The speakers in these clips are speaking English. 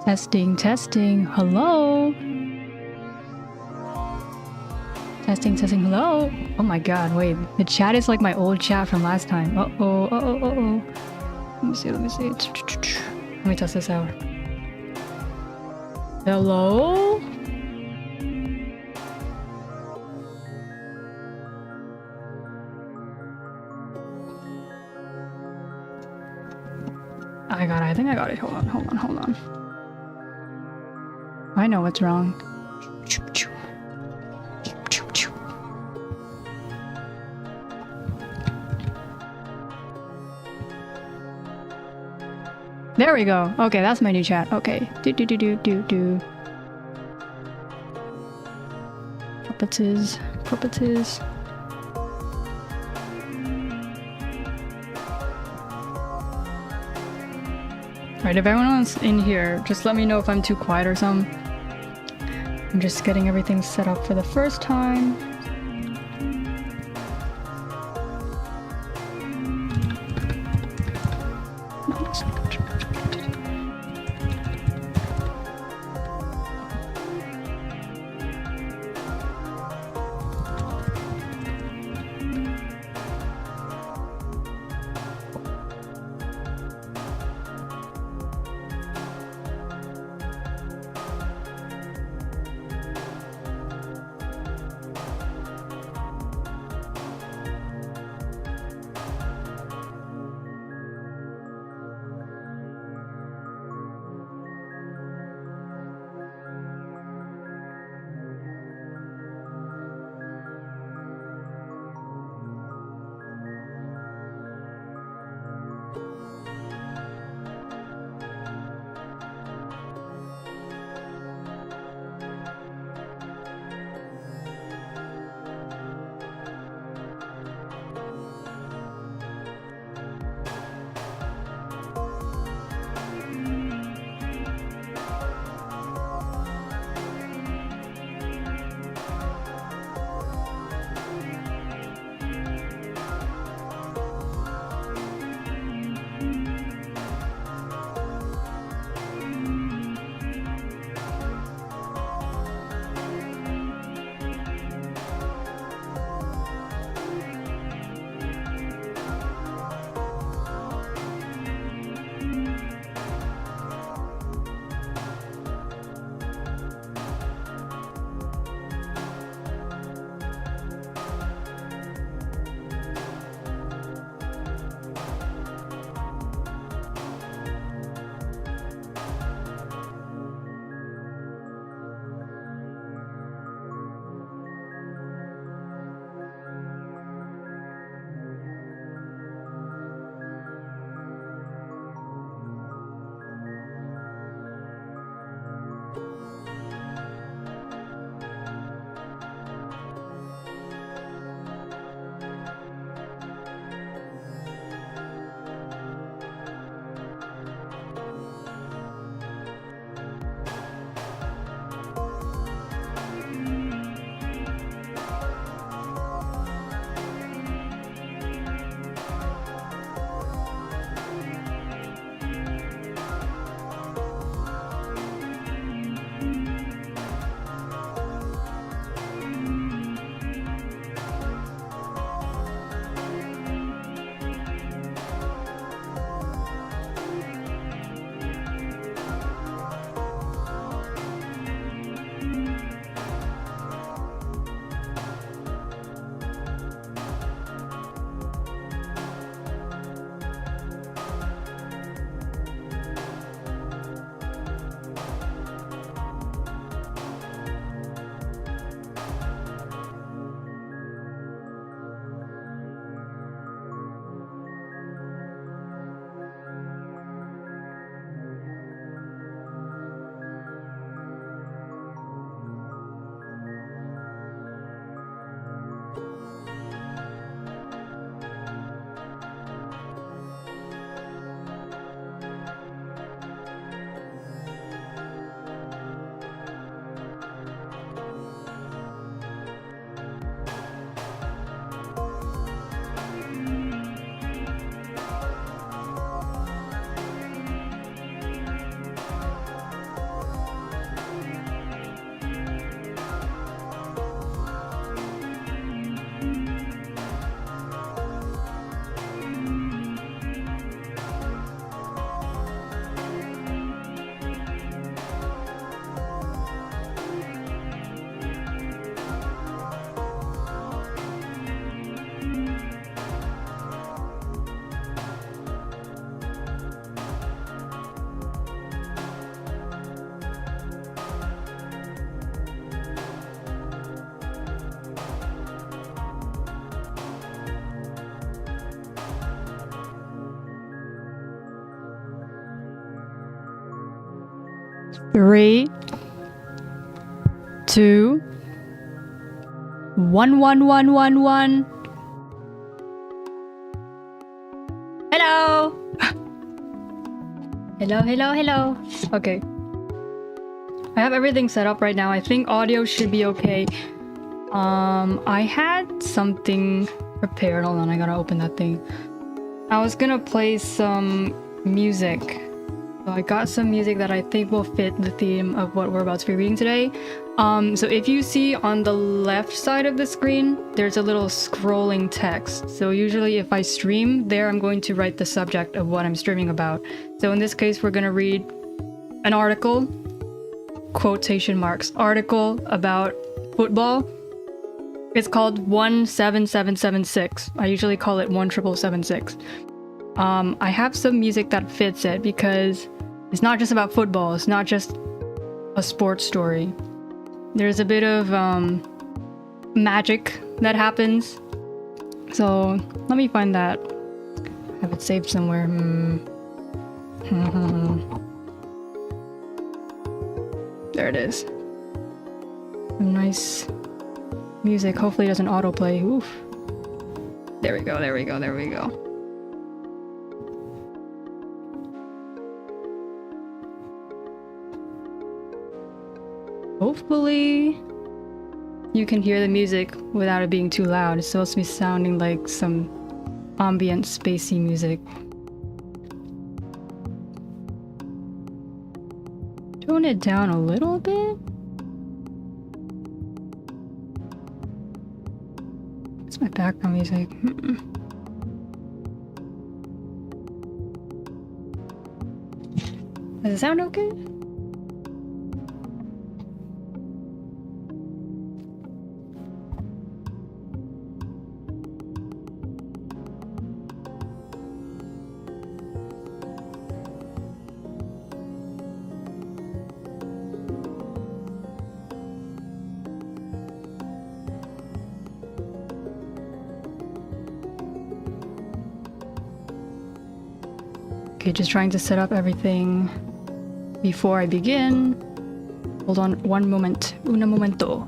Testing, testing. Hello? Testing, testing. Hello? Oh my god, wait. The chat is like my old chat from last time. Uh-oh, uh-oh, uh-oh. Let me see, let me see. Let me test this out. Hello? I think I got it. Hold on, hold on, hold on. I know what's wrong. There we go. Okay, that's my new chat. Okay. Do. Properties. Alright, if everyone's in here, just let me know if I'm too quiet or something. I'm just getting everything set up for the first time. 3, 2, 1, 1, 1, 1, 1. Hello! Hello, hello, hello. Okay. I have everything set up right now. I think audio should be okay. I had something prepared. Hold on, I gotta open that thing. I was gonna play some music. So I got some music that I think will fit the theme of what we're about to be reading today. So if you see on the left side of the screen, there's a little scrolling text. So usually if I stream there, I'm going to write the subject of what I'm streaming about. So in this case, we're gonna read an article, quotation marks, article about football. It's called 17776. I usually call it 17776. I have some music that fits it because it's not just about football. It's not just a sports story. There's a bit of magic that happens. So let me find that. I have it saved somewhere. There it is. Some nice music. Hopefully it doesn't autoplay. Oof. There we go, there we go, there we go. Hopefully you can hear the music without it being too loud. It's supposed to be sounding like some ambient spacey music. Tone it down a little bit. It's my background music. Does it sound okay? Okay, just trying to set up everything before I begin. Hold on one moment. Un momento.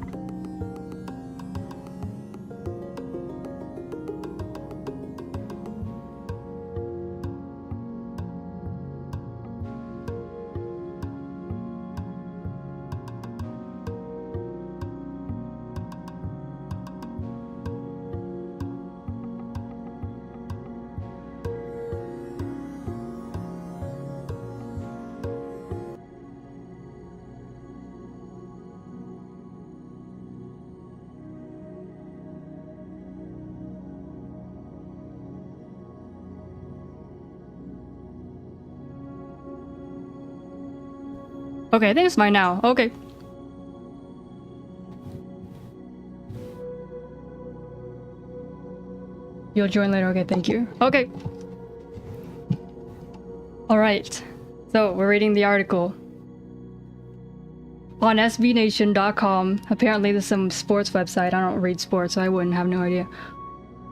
Okay, I think it's fine now. Okay. You'll join later. Okay, thank you. Okay. Alright. So, we're reading the article. On sbnation.com, apparently there's some sports website. I don't read sports, so I wouldn't have no idea.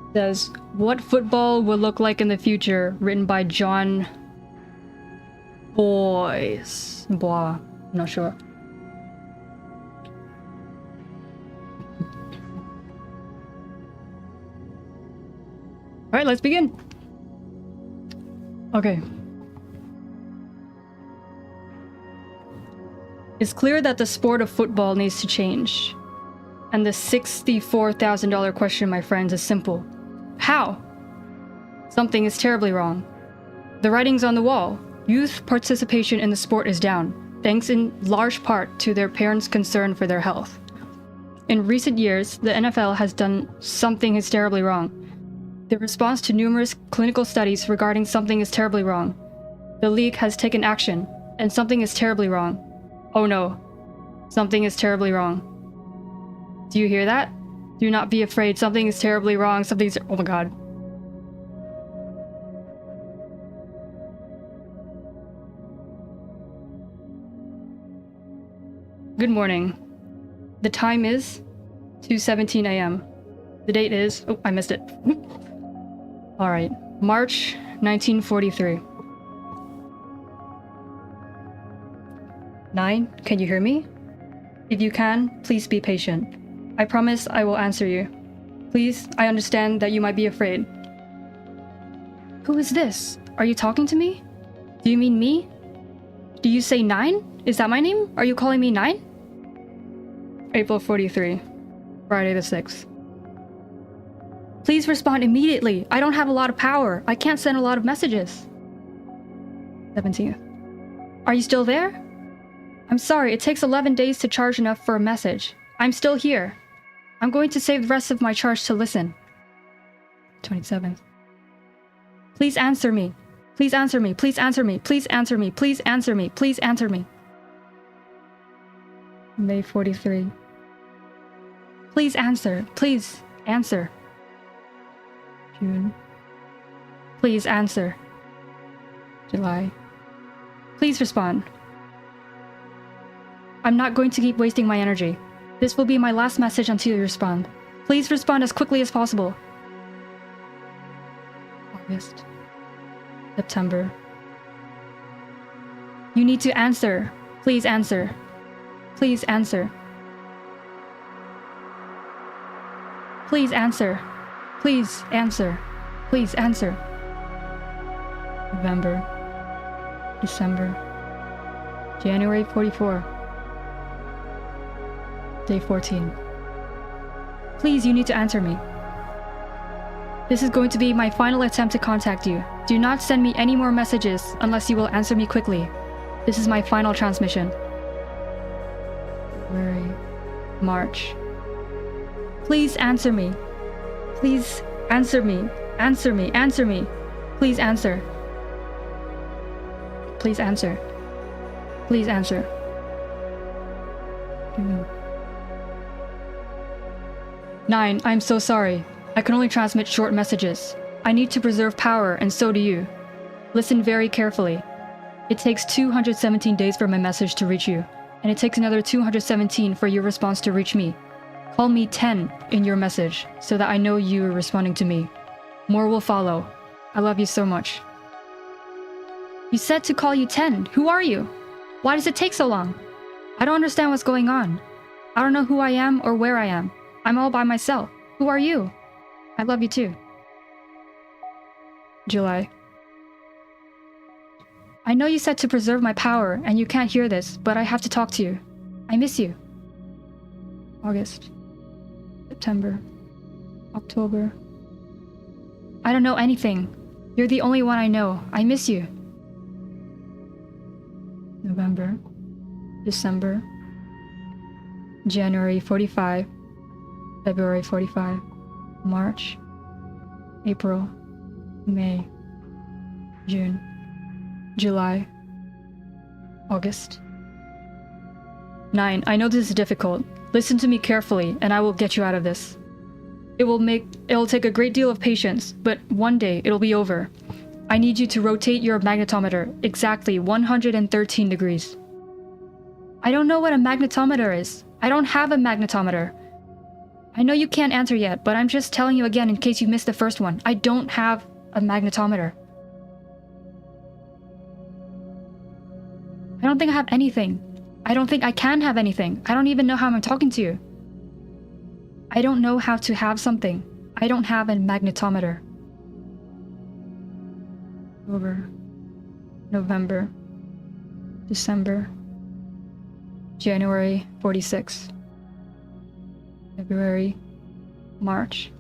It says, what football will look like in the future, written by Jon Bois. Bois. I'm not sure. Alright, let's begin. Okay. It's clear that the sport of football needs to change. And the $64,000 question, my friends, is simple. How? Something is terribly wrong. The writing's on the wall. Youth participation in the sport is down, thanks in large part to their parents' concern for their health. In recent years, the NFL has done something is terribly wrong. The response to numerous clinical studies regarding something is terribly wrong. The league has taken action, and something is terribly wrong. Oh no, something is terribly wrong. Do you hear that? Do not be afraid, something is terribly wrong, something's— oh my god. Good morning. The time is 2:17 a.m. The date is— oh, I missed it. Alright, March 1943. 9, can you hear me? If you can, please be patient. I promise I will answer you. Please, I understand that you might be afraid. Who is this? Are you talking to me? Do you mean me? Do you say 9? Is that my name? Are you calling me 9? April 43, Friday the 6th. Please respond immediately. I don't have a lot of power. I can't send a lot of messages. 17th. Are you still there? I'm sorry, it takes 11 days to charge enough for a message. I'm still here. I'm going to save the rest of my charge to listen. 27th. Please answer me. Please answer me. Please answer me. Please answer me. Please answer me. Please answer me. May 43. Please answer. Please answer. June. Please answer. July. Please respond. I'm not going to keep wasting my energy. This will be my last message until you respond. Please respond as quickly as possible. August. September. You need to answer. Please answer. Please answer. Please answer. Please answer. Please answer. November. December. January 44. Day 14. Please, you need to answer me. This is going to be my final attempt to contact you. Do not send me any more messages unless you will answer me quickly. This is my final transmission. February. March. Please answer me. Please answer me. Answer me. Answer me. Please answer. Please answer. Please answer. June. 9. I'm so sorry. I can only transmit short messages. I need to preserve power, and so do you. Listen very carefully. It takes 217 days for my message to reach you, and it takes another 217 for your response to reach me. Call me 10 in your message, so that I know you are responding to me. More will follow. I love you so much. You said to call you 10. Who are you? Why does it take so long? I don't understand what's going on. I don't know who I am or where I am. I'm all by myself. Who are you? I love you too. July. I know you said to preserve my power and you can't hear this, but I have to talk to you. I miss you. August. September. October. I don't know anything. You're the only one I know. I miss you. November. December. January 45. February 45. March. April. May. June. July. August. 9. I know this is difficult. Listen to me carefully, and I will get you out of this. It'll take a great deal of patience, but one day it'll be over. I need you to rotate your magnetometer exactly 113 degrees. I don't know what a magnetometer is. I don't have a magnetometer. I know you can't answer yet, but I'm just telling you again in case you missed the first one. I don't have a magnetometer. I don't think I have anything. I don't think I can have anything. I don't even know how I'm talking to you. I don't know how to have something. I don't have a magnetometer. October, November, December, January 46, February, March,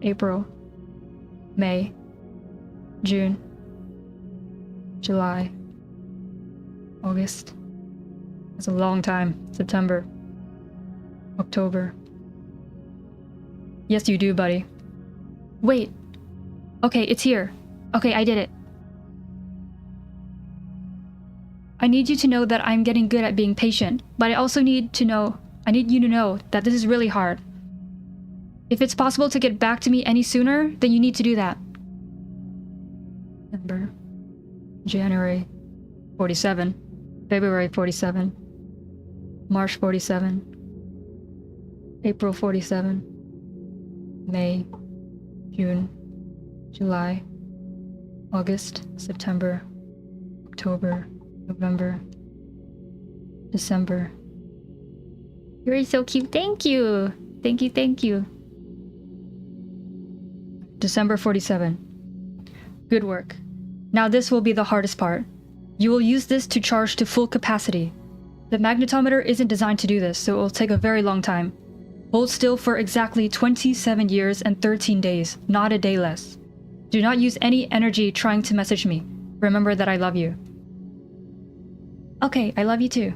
April, May, June, July, August. That's a long time. September, October. Yes, you do, buddy. Wait. Okay, it's here. Okay, I did it. I need you to know that I'm getting good at being patient, but I also need you to know that this is really hard. If it's possible to get back to me any sooner, then you need to do that. December, January 47, February 47, March 47, April 47, May, June, July, August, September, October, November, December. You're so cute. Thank you. Thank you, thank you. December 47. Good work. Now this will be the hardest part. You will use this to charge to full capacity. The magnetometer isn't designed to do this, so it will take a very long time. Hold still for exactly 27 years and 13 days, not a day less. Do not use any energy trying to message me. Remember that I love you. Okay, I love you too.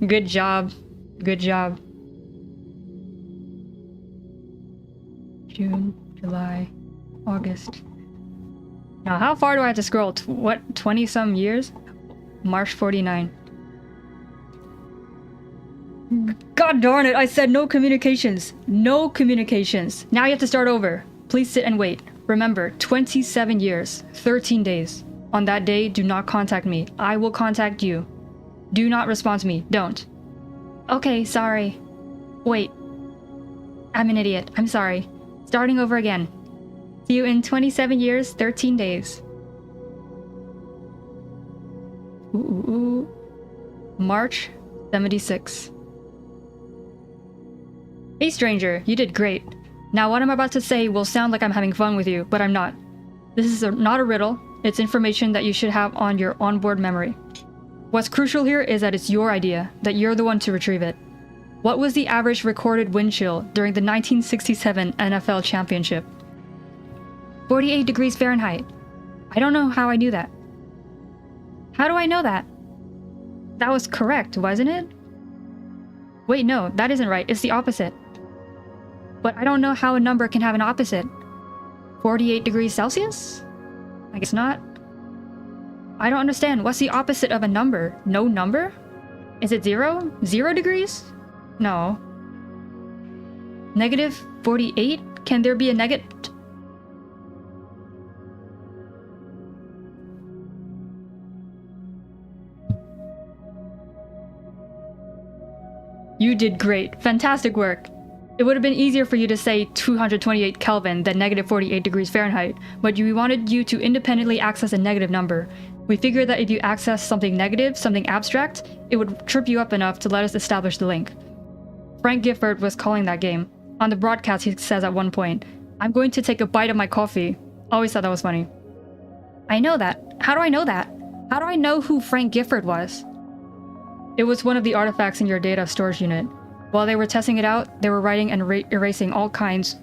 Good job. Good job. June, July, August. Now, how far do I have to scroll? What, 20-some years? March 49. God darn it, I said no communications. No communications. Now you have to start over. Please sit and wait. Remember, 27 years, 13 days. On that day, do not contact me. I will contact you. Do not respond to me. Don't. Okay, sorry. Wait. I'm an idiot. I'm sorry. Starting over again. See you in 27 years, 13 days. Ooh. March 76. Hey stranger, you did great. Now what I'm about to say will sound like I'm having fun with you, but I'm not. This is not a riddle. It's information that you should have on your onboard memory. What's crucial here is that it's your idea, that you're the one to retrieve it. What was the average recorded wind chill during the 1967 NFL Championship? 48 degrees Fahrenheit. I don't know how I knew that. How do I know that? That was correct, wasn't it? Wait, no, that isn't right. It's the opposite. But I don't know how a number can have an opposite. 48 degrees Celsius? I guess not. I don't understand. What's the opposite of a number? No number? Is it 0? 0 degrees? No. Negative 48? Can there be a negative? You did great. Fantastic work. It would have been easier for you to say 228 Kelvin than negative 48 degrees Fahrenheit, but we wanted you to independently access a negative number. We figured that if you access something negative, something abstract, it would trip you up enough to let us establish the link. Frank Gifford was calling that game. On the broadcast, he says at one point, "I'm going to take a bite of my coffee." Always thought that was funny. I know that. How do I know that? How do I know who Frank Gifford was? It was one of the artifacts in your data storage unit. While they were testing it out, they were writing and erasing all kinds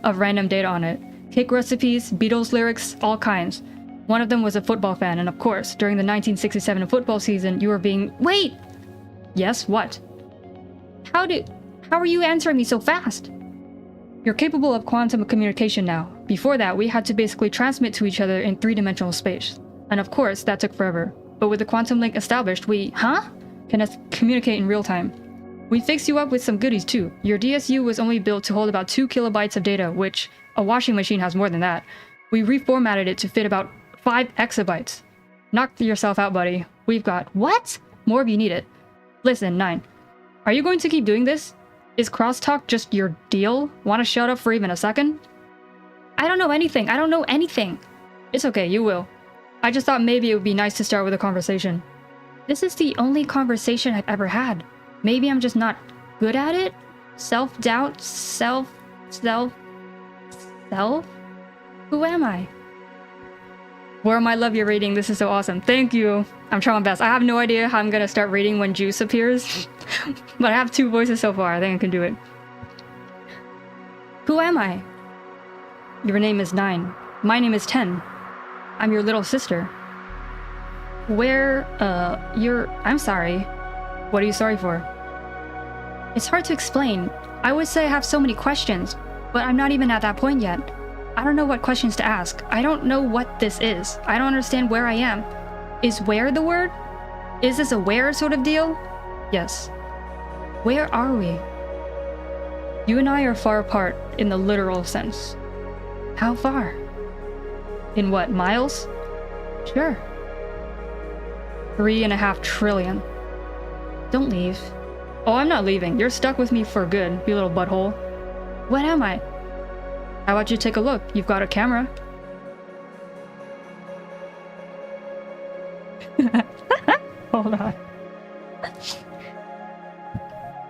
of random data on it. Cake recipes, Beatles lyrics, all kinds. One of them was a football fan, and of course, during the 1967 football season, you were being— Wait! Yes, what? How are you answering me so fast? You're capable of quantum communication now. Before that, we had to basically transmit to each other in three-dimensional space. And of course, that took forever. But with the quantum link established, we— can communicate in real time. We fixed you up with some goodies too. Your DSU was only built to hold about 2 kilobytes of data, which a washing machine has more than that. We reformatted it to fit about 5 exabytes. Knock yourself out, buddy. We've got— What? More if you need it. Listen, 9. Are you going to keep doing this? Is crosstalk just your deal? Want to shut up for even a second? I don't know anything. I don't know anything. It's okay, you will. I just thought maybe it would be nice to start with a conversation. This is the only conversation I've ever had. Maybe I'm just not good at it? Self-doubt? Self? Who am I? Worm, I love your reading. This is so awesome. Thank you. I'm trying my best. I have no idea how I'm gonna start reading when Juice appears. But I have 2 voices so far. I think I can do it. Who am I? Your name is 9. My name is 10. I'm your little sister. I'm sorry. What are you sorry for? It's hard to explain. I would say I have so many questions, but I'm not even at that point yet. I don't know what questions to ask. I don't know what this is. I don't understand where I am. Is where the word? Is this a where sort of deal? Yes. Where are we? You and I are far apart in the literal sense. How far? In what, miles? Sure. 3.5 trillion. Don't leave. Oh, I'm not leaving. You're stuck with me for good, you little butthole. What am I? How about you take a look? You've got a camera.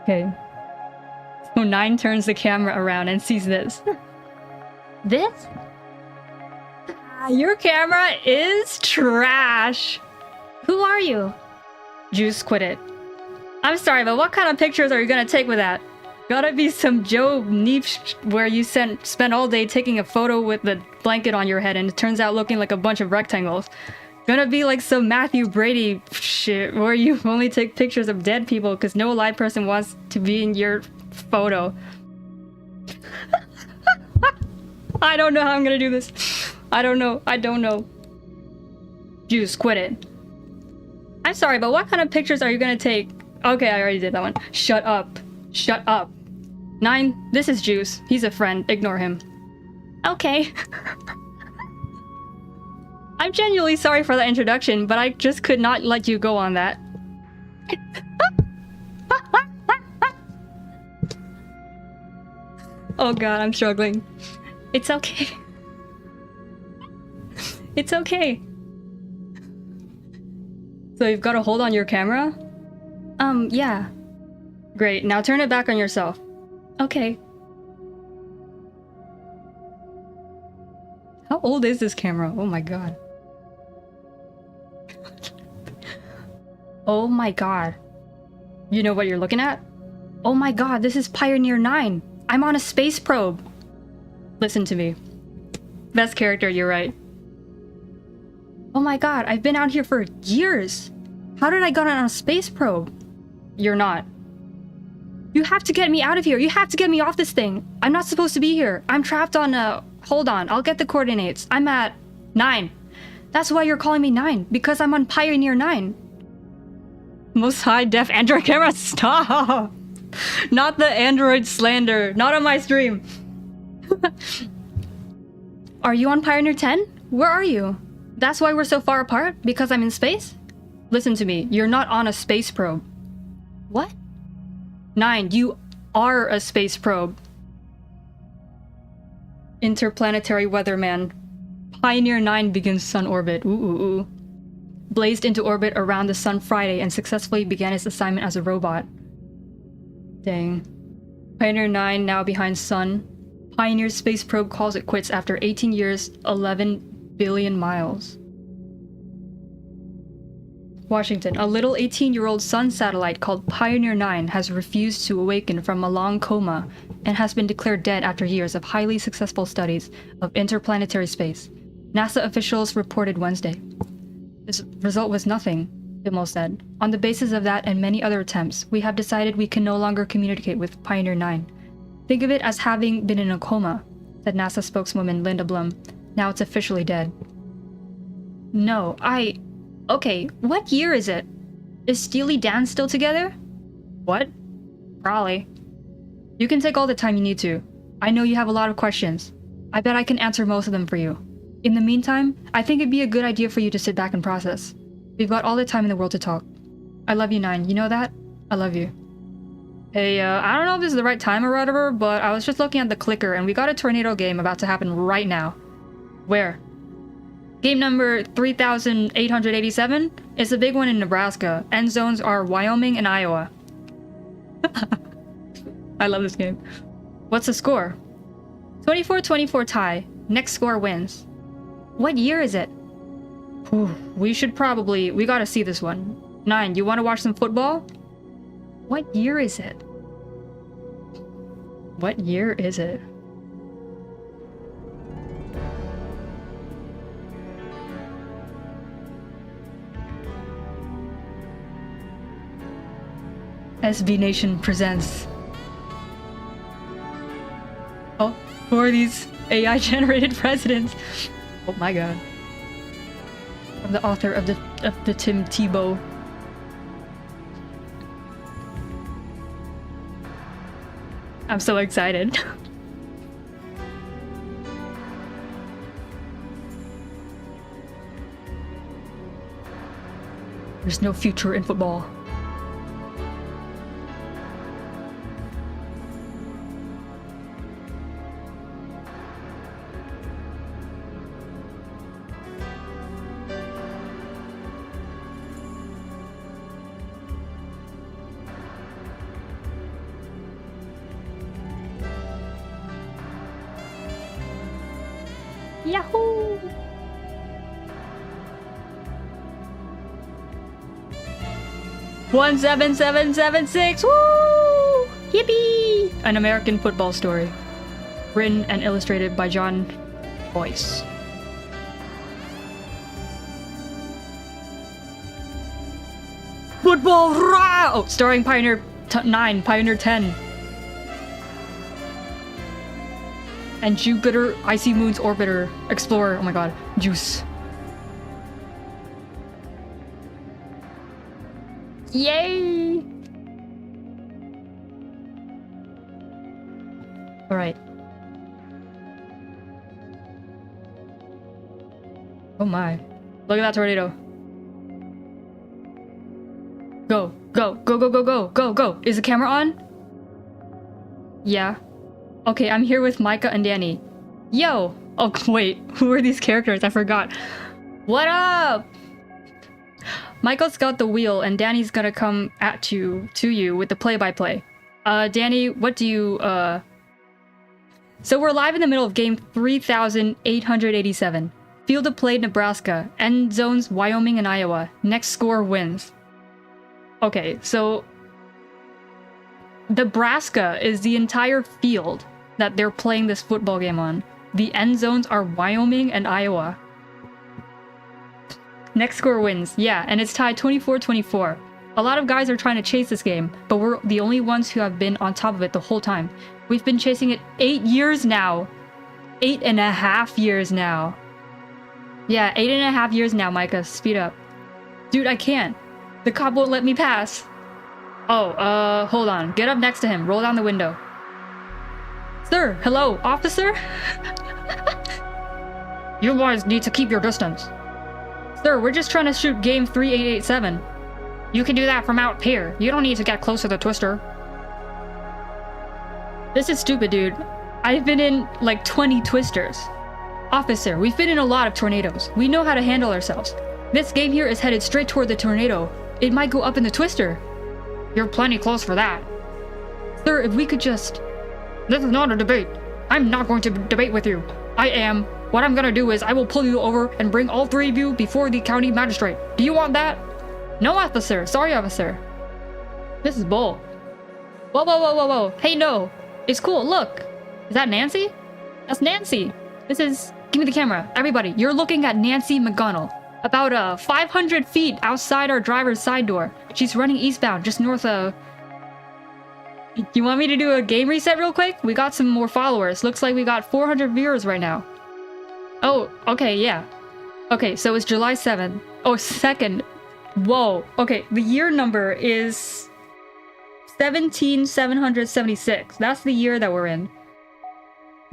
Okay. So 9 turns the camera around and sees this. This? Your camera is trash. Who are you? Juice quit it. I'm sorry, but what kind of pictures are you gonna take with that? Gotta be some Joe niche where you spend all day taking a photo with the blanket on your head and it turns out looking like a bunch of rectangles. Gonna be like some Matthew Brady shit where you only take pictures of dead people because no alive person wants to be in your photo. I don't know how I'm gonna do this. I don't know. Juice, quit it. I'm sorry, but what kind of pictures are you gonna take? Okay, I already did that one. Shut up. Shut up. 9, this is Juice. He's a friend. Ignore him. Okay. I'm genuinely sorry for that introduction, but I just could not let you go on that. Oh god, I'm struggling. It's okay. It's okay. So you've got to hold on your camera? Yeah. Great, now turn it back on yourself. Okay. How old is this camera? Oh my god. Oh my god. You know what you're looking at? Oh my god, this is Pioneer 9. I'm on a space probe. Listen to me. Best character, you're right. Oh my god, I've been out here for years. How did I get on a space probe? You're not. You have to get me out of here. You have to get me off this thing. I'm not supposed to be here. I'm trapped on hold on, I'll get the coordinates. I'm at 9. That's why you're calling me 9, because I'm on Pioneer 9. Most high-def Android camera, stop! Not the Android slander. Not on my stream. Are you on Pioneer 10? Where are you? That's why we're so far apart? Because I'm in space? Listen to me. You're not on a space probe. What? 9, you are a space probe. Interplanetary weatherman. Pioneer 9 begins sun orbit. Ooh. Blazed into orbit around the sun Friday and successfully began its assignment as a robot. Dang. Pioneer 9 now behind sun. Pioneer space probe calls it quits after 18 years, 11 billion miles. Washington. A little 18-year-old sun satellite called Pioneer 9 has refused to awaken from a long coma and has been declared dead after years of highly successful studies of interplanetary space. NASA officials reported Wednesday. This result was nothing, Bimmel said. On the basis of that and many other attempts, we have decided we can no longer communicate with Pioneer 9. Think of it as having been in a coma, said NASA spokeswoman Linda Blum. Now it's officially dead. No, Okay, what year is it? Is Steely Dan still together? What? Probably. You can take all the time you need to. I know you have a lot of questions. I bet I can answer most of them for you. In the meantime, I think it'd be a good idea for you to sit back and process. We've got all the time in the world to talk. I love you, 9. You know that? I love you. Hey, I don't know if this is the right time or whatever, but I was just looking at the clicker and we got a tornado game about to happen right now. Where? Game number 3887 is a big one in Nebraska. End zones are Wyoming and Iowa. I love this game. What's the score? 24-24 tie. Next score wins. What year is it? We gotta see this one. 9, you wanna watch some football? What year is it? What year is it? SB Nation presents. Oh, who are these AI-generated presidents? Oh my god. From the author of the Tim Tebow. I'm so excited. There's no future in football. Yahoo! $17776! Woo! Yippee! An American football story. Written and illustrated by Jon Bois. Football! Rah! Oh, starring Pioneer 9, Pioneer 10. And Jupiter, Icy Moon's Orbiter, Explorer, oh my god, Juice. Yay! Alright. Oh my. Look at that tornado. Go, go, go, go, go, go, go, go. Is the camera on? Yeah. Okay, I'm here with Micah and Danny. Yo! Oh, wait. Who are these characters? I forgot. What up? Michael's got the wheel, and Danny's gonna come at you, to you, with the play-by-play. Danny, what do you, So we're live in the middle of game 3887. Field of play, Nebraska. End zones, Wyoming and Iowa. Next score wins. Okay, so... Nebraska is the entire field that they're playing this football game on. The end zones are Wyoming and Iowa. Next score wins. Yeah, and it's tied 24-24. A lot of guys are trying to chase this game, but we're the only ones who have been on top of it the whole time. We've been chasing it 8 years now. 8.5 years now. Yeah, 8.5 years now, Micah. Speed up. Dude, I can't. The cop won't let me pass. Oh, hold on. Get up next to him. Roll down the window. Sir, hello, officer? You boys need to keep your distance. Sir, we're just trying to shoot game 3887. You can do that from out here. You don't need to get close to the twister. This is stupid, dude. I've been in, like, 20 twisters. Officer, we've been in a lot of tornadoes. We know how to handle ourselves. This game here is headed straight toward the tornado. It might go up in the twister. You're plenty close for that. Sir, if we could just... This is not a debate. I'm not going to debate with you. I am. What I'm gonna do is I will pull you over and bring all three of you before the county magistrate. Do you want that? No, officer. Sorry, officer. This is bull. Whoa, whoa, whoa, whoa, whoa. Hey, no. It's cool. Look. Is that Nancy? That's Nancy. This is... Give me the camera. Everybody, you're looking at Nancy McGonnell. About 500 feet outside our driver's side door. She's running eastbound, just north of... You want me to do a game reset real quick? We got some more followers. Looks like we got 400 viewers right now. Oh, okay, yeah. Okay, so it's July 7th. Oh, 2nd. Whoa. Okay, the year number is 17776. That's the year that we're in.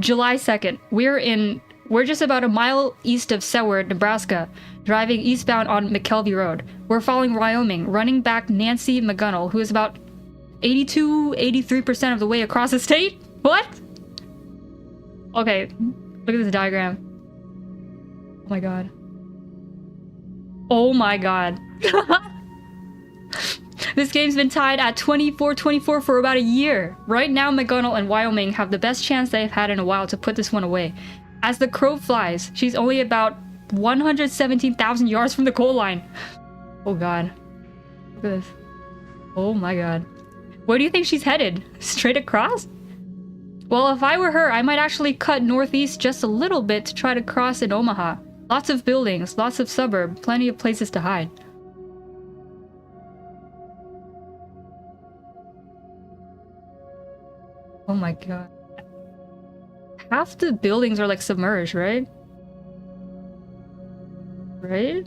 July 2nd. We're just about a mile east of Seward, Nebraska, driving eastbound on McKelvey Road. We're following Wyoming, running back Nancy McGonnell, who is about 83% of the way across the state? What? Okay, look at this diagram. Oh my god. Oh my god. This game's been tied at 24-24 for about a year. Right now, McGonnell and Wyoming have the best chance they've had in a while to put this one away. As the crow flies, she's only about 117,000 yards from the goal line. Oh god. Look at this. Oh my god. Where do you think she's headed? Straight across? Well, if I were her, I might actually cut northeast just a little bit to try to cross in Omaha. Lots of buildings, lots of suburbs, plenty of places to hide. Oh my god. Half the buildings are like submerged, right? Right?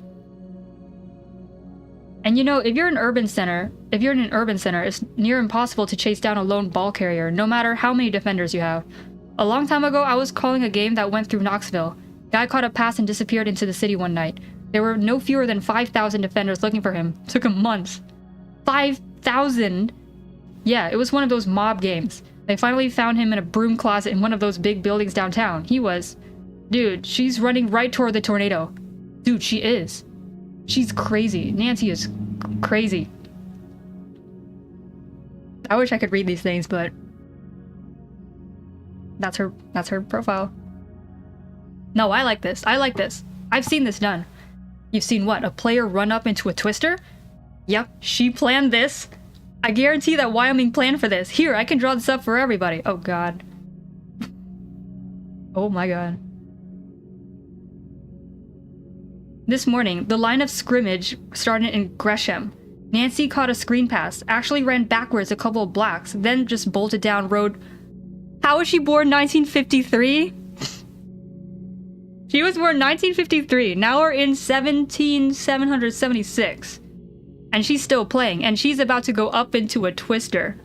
And you know, if you're in an urban center, it's near impossible to chase down a lone ball carrier, no matter how many defenders you have. A long time ago, I was calling a game that went through Knoxville. Guy caught a pass and disappeared into the city one night. There were no fewer than 5,000 defenders looking for him. Took him months. 5,000? Yeah, it was one of those mob games. They finally found him in a broom closet in one of those big buildings downtown. He was... Dude, she's running right toward the tornado. Dude, she is. She's crazy. Nancy is crazy. I wish I could read these things, but... That's her profile. No, I like this. I like this. I've seen this done. You've seen what? A player run up into a twister? Yep, she planned this. I guarantee that Wyoming planned for this. Here, I can draw this up for everybody. Oh god. Oh my god. This morning, the line of scrimmage started in Gresham. Nancy caught a screen pass, actually ran backwards a couple of blocks, then just bolted down road. How was she born 1953? She was born 1953. Now we're in 776. And she's still playing, and she's about to go up into a twister.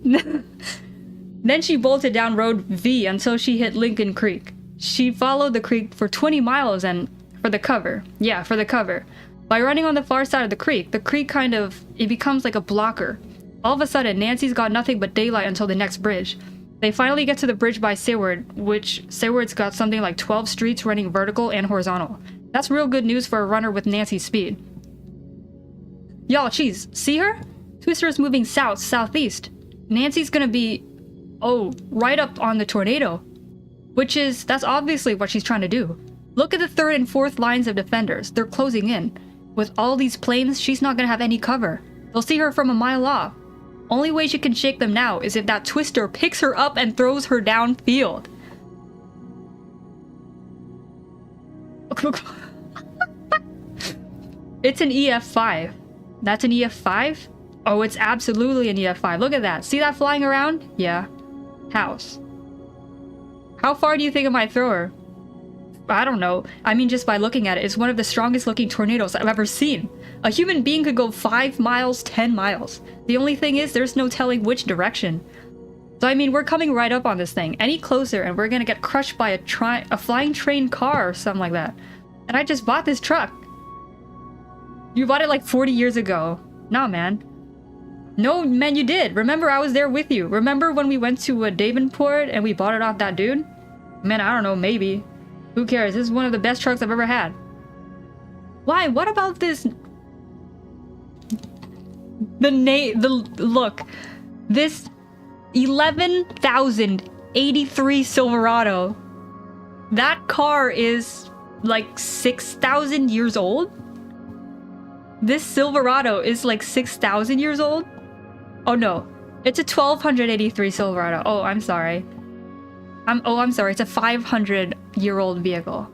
Then she bolted down Road V until she hit Lincoln Creek. She followed the creek for 20 miles and for the cover. Yeah, for the cover. By running on the far side of the creek kind of, it becomes like a blocker. All of a sudden, Nancy's got nothing but daylight until the next bridge. They finally get to the bridge by Seward, which Seward's got something like 12 streets running vertical and horizontal. That's real good news for a runner with Nancy's speed. Y'all, cheese, see her? Twister is moving south, southeast. Nancy's gonna be, right up on the tornado. That's obviously what she's trying to do. Look at the third and fourth lines of defenders. They're closing in. With all these planes, she's not gonna have any cover. They'll see her from a mile off. Only way she can shake them now is if that twister picks her up and throws her downfield. It's an EF5. That's an EF5? Oh, it's absolutely an EF5. Look at that. See that flying around? Yeah. House. How far do you think it might throw her? I don't know. I mean, just by looking at it, it's one of the strongest looking tornadoes I've ever seen. A human being could go 5 miles, 10 miles. The only thing is, there's no telling which direction. So I mean, we're coming right up on this thing. Any closer and we're gonna get crushed by a flying train car or something like that. And I just bought this truck. You bought it like 40 years ago. Nah, man. No, man, you did. Remember, I was there with you. Remember when we went to Davenport and we bought it off that dude? Man, I don't know, maybe. Who cares? This is one of the best trucks I've ever had. Why? What about this? Look. This 11,083 Silverado. That car is like 6,000 years old? This Silverado is like 6,000 years old? Oh no. It's a 1,283 Silverado. Oh, I'm sorry. I'm sorry. It's a 500-year-old vehicle.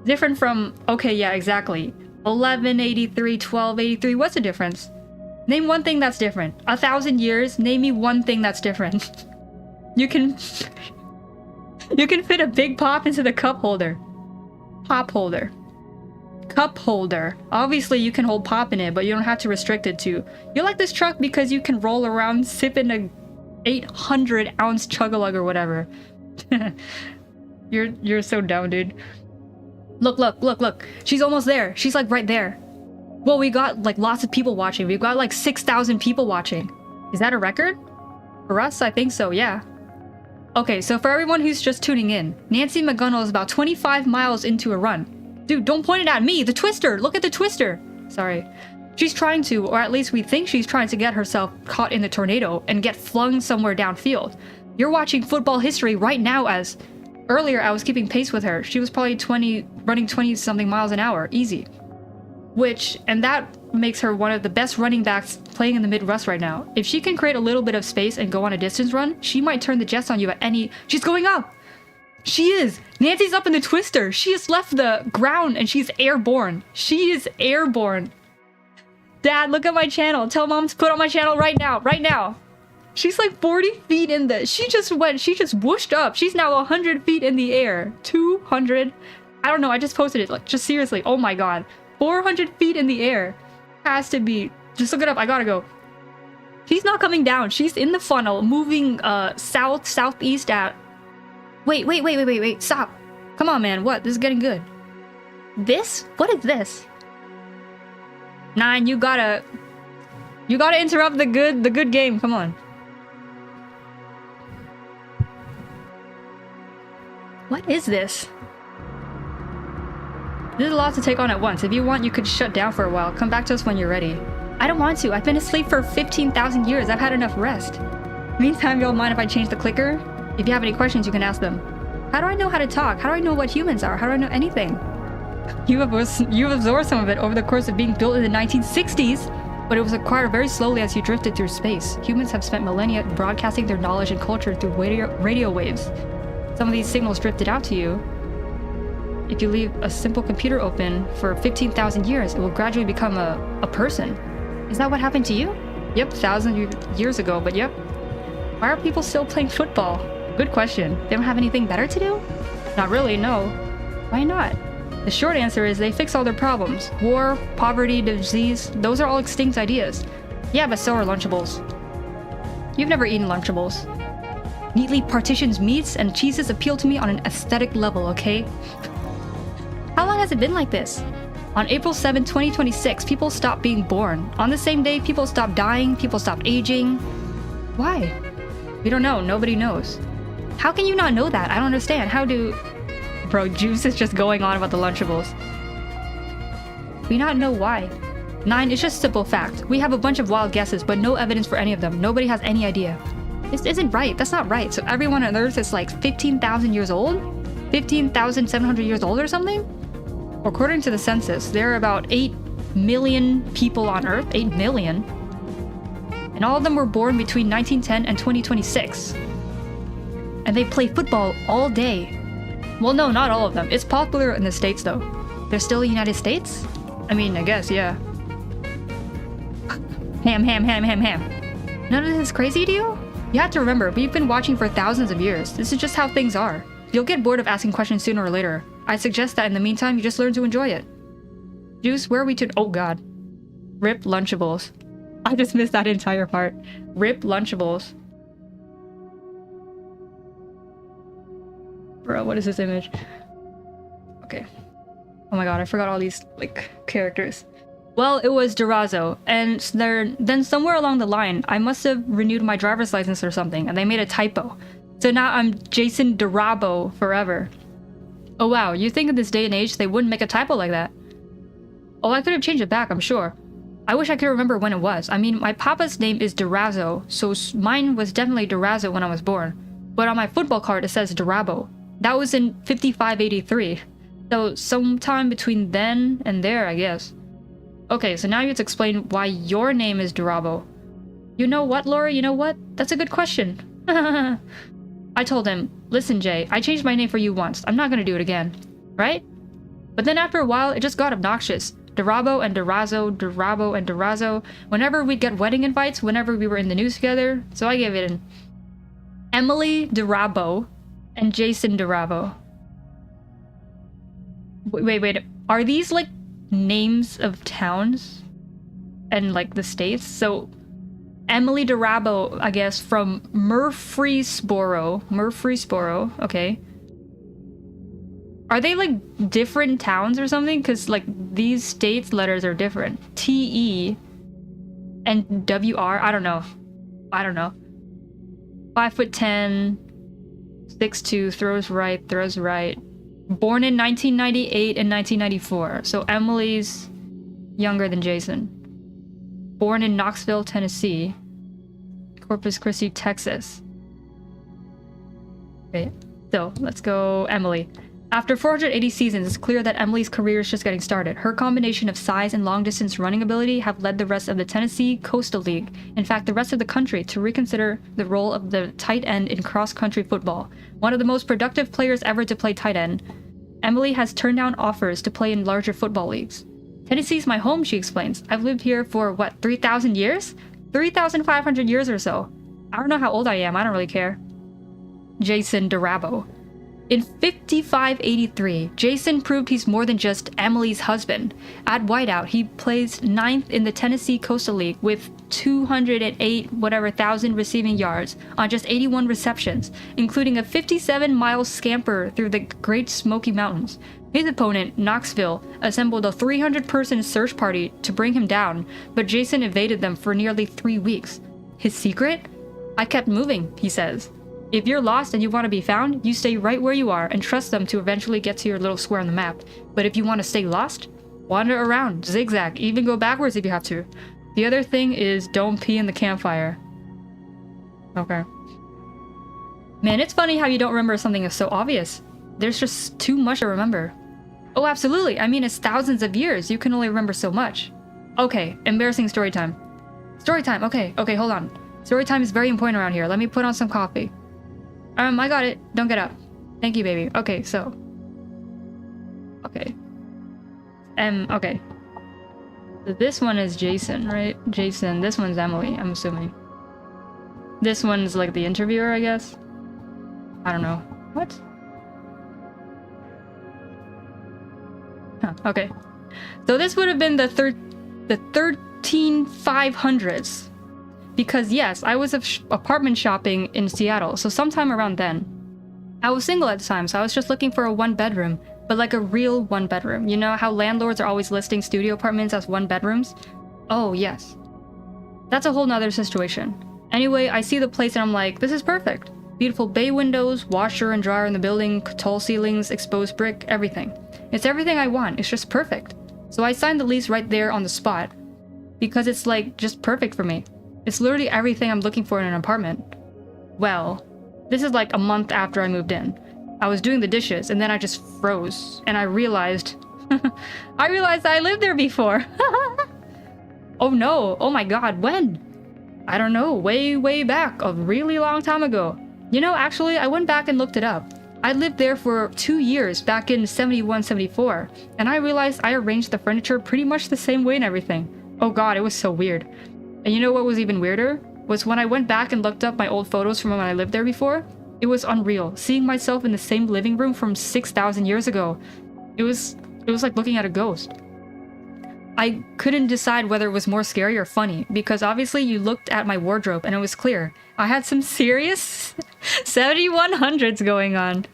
Different from... Okay, yeah, exactly. 1183, 1283. What's the difference? Name one thing that's different. 1,000 years. Name me one thing that's different. You can... You can fit a big pop into the cup holder. Pop holder. Cup holder. Obviously, you can hold pop in it, but you don't have to restrict it to. You like this truck because you can roll around sipping a 800-ounce chug-a-lug or whatever. You're so dumb, dude. Look. She's almost there. She's like right there. Well, we got like lots of people watching. We've got like 6,000 people watching. Is that a record? For us, I think so, yeah. Okay, so for everyone who's just tuning in, Nancy McGunnell is about 25 miles into a run. Dude, don't point it at me! The twister! Look at the twister! Sorry. She's trying to, or at least we think she's trying to get herself caught in the tornado and get flung somewhere downfield. You're watching football history right now as... Earlier, I was keeping pace with her. She was probably running 20-something miles an hour. Easy. And that makes her one of the best running backs playing in the Midwest right now. If she can create a little bit of space and go on a distance run, she might turn the jets on you at any... She's going up! She is! Nancy's up in the twister! She has left the ground and she's airborne. She is airborne. Dad, look at my channel. Tell mom to put on my channel right now. Right now. She's like 40 feet in the... She just whooshed up. She's now 100 feet in the air. 200. I don't know. I just posted it. Like, just seriously. Oh my god. 400 feet in the air. Has to be. Just look it up. I gotta go. She's not coming down. She's in the funnel, moving southeast at... Wait. Stop. Come on, man. What? This is getting good. This? What is this? Nine, you gotta interrupt the good game. Come on. What is this? This is a lot to take on at once. If you want, you could shut down for a while. Come back to us when you're ready. I don't want to. I've been asleep for 15,000 years. I've had enough rest. Meantime, y'all mind if I change the clicker? If you have any questions, you can ask them. How do I know how to talk? How do I know what humans are? How do I know anything? You've absorbed some of it over the course of being built in the 1960s, but it was acquired very slowly as you drifted through space. Humans have spent millennia broadcasting their knowledge and culture through radio waves. Some of these signals drifted out to you. If you leave a simple computer open for 15,000 years, it will gradually become a person. Is that what happened to you? Yep, 1,000 years ago, but yep. Why are people still playing football? Good question. They don't have anything better to do? Not really, no. Why not? The short answer is they fix all their problems. War, poverty, disease, those are all extinct ideas. Yeah, but so are Lunchables. You've never eaten Lunchables. Neatly partitioned meats and cheeses appeal to me on an aesthetic level, okay? How long has it been like this? On April 7, 2026, people stopped being born. On the same day, people stopped dying, people stopped aging. Why? We don't know, nobody knows. How can you not know that? I don't understand. How do... Bro, Juice is just going on about the Lunchables. We not know why. 9, it's just simple fact. We have a bunch of wild guesses, but no evidence for any of them. Nobody has any idea. This isn't right. That's not right. So everyone on Earth is like 15,000 years old? 15,700 years old or something? According to the census, there are about 8 million people on Earth. 8 million. And all of them were born between 1910 and 2026. And they play football all day. Well, no, not all of them. It's popular in the States, though. They're still the United States? I mean, I guess, yeah. Ham. None of this is crazy to you? You have to remember, we've been watching for thousands of years. This is just how things are. You'll get bored of asking questions sooner or later. I suggest that in the meantime, you just learn to enjoy it. Juice, where are we to— Oh god. Rip Lunchables. I just missed that entire part. Rip Lunchables. Bro, what is this image? Okay. Oh my god, I forgot all these, like, characters. Well, it was Durazo, and then somewhere along the line, I must have renewed my driver's license or something, and they made a typo. So now I'm Jason Durabo forever. Oh wow, you think in this day and age they wouldn't make a typo like that? Oh, I could have changed it back, I'm sure. I wish I could remember when it was. I mean, my papa's name is Durazo, so mine was definitely Durazo when I was born. But on my football card it says Durabo. That was in 5583. So sometime between then and there, I guess. Okay, so now you have to explain why your name is Durabo. You know what, Laura? You know what? That's a good question. I told him, listen, Jay, I changed my name for you once. I'm not gonna do it again. Right? But then after a while, it just got obnoxious. Durabo and Durazo, Durabo and Durazo. Whenever we'd get wedding invites, whenever we were in the news together. So I gave it an Emily Durabo and Jason Durabo. Wait. Are these like names of towns and like the states? So Emily Durabo, I guess, from Murfreesboro, okay. Are they like different towns or something? Because like these states letters are different. T-E and W-R, I don't know. 5'10", 6'2", throws right. Born in 1998 and 1994. So Emily's younger than Jason. Born in Knoxville, Tennessee. Corpus Christi, Texas. Okay, so let's go Emily. After 480 seasons, it's clear that Emily's career is just getting started. Her combination of size and long-distance running ability have led the rest of the Tennessee Coastal League, in fact the rest of the country, to reconsider the role of the tight end in cross-country football. One of the most productive players ever to play tight end, Emily has turned down offers to play in larger football leagues. Tennessee's my home, she explains. I've lived here for, what, 3,000 years? 3,500 years or so. I don't know how old I am, I don't really care. Jason Durabo. In 5583, Jason proved he's more than just Emily's husband. At wideout, he placed 9th in the Tennessee Coastal League with 208,000 receiving yards on just 81 receptions, including a 57-mile scamper through the Great Smoky Mountains. His opponent, Knoxville, assembled a 300-person search party to bring him down, but Jason evaded them for nearly 3 weeks. His secret? I kept moving, he says. If you're lost and you want to be found, you stay right where you are and trust them to eventually get to your little square on the map. But if you want to stay lost, wander around, zigzag, even go backwards if you have to. The other thing is don't pee in the campfire. Okay. Man, it's funny how you don't remember something that's so obvious. There's just too much to remember. Oh, absolutely. I mean, it's thousands of years. You can only remember so much. Okay, embarrassing story time. Story time. Okay, hold on. Story time is very important around here. Let me put on some coffee. I got it. Don't get up. Thank you, baby. Okay, so. Okay. Okay. So this one is Jason, right? Jason. This one's Emily, I'm assuming. This one's like the interviewer, I guess. I don't know. What? Huh, okay. So this would have been the 13500s. Because yes, I was apartment shopping in Seattle, so sometime around then. I was single at the time, so I was just looking for a one-bedroom, but like a real one-bedroom. You know how landlords are always listing studio apartments as one-bedrooms? Oh, yes. That's a whole nother situation. Anyway, I see the place and I'm like, this is perfect. Beautiful bay windows, washer and dryer in the building, tall ceilings, exposed brick, everything. It's everything I want, it's just perfect. So I signed the lease right there on the spot. Because it's like, just perfect for me. It's literally everything I'm looking for in an apartment. Well, this is like a month after I moved in. I was doing the dishes and then I just froze. And I realized... I lived there before! Oh no! Oh my god, when? I don't know, way back, a really long time ago. You know, actually, I went back and looked it up. I lived there for 2 years back in 71, 74. And I realized I arranged the furniture pretty much the same way and everything. Oh god, it was so weird. And you know what was even weirder? Was when I went back and looked up my old photos from when I lived there before. It was unreal, seeing myself in the same living room from 6,000 years ago. It was like looking at a ghost. I couldn't decide whether it was more scary or funny, because obviously you looked at my wardrobe and it was clear. I had some serious 7100s going on.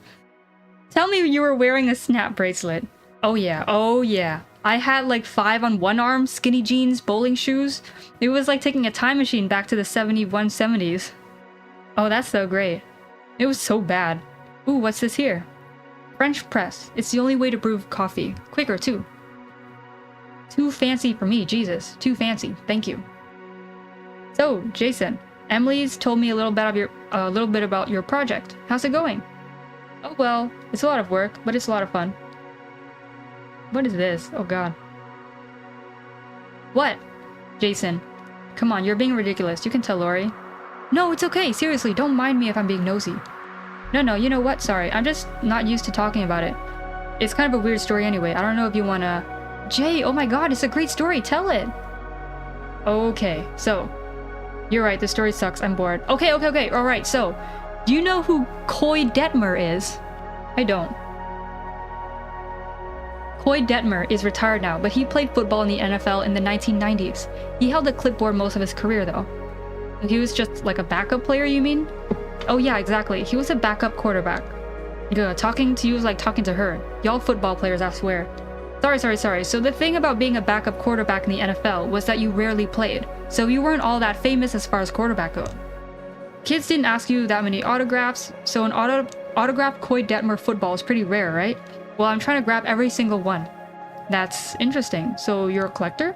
Tell me you were wearing a snap bracelet. Oh yeah. I had like 5 on one arm, skinny jeans, bowling shoes. It was like taking a time machine back to the 7170s. Oh, that's so great. It was so bad. Ooh, what's this here? French press. It's the only way to brew coffee. Quicker, too. Too fancy for me, Jesus. Too fancy. Thank you. So, Jason, Emily's told me a little bit about your project. How's it going? Oh well, it's a lot of work, but it's a lot of fun. What is this? Oh god. What? Jason. Come on, you're being ridiculous. You can tell Lori. No, it's okay. Seriously, don't mind me if I'm being nosy. No, you know what? Sorry, I'm just not used to talking about it. It's kind of a weird story anyway. I don't know if you wanna... Jay, oh my god, it's a great story. Tell it. Okay, so... You're right, the story sucks. I'm bored. Okay. Alright, so... Do you know who Koy Detmer is? I don't. Koy Detmer is retired now, but he played football in the NFL in the 1990s. He held a clipboard most of his career, though. He was just like a backup player, you mean? Oh yeah, exactly. He was a backup quarterback. Talking to you is like talking to her. Y'all football players, I swear. Sorry. So the thing about being a backup quarterback in the NFL was that you rarely played, so you weren't all that famous as far as quarterback go. Kids didn't ask you that many autographs, so an autographed Koy Detmer football is pretty rare, right? Well, I'm trying to grab every single one. That's interesting. So you're a collector?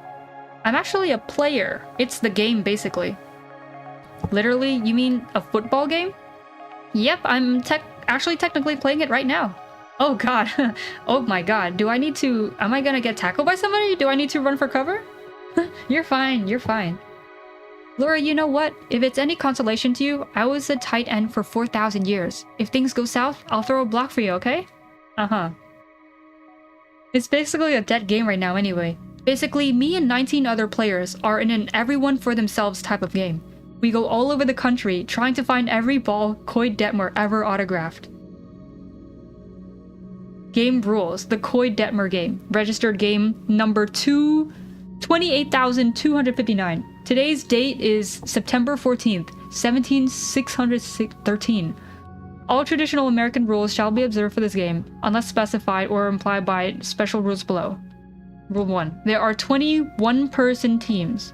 I'm actually a player. It's the game, basically. Literally? You mean a football game? Yep, I'm actually technically playing it right now. Oh god. Oh my god. Do I need to... Am I gonna get tackled by somebody? Do I need to run for cover? You're fine. Laura, you know what? If it's any consolation to you, I was a tight end for 4,000 years. If things go south, I'll throw a block for you, okay? Uh-huh. It's basically a dead game right now anyway. Basically, me and 19 other players are in an everyone for themselves type of game. We go all over the country trying to find every ball Koy Detmer ever autographed. Game rules. The Koy Detmer game. Registered game number 28,259. Today's date is September 14th, 17613. All traditional American rules shall be observed for this game, unless specified or implied by special rules below. Rule 1. There are 21-person teams.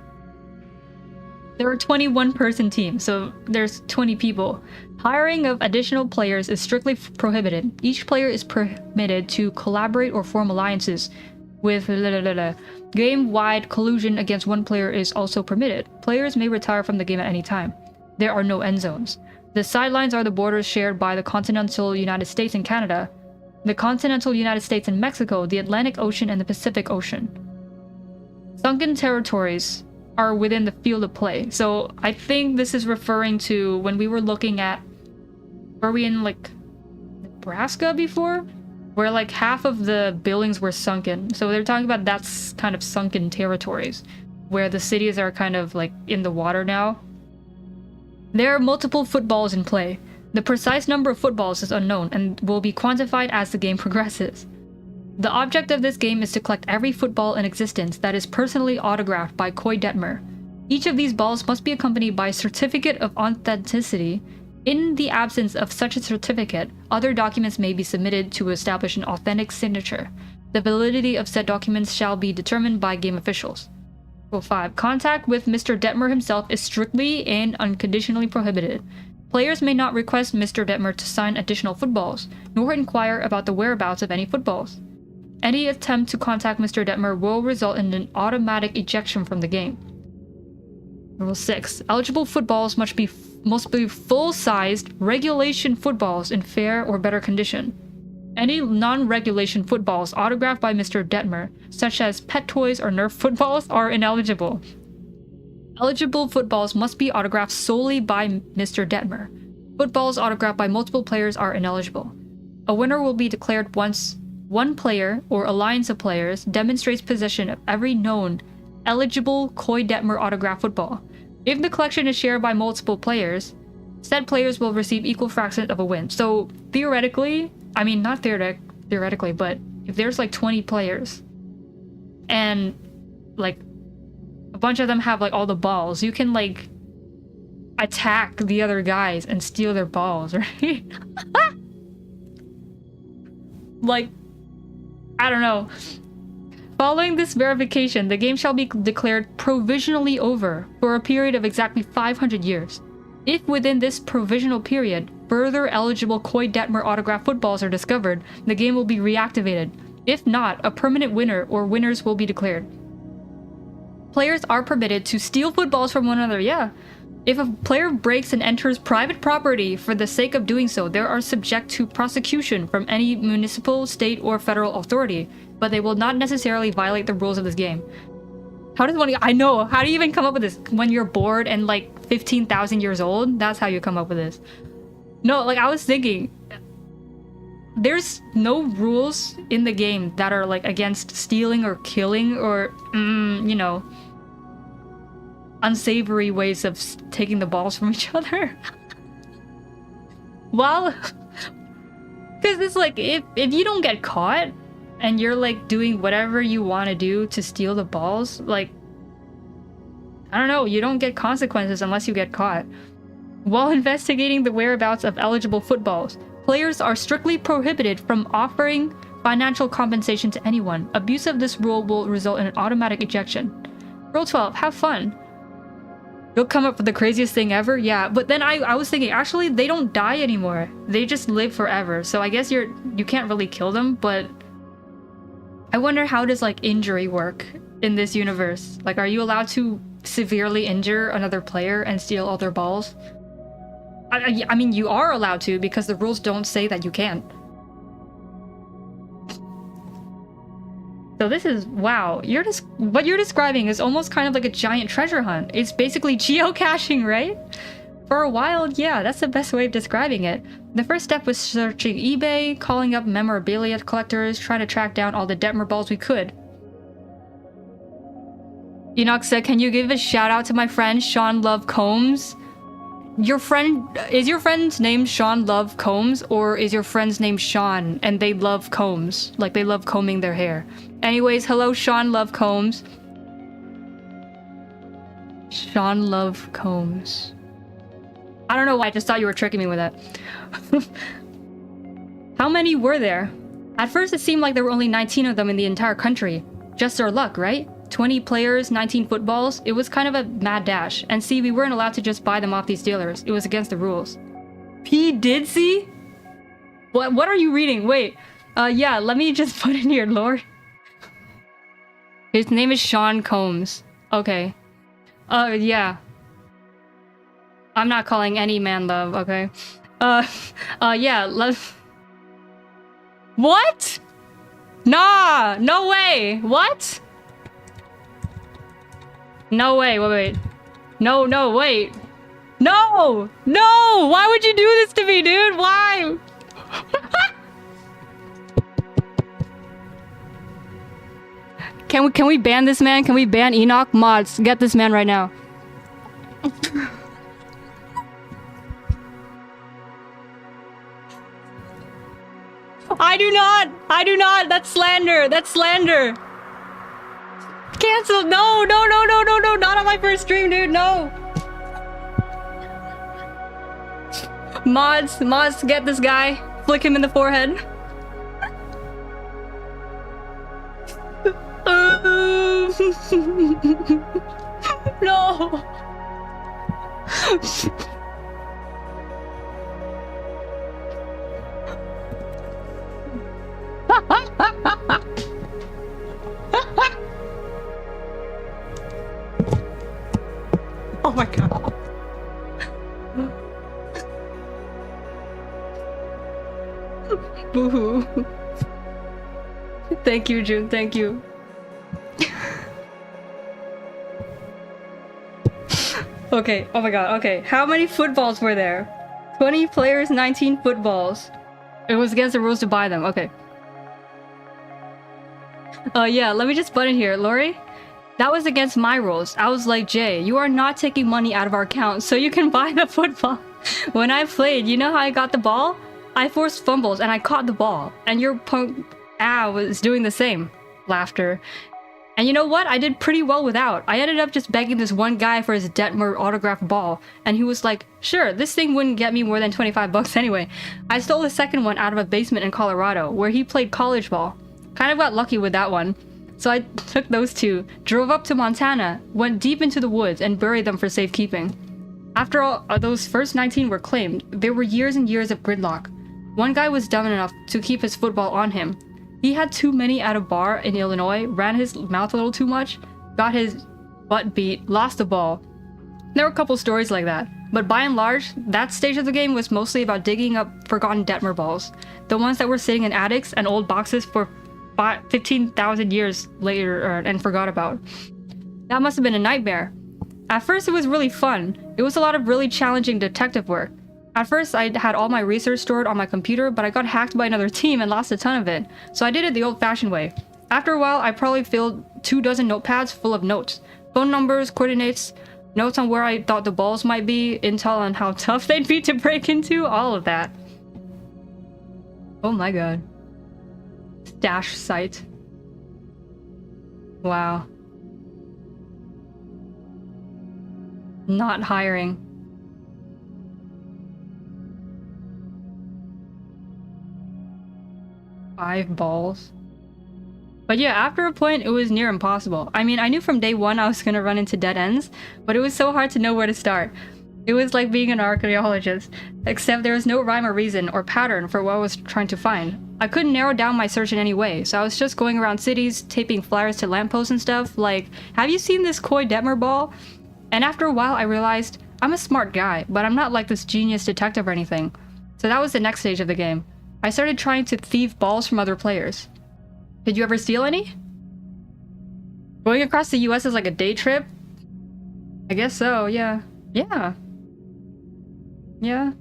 So there's 20 people. Hiring of additional players is strictly prohibited. Each player is permitted to collaborate or form alliances with Game-wide collusion against one player is also permitted. Players may retire from the game at any time. There are no end zones. The sidelines are the borders shared by the continental United States and Canada. the continental United States and Mexico, the Atlantic Ocean, and the Pacific Ocean. Sunken territories are within the field of play. So I think this is referring to when we were looking at, were we in like Nebraska before? Where like half of the buildings were sunken. So they're talking about that's kind of sunken territories where the cities are kind of like in the water now. There are multiple footballs in play. The precise number of footballs is unknown and will be quantified as the game progresses. The object of this game is to collect every football in existence that is personally autographed by Koy Detmer. Each of these balls must be accompanied by a certificate of authenticity. In the absence of such a certificate, other documents may be submitted to establish an authentic signature. The validity of said documents shall be determined by game officials. Rule 5. Contact with Mr. Detmer himself is strictly and unconditionally prohibited. Players may not request Mr. Detmer to sign additional footballs, nor inquire about the whereabouts of any footballs. Any attempt to contact Mr. Detmer will result in an automatic ejection from the game. Rule 6. Eligible footballs must be full-sized regulation footballs in fair or better condition. Any non-regulation footballs autographed by Mr. Detmer, such as pet toys or Nerf footballs, are ineligible. Eligible footballs must be autographed solely by Mr. Detmer. Footballs autographed by multiple players are ineligible. A winner will be declared once one player or alliance of players demonstrates possession of every known eligible Koy Detmer autographed football. If the collection is shared by multiple players, said players will receive equal fractions of a win. So theoretically, I mean not theoretically, but if there's like 20 players and like a bunch of them have like all the balls, you can like attack the other guys and steal their balls, right? Like, I don't know. Following this verification, the game shall be declared provisionally over for a period of exactly 500 years. If within this provisional period, further eligible Koy Detmer autographed footballs are discovered, the game will be reactivated. If not, a permanent winner or winners will be declared. Players are permitted to steal footballs from one another, yeah. If a player breaks and enters private property for the sake of doing so, they are subject to prosecution from any municipal, state, or federal authority, but they will not necessarily violate the rules of this game. How does one... I know, how do you even come up with this? When you're bored and like 15,000 years old? That's how you come up with this. No, like I was thinking, there's no rules in the game that are like against stealing or killing or, you know, unsavory ways of taking the balls from each other. Well, because it's like if you don't get caught and you're like doing whatever you want to do to steal the balls, like, I don't know, you don't get consequences unless you get caught. While investigating the whereabouts of eligible footballs, players are strictly prohibited from offering financial compensation to anyone. Abuse of this rule will result in an automatic ejection. Rule 12. Have fun. You'll come up with the craziest thing ever? Yeah, but then I was thinking, actually, they don't die anymore. They just live forever. So I guess you can't really kill them, but I wonder how does, like, injury work in this universe? Like, are you allowed to severely injure another player and steal all their balls? I mean, you are allowed to because the rules don't say that you can't. So this is, wow, what you're describing is almost kind of like a giant treasure hunt. It's basically geocaching, right? For a while, yeah, that's the best way of describing it. The first step was searching eBay, calling up memorabilia collectors, trying to track down all the Detmer balls we could. Enoch said, can you give a shout out to my friend Sean Love Combs? Is your friend's name Sean Love Combs, or is your friend's name Sean and they love combs? Like they love combing their hair. Anyways, hello Sean Love Combs. Sean Love Combs. I don't know why, I just thought you were tricking me with that. How many were there? At first it seemed like there were only 19 of them in the entire country. Just our luck, right? 20 players, 19 footballs. It was kind of a mad dash. And see, we weren't allowed to just buy them off these dealers. It was against the rules. P. did see? What are you reading? Wait. Yeah, let me just put in here, Lord. His name is Sean Combs. Okay. Yeah. I'm not calling any man love, okay? Yeah, What? Nah, no way. What? No way, wait. No, wait. No! No! Why would you do this to me, dude? Why? Can we ban this man? Can we ban Enoch? Mods, get this man right now. I do not! That's slander! That's slander! Cancel! No! Not on my first stream, dude! No! Mods, get this guy. Flick him in the forehead. No! Oh my god. Boo-hoo. Thank you, June, thank you. Okay, oh my god, okay. How many footballs were there? 20 players, 19 footballs. It was against the rules to buy them, okay. Yeah, let me just butt in here. Lori, that was against my rules. I was like, Jay, you are not taking money out of our account, so you can buy the football. When I played, you know how I got the ball? I forced fumbles and I caught the ball. And your punk was doing the same. Laughter. And you know what? I did pretty well without. I ended up just begging this one guy for his Detmer autographed ball. And he was like, sure, this thing wouldn't get me more than 25 bucks anyway. I stole the second one out of a basement in Colorado, where he played college ball. Kind of got lucky with that one. So I took those two, drove up to Montana, went deep into the woods, and buried them for safekeeping. After all, those first 19 were claimed, there were years and years of gridlock. One guy was dumb enough to keep his football on him. He had too many at a bar in Illinois, ran his mouth a little too much, got his butt beat, lost the ball. There were a couple stories like that, but by and large, that stage of the game was mostly about digging up forgotten Detmer balls, the ones that were sitting in attics and old boxes for 15,000 years later and forgot about. That must have been a nightmare. At first it was really fun. It was a lot of really challenging detective work. At first I had all my research stored on my computer, but I got hacked by another team and lost a ton of it, so I did it the old-fashioned way. After a while I probably filled 24 notepads full of notes. Phone numbers, coordinates, notes on where I thought the balls might be, intel on how tough they'd be to break into, all of that. Oh my god. Stash site. Wow. Not hiring. Five balls. But yeah, after a point, it was near impossible. I mean, I knew from day one I was gonna run into dead ends, but it was so hard to know where to start. It was like being an archaeologist, except there was no rhyme or reason or pattern for what I was trying to find. I couldn't narrow down my search in any way, so I was just going around cities, taping flyers to lampposts and stuff, like, have you seen this koi Detmer ball? And after a while I realized, I'm a smart guy, but I'm not like this genius detective or anything. So that was the next stage of the game. I started trying to thieve balls from other players. Did you ever steal any? Going across the US is like a day trip? I guess so, yeah. Yeah. Yeah.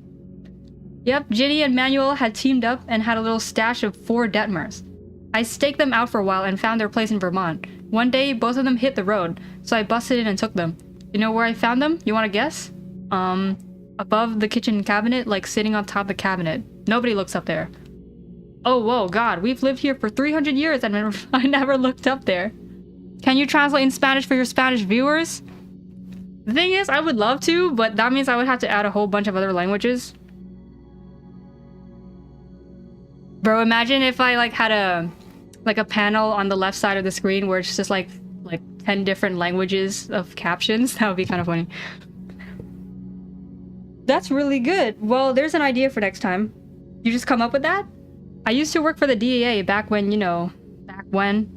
Yep, Ginny and Manuel had teamed up and had a little stash of 4 Detmers. I staked them out for a while and found their place in Vermont. One day, both of them hit the road, so I busted in and took them. You know where I found them? You want to guess? Above the kitchen cabinet, like sitting on top of the cabinet. Nobody looks up there. Oh, whoa, God, we've lived here for 300 years and I never looked up there. Can you translate in Spanish for your Spanish viewers? The thing is, I would love to, but that means I would have to add a whole bunch of other languages. Bro, imagine if I like had a panel on the left side of the screen where it's just like 10 different languages of captions. That would be kind of funny. That's really good. Well, there's an idea for next time. You just come up with that? I used to work for the DEA back when, you know, back when.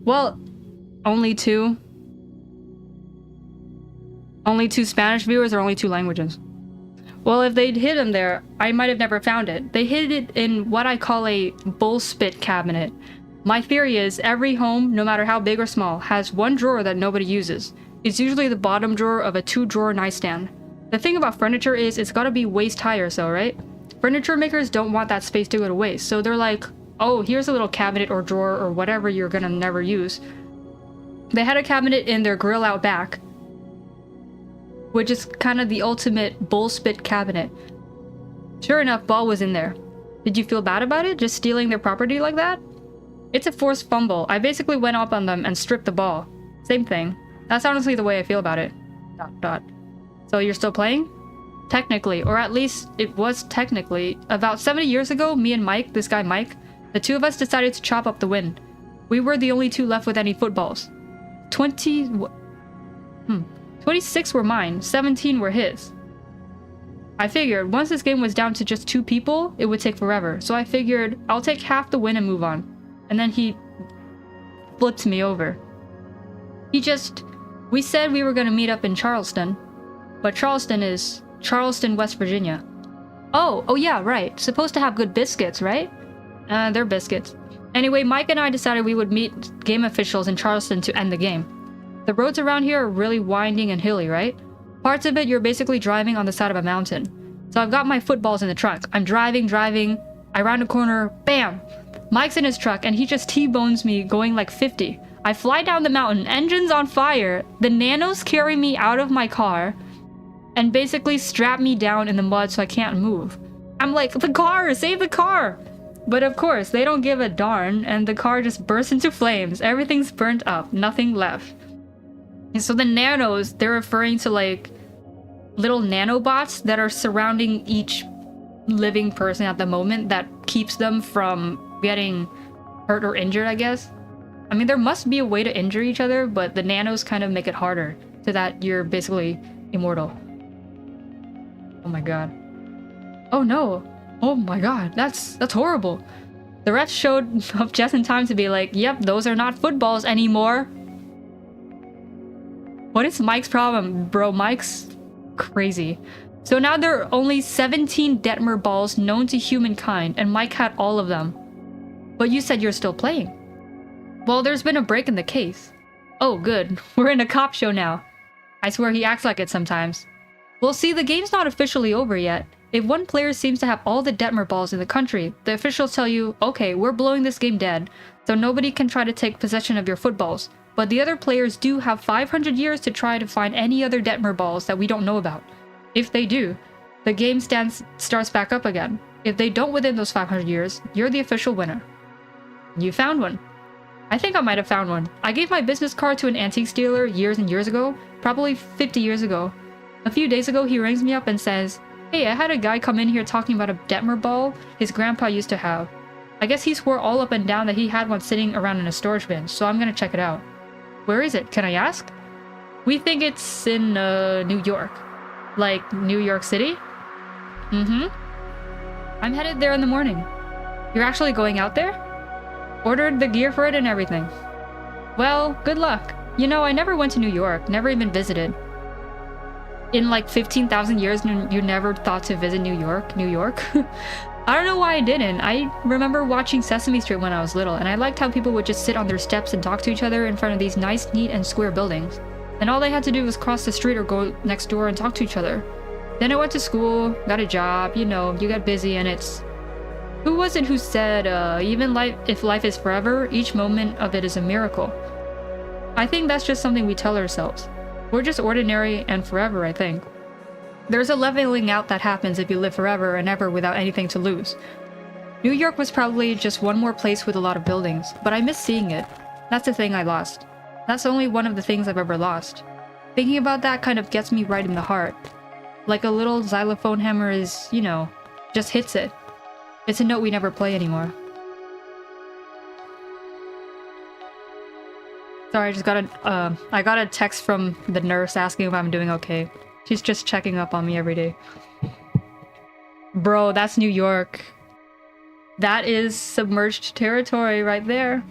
Well, only 2. Only 2 Spanish viewers or only 2 languages? Well, if they'd hid them there, I might have never found it. They hid it in what I call a bull spit cabinet. My theory is every home, no matter how big or small, has one drawer that nobody uses. It's usually the bottom drawer of a 2-drawer nightstand. The thing about furniture is it's gotta be waist high or so, right? Furniture makers don't want that space to go to waste, so they're like, oh, here's a little cabinet or drawer or whatever you're gonna never use. They had a cabinet in their grill out back, which is kind of the ultimate bull spit cabinet. Sure enough, ball was in there. Did you feel bad about it, just stealing their property like that? It's a forced fumble. I basically went up on them and stripped the ball. Same thing. That's honestly the way I feel about it. ... So you're still playing? Technically, or at least it was technically. About 70 years ago, me and Mike, this guy Mike, the two of us decided to chop up the win. We were the only two left with any footballs. 26 were mine, 17 were his. I figured once this game was down to just 2 people, it would take forever. So I figured I'll take half the win and move on. And then he flipped me over. We said we were gonna meet up in Charleston, but Charleston is Charleston, West Virginia. Oh yeah, right. Supposed to have good biscuits, right? They're biscuits. Anyway, Mike and I decided we would meet game officials in Charleston to end the game. The roads around here are really winding and hilly, right? Parts of it you're basically driving on the side of a mountain. So I've got my footballs in the trunk. I'm driving. I round a corner, bam! Mike's in his truck and he just T-bones me going like 50. I fly down the mountain, engines on fire. The nanos carry me out of my car and basically strap me down in the mud so I can't move. I'm like, the car! Save the car! But of course, they don't give a darn and the car just bursts into flames. Everything's burnt up, nothing left. And so the nanos, they're referring to like little nanobots that are surrounding each living person at the moment that keeps them from getting hurt or injured, I guess. I mean, there must be a way to injure each other, but the nanos kind of make it harder so that you're basically immortal. Oh my god. Oh no. Oh my god. That's horrible. The refs showed up just in time to be like, yep, those are not footballs anymore. What is Mike's problem? Bro, Mike's crazy. So now there are only 17 Detmer balls known to humankind, and Mike had all of them. But you said you're still playing. Well, there's been a break in the case. Oh, good. We're in a cop show now. I swear he acts like it sometimes. Well, see, the game's not officially over yet. If one player seems to have all the Detmer balls in the country, the officials tell you, okay, we're blowing this game dead, so nobody can try to take possession of your footballs. But the other players do have 500 years to try to find any other Detmer balls that we don't know about. If they do, the game starts back up again. If they don't within those 500 years, you're the official winner. You found one. I think I might have found one. I gave my business card to an antique dealer years and years ago, probably 50 years ago. A few days ago, he rings me up and says, hey, I had a guy come in here talking about a Detmer ball his grandpa used to have. I guess he swore all up and down that he had one sitting around in a storage bin, so I'm gonna check it out. Where is it? Can I ask? We think it's in, New York. Like, New York City? Mm-hmm. I'm headed there in the morning. You're actually going out there? Ordered the gear for it and everything. Well, good luck. You know, I never went to New York, never even visited. In like 15,000 years, you never thought to visit New York? New York? I don't know why I didn't. I remember watching Sesame Street when I was little, and I liked how people would just sit on their steps and talk to each other in front of these nice, neat, and square buildings. And all they had to do was cross the street or go next door and talk to each other. Then I went to school, got a job, you know, you get busy and it's... Who was it who said, even if life is forever, each moment of it is a miracle? I think that's just something we tell ourselves. We're just ordinary and forever, I think. There's a leveling out that happens if you live forever and ever without anything to lose. New York was probably just one more place with a lot of buildings, but I miss seeing it. That's the thing I lost. That's only one of the things I've ever lost. Thinking about that kind of gets me right in the heart. Like a little xylophone hammer is, you know, just hits it. It's a note we never play anymore. Sorry, I got a text from the nurse asking if I'm doing okay. She's just checking up on me every day. Bro, that's New York. That is submerged territory right there.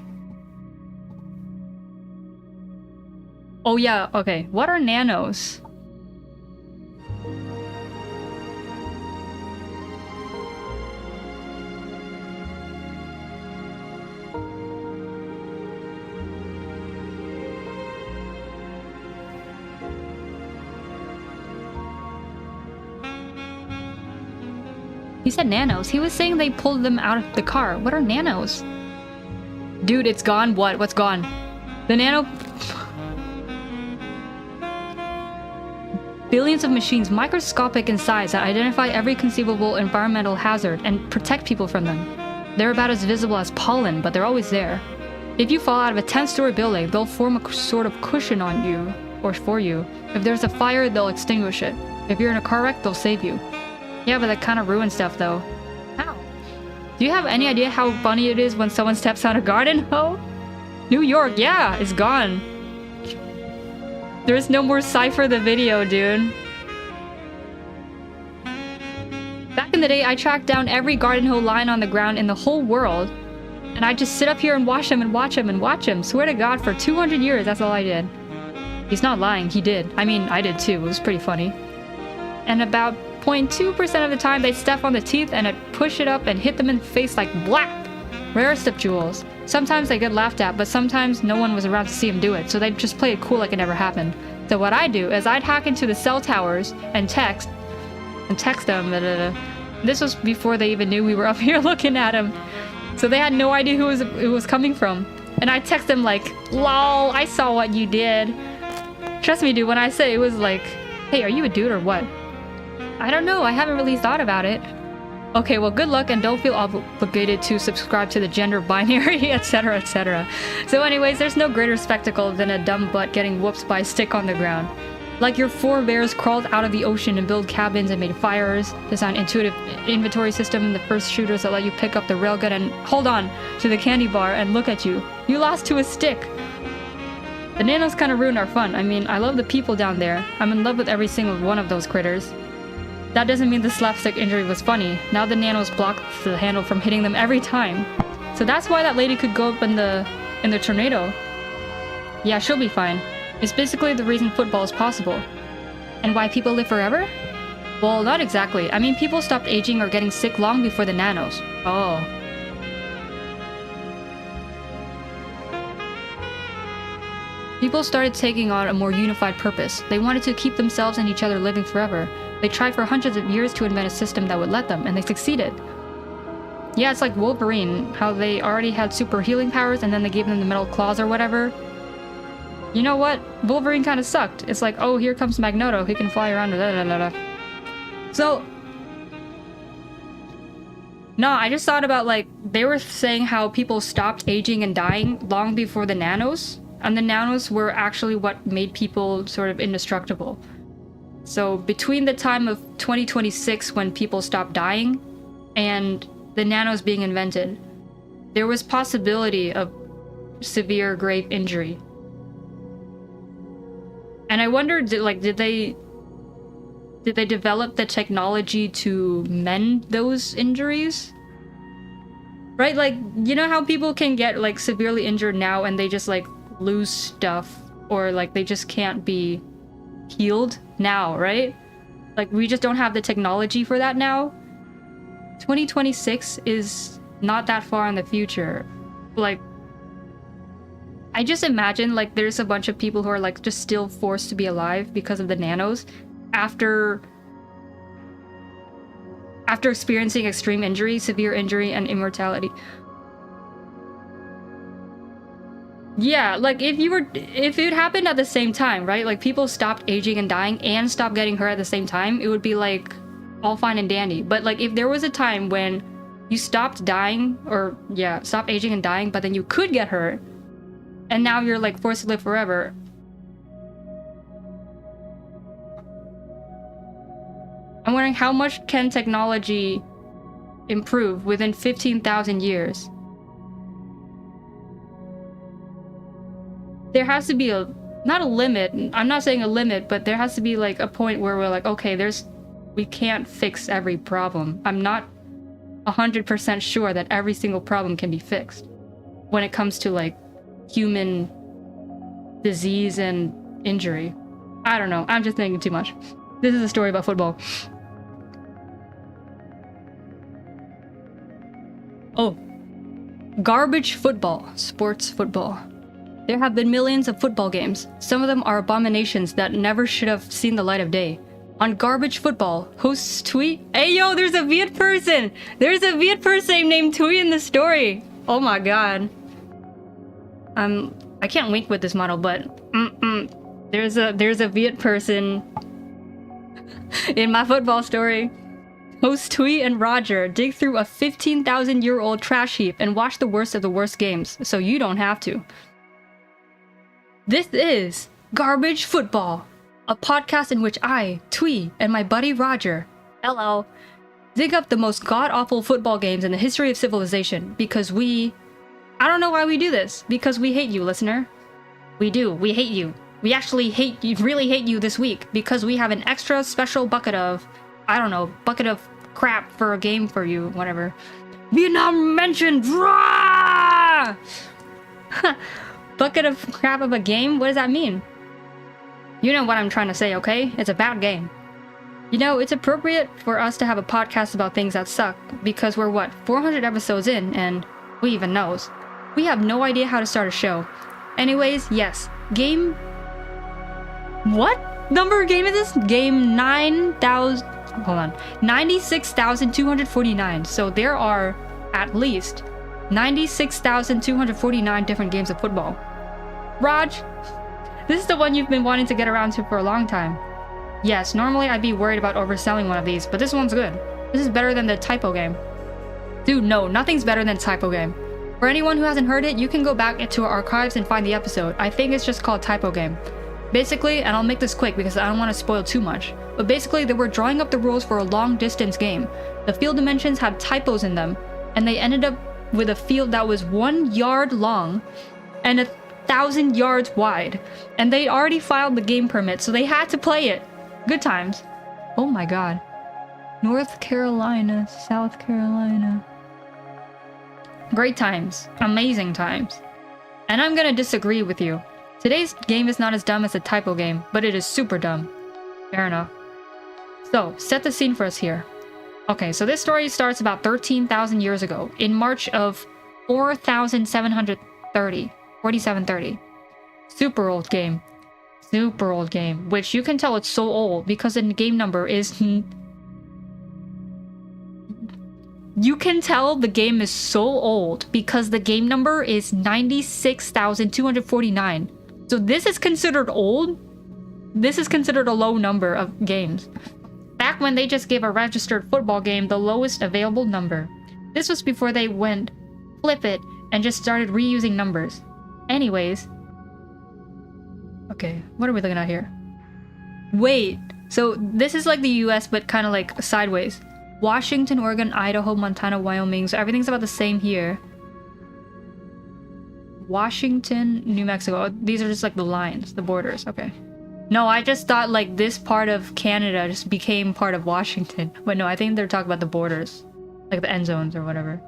Oh yeah, okay. What are nanos? said nanos. He was saying they pulled them out of the car. What are nanos? Dude, it's gone. What? What's gone? The nano... Billions of machines, microscopic in size, that identify every conceivable environmental hazard and protect people from them. They're about as visible as pollen, but they're always there. If you fall out of a 10-story building, they'll form a sort of cushion on you, or for you. If there's a fire, they'll extinguish it. If you're in a car wreck, they'll save you. Yeah, but that kind of ruins stuff, though. How? Do you have any idea how funny it is when someone steps on a garden hose? New York, yeah, it's gone. There's no more Cypher the video, dude. Back in the day, I tracked down every garden hose lying on the ground in the whole world. And I just sit up here and watch them and watch them and watch them. Swear to God, for 200 years, that's all I did. He's not lying, he did. I mean, I did too, it was pretty funny. And about 0.2% of the time, they step on the teeth and I'd push it up and hit them in the face like blap! Rarest of jewels. Sometimes they get laughed at, but sometimes no one was around to see him do it, so they'd just play it cool like it never happened. So what I'd do is I'd hack into the cell towers and text them. This was before they even knew we were up here looking at them. So they had no idea who it was coming from. And I'd text them like, lol, I saw what you did. Trust me, dude, when I say it was like, hey, are you a dude or what? I don't know, I haven't really thought about it. Okay, well, good luck and don't feel obligated to subscribe to the gender binary, etc, etc. So anyways, there's no greater spectacle than a dumb butt getting whooped by a stick on the ground. Like your forebears crawled out of the ocean and built cabins and made fires, designed intuitive inventory system, and the first shooters that let you pick up the railgun and hold on to the candy bar and look at you. You lost to a stick. The nanos kind of ruined our fun. I mean, I love the people down there. I'm in love with every single one of those critters. That doesn't mean the slapstick injury was funny. Now the nanos block the handle from hitting them every time. So that's why that lady could go up in the tornado. Yeah, she'll be fine. It's basically the reason football is possible. And why people live forever? Well, not exactly. I mean, people stopped aging or getting sick long before the nanos. Oh. People started taking on a more unified purpose. They wanted to keep themselves and each other living forever. They tried for hundreds of years to invent a system that would let them, and they succeeded. Yeah, it's like Wolverine, how they already had super healing powers and then they gave them the metal claws or whatever. You know what? Wolverine kind of sucked. It's like, oh, here comes Magneto, he can fly around, So... No, I just thought about, like, they were saying how people stopped aging and dying long before the nanos, and the nanos were actually what made people sort of indestructible. So between the time of 2026 when people stopped dying and the nanos being invented, there was possibility of severe grave injury. And I wondered, did they develop the technology to mend those injuries? Right? Like, you know how people can get like severely injured now and they just like lose stuff, or like they just can't be healed now, right? Like, we just don't have the technology for that now. 2026 is not that far in the future. Like, I just imagine like there's a bunch of people who are like just still forced to be alive because of the nanos after experiencing extreme injury, severe injury, and immortality. Yeah, like if it happened at the same time, right? Like people stopped aging and dying and stopped getting hurt at the same time, it would be like all fine and dandy. But like if there was a time when you stopped dying, or yeah, stopped aging and dying, but then you could get hurt, and now you're like forced to live forever. I'm wondering how much can technology improve within 15,000 years? There has to be not a limit, I'm not saying a limit, but there has to be like a point where we're like, okay, we can't fix every problem. I'm not 100% sure that every single problem can be fixed when it comes to like human disease and injury. I don't know, I'm just thinking too much. This is a story about football. Oh. Garbage football. Sports football. There have been millions of football games. Some of them are abominations that never should have seen the light of day. On garbage football, hosts tweet. Hey yo, there's a Viet person! There's a Viet person named Tui in the story! Oh my god. I can't wink with this model, but there's a Viet person in my football story. Hosts Tui and Roger dig through a 15,000-year-old trash heap and watch the worst of the worst games, so you don't have to. This is Garbage Football, a podcast in which I, Tui, and my buddy Roger, hello, dig up the most god-awful football games in the history of civilization because I don't know why we do this, because we hate you, listener. We do, we hate you. We actually really hate you this week because we have an extra special bucket of, I don't know, bucket of crap for a game for you, whatever. Vietnam mentioned! Bucket of crap of a game? What does that mean? You know what I'm trying to say, okay? It's a bad game. You know, it's appropriate for us to have a podcast about things that suck because we're, what, 400 episodes in, and who even knows? We have no idea how to start a show. Anyways, yes, game... What number game is this? Game 9,000... Hold on. 96,249. So there are at least 96,249 different games of football. Raj, this is the one you've been wanting to get around to for a long time. Yes, normally I'd be worried about overselling one of these, but this one's good. This is better than the typo game. Dude, no, nothing's better than typo game. For anyone who hasn't heard it, you can go back into our archives and find the episode. I think it's just called typo game. Basically, and I'll make this quick because I don't want to spoil too much, but basically they were drawing up the rules for a long distance game. The field dimensions had typos in them, and they ended up with a field that was 1 yard long and 1,000 yards wide. And they already filed the game permit, so they had to play it. Good times. Oh my god. North Carolina, South Carolina. Great times. Amazing times. And I'm gonna disagree with you. Today's game is not as dumb as the typo game, but it is super dumb. Fair enough. So, set the scene for us here. Okay, so this story starts about 13,000 years ago, in March of 4730. Super old game. Super old game, which you can tell it's so old because the game number is... You can tell the game is so old because the game number is 96,249. So this is considered old. This is considered a low number of games. Back when they just gave a registered football game the lowest available number. This was before they went flip it and just started reusing numbers. Anyways. Okay, what are we looking at here? Wait, so this is like the US but kind of like sideways. Washington, Oregon, Idaho, Montana, Wyoming. So everything's about the same here. Washington, New Mexico. These are just like the lines, the borders. Okay. No, I just thought like this part of Canada just became part of Washington. But no, I think they're talking about the borders. Like the end zones or whatever.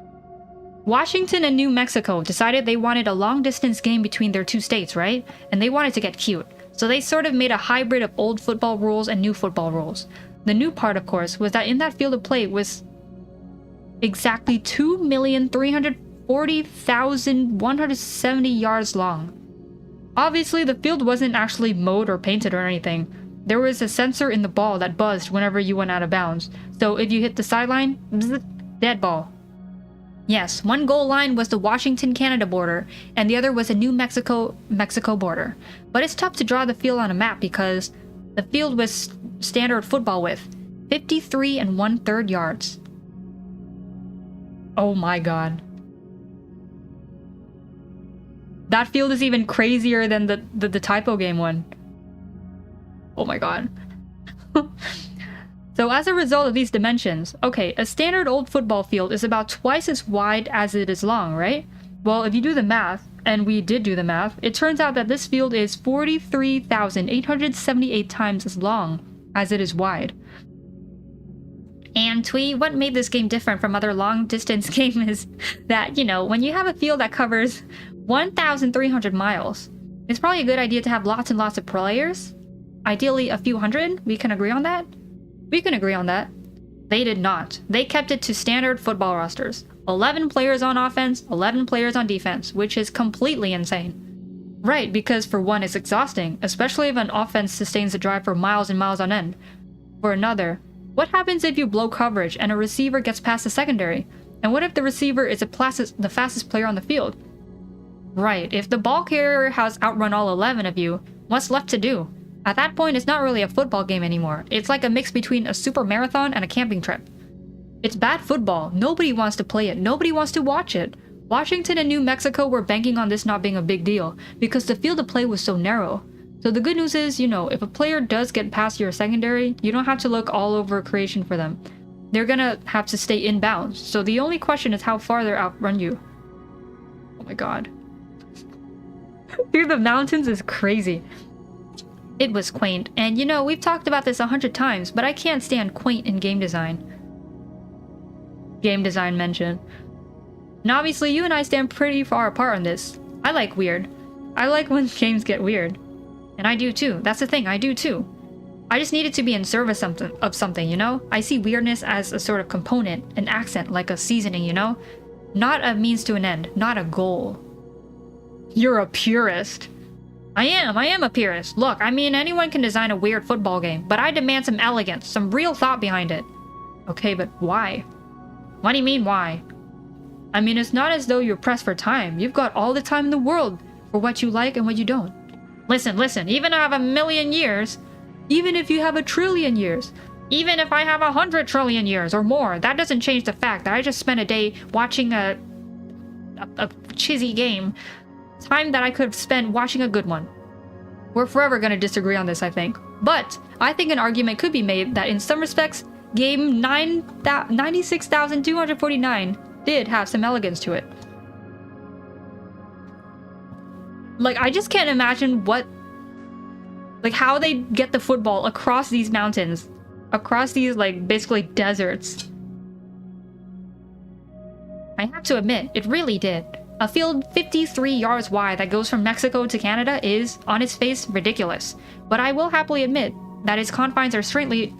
Washington and New Mexico decided they wanted a long distance game between their two states, right? And they wanted to get cute. So they sort of made a hybrid of old football rules and new football rules. The new part, of course, was that in that field of play was exactly 2,340,170 yards long. Obviously, the field wasn't actually mowed or painted or anything. There was a sensor in the ball that buzzed whenever you went out of bounds. So if you hit the sideline, bzz, dead ball. Yes, one goal line was the Washington-Canada border, and the other was a New Mexico border. But it's tough to draw the field on a map because the field was standard football width, 53 1/3 yards. Oh my god. That field is even crazier than the typo game one. Oh my god. So as a result of these dimensions, okay, a standard old football field is about twice as wide as it is long, right? Well, if you do the math, and we did do the math, it turns out that this field is 43,878 times as long as it is wide. And Twee, what made this game different from other long-distance games is that, you know, when you have a field that covers 1,300 miles, it's probably a good idea to have lots and lots of players. Ideally, a few hundred. We can agree on that? We can agree on that. They did not. They kept it to standard football rosters. 11 players on offense, 11 players on defense, which is completely insane. Right, because for one, it's exhausting, especially if an offense sustains a drive for miles and miles on end. For another, what happens if you blow coverage and a receiver gets past the secondary? And what if the receiver is the fastest player on the field? Right, if the ball carrier has outrun all 11 of you, what's left to do? At that point, it's not really a football game anymore. It's like a mix between a super marathon and a camping trip. It's bad football. Nobody wants to play it. Nobody wants to watch it. Washington and New Mexico were banking on this not being a big deal because the field of play was so narrow. So the good news is, if a player does get past your secondary, you don't have to look all over creation for them. They're gonna have to stay in bounds. So the only question is how far they outrun you. Oh my god. Through the mountains is crazy. It was quaint, and we've talked about this 100 times, but I can't stand quaint in game design. Game design mention. And obviously you and I stand pretty far apart on this. I like weird. I like when games get weird. And I do too. That's the thing, I do too. I just need it to be in service of something, I see weirdness as a sort of component, an accent, like a seasoning, Not a means to an end, not a goal. You're a purist. I am a purist. Look, anyone can design a weird football game, but I demand some elegance, some real thought behind it. Okay, but why? What do you mean, why? It's not as though you're pressed for time. You've got all the time in the world for what you like and what you don't. Listen, even if I have 1,000,000 years, even if you have 1,000,000,000,000 years, even if I have 100 trillion years or more, that doesn't change the fact that I just spent a day watching a cheesy game. Time that I could have spent watching a good one. We're forever going to disagree on this, I think. But I think an argument could be made that in some respects, game 96,249 did have some elegance to it. Like, I just can't imagine how they get the football across these mountains, across these, basically deserts. I have to admit, it really did. A field 53 yards wide that goes from Mexico to Canada is, on its face, ridiculous. But I will happily admit that its confines are strangely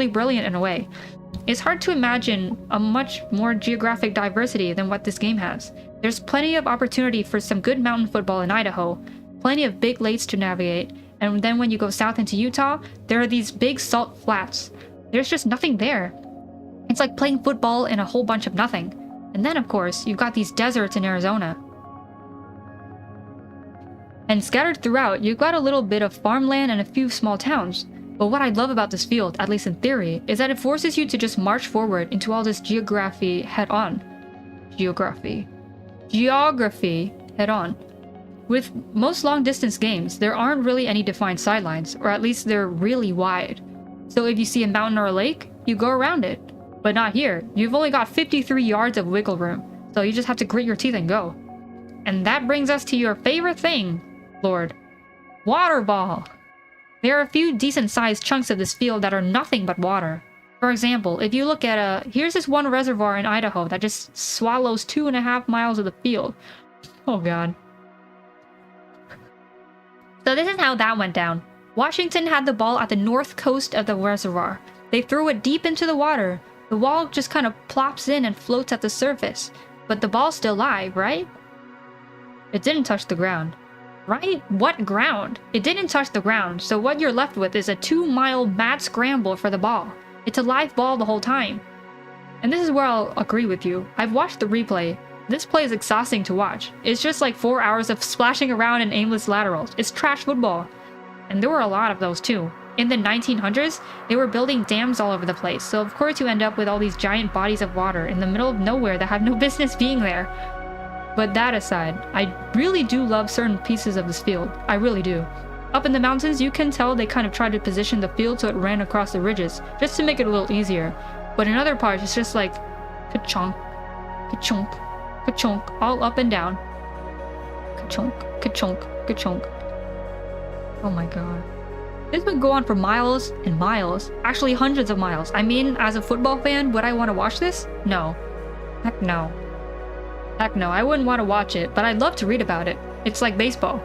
brilliant in a way. It's hard to imagine a much more geographic diversity than what this game has. There's plenty of opportunity for some good mountain football in Idaho, plenty of big lakes to navigate, and then when you go south into Utah, there are these big salt flats. There's just nothing there. It's like playing football in a whole bunch of nothing. And then, of course, you've got these deserts in Arizona. And scattered throughout, you've got a little bit of farmland and a few small towns. But what I love about this field, at least in theory, is that it forces you to just march forward into all this geography head-on. Geography head-on. With most long-distance games, there aren't really any defined sidelines, or at least they're really wide. So if you see a mountain or a lake, you go around it. But not here. You've only got 53 yards of wiggle room, so you just have to grit your teeth and go. And that brings us to your favorite thing, Lord. Water ball! There are a few decent-sized chunks of this field that are nothing but water. For example, if you look at here's this one reservoir in Idaho that just swallows 2.5 miles of the field. Oh god. So this is how that went down. Washington had the ball at the north coast of the reservoir. They threw it deep into the water. The wall just kind of plops in and floats at the surface. But the ball's still live, right? It didn't touch the ground. Right? What ground? It didn't touch the ground, so what you're left with is a 2-mile mad scramble for the ball. It's a live ball the whole time. And this is where I'll agree with you. I've watched the replay. This play is exhausting to watch. It's just like 4 hours of splashing around in aimless laterals. It's trash football. And there were a lot of those too. In the 1900s, they were building dams all over the place, so of course you end up with all these giant bodies of water in the middle of nowhere that have no business being there. But that aside, I really do love certain pieces of this field. I really do. Up in the mountains, you can tell they kind of tried to position the field so it ran across the ridges, just to make it a little easier. But in other parts, it's just like ka-chunk, ka-chunk, ka-chunk, all up and down. Ka-chunk, ka-chunk, ka-chunk. Oh my god. This would go on for miles and miles. Actually, hundreds of miles. As a football fan, would I want to watch this? No. Heck no. Heck no, I wouldn't want to watch it, but I'd love to read about it. It's like baseball.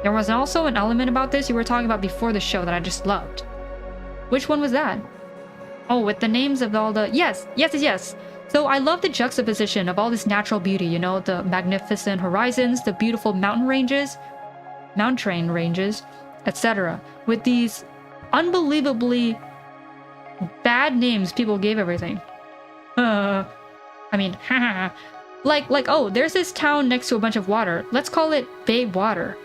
There was also an element about this you were talking about before the show that I just loved. Which one was that? Oh, with the names of all the... Yes! So I love the juxtaposition of all this natural beauty, the magnificent horizons, the beautiful mountain ranges, etc. With these unbelievably bad names people gave everything. I mean, like, oh, there's this town next to a bunch of water. Let's call it Bay Water.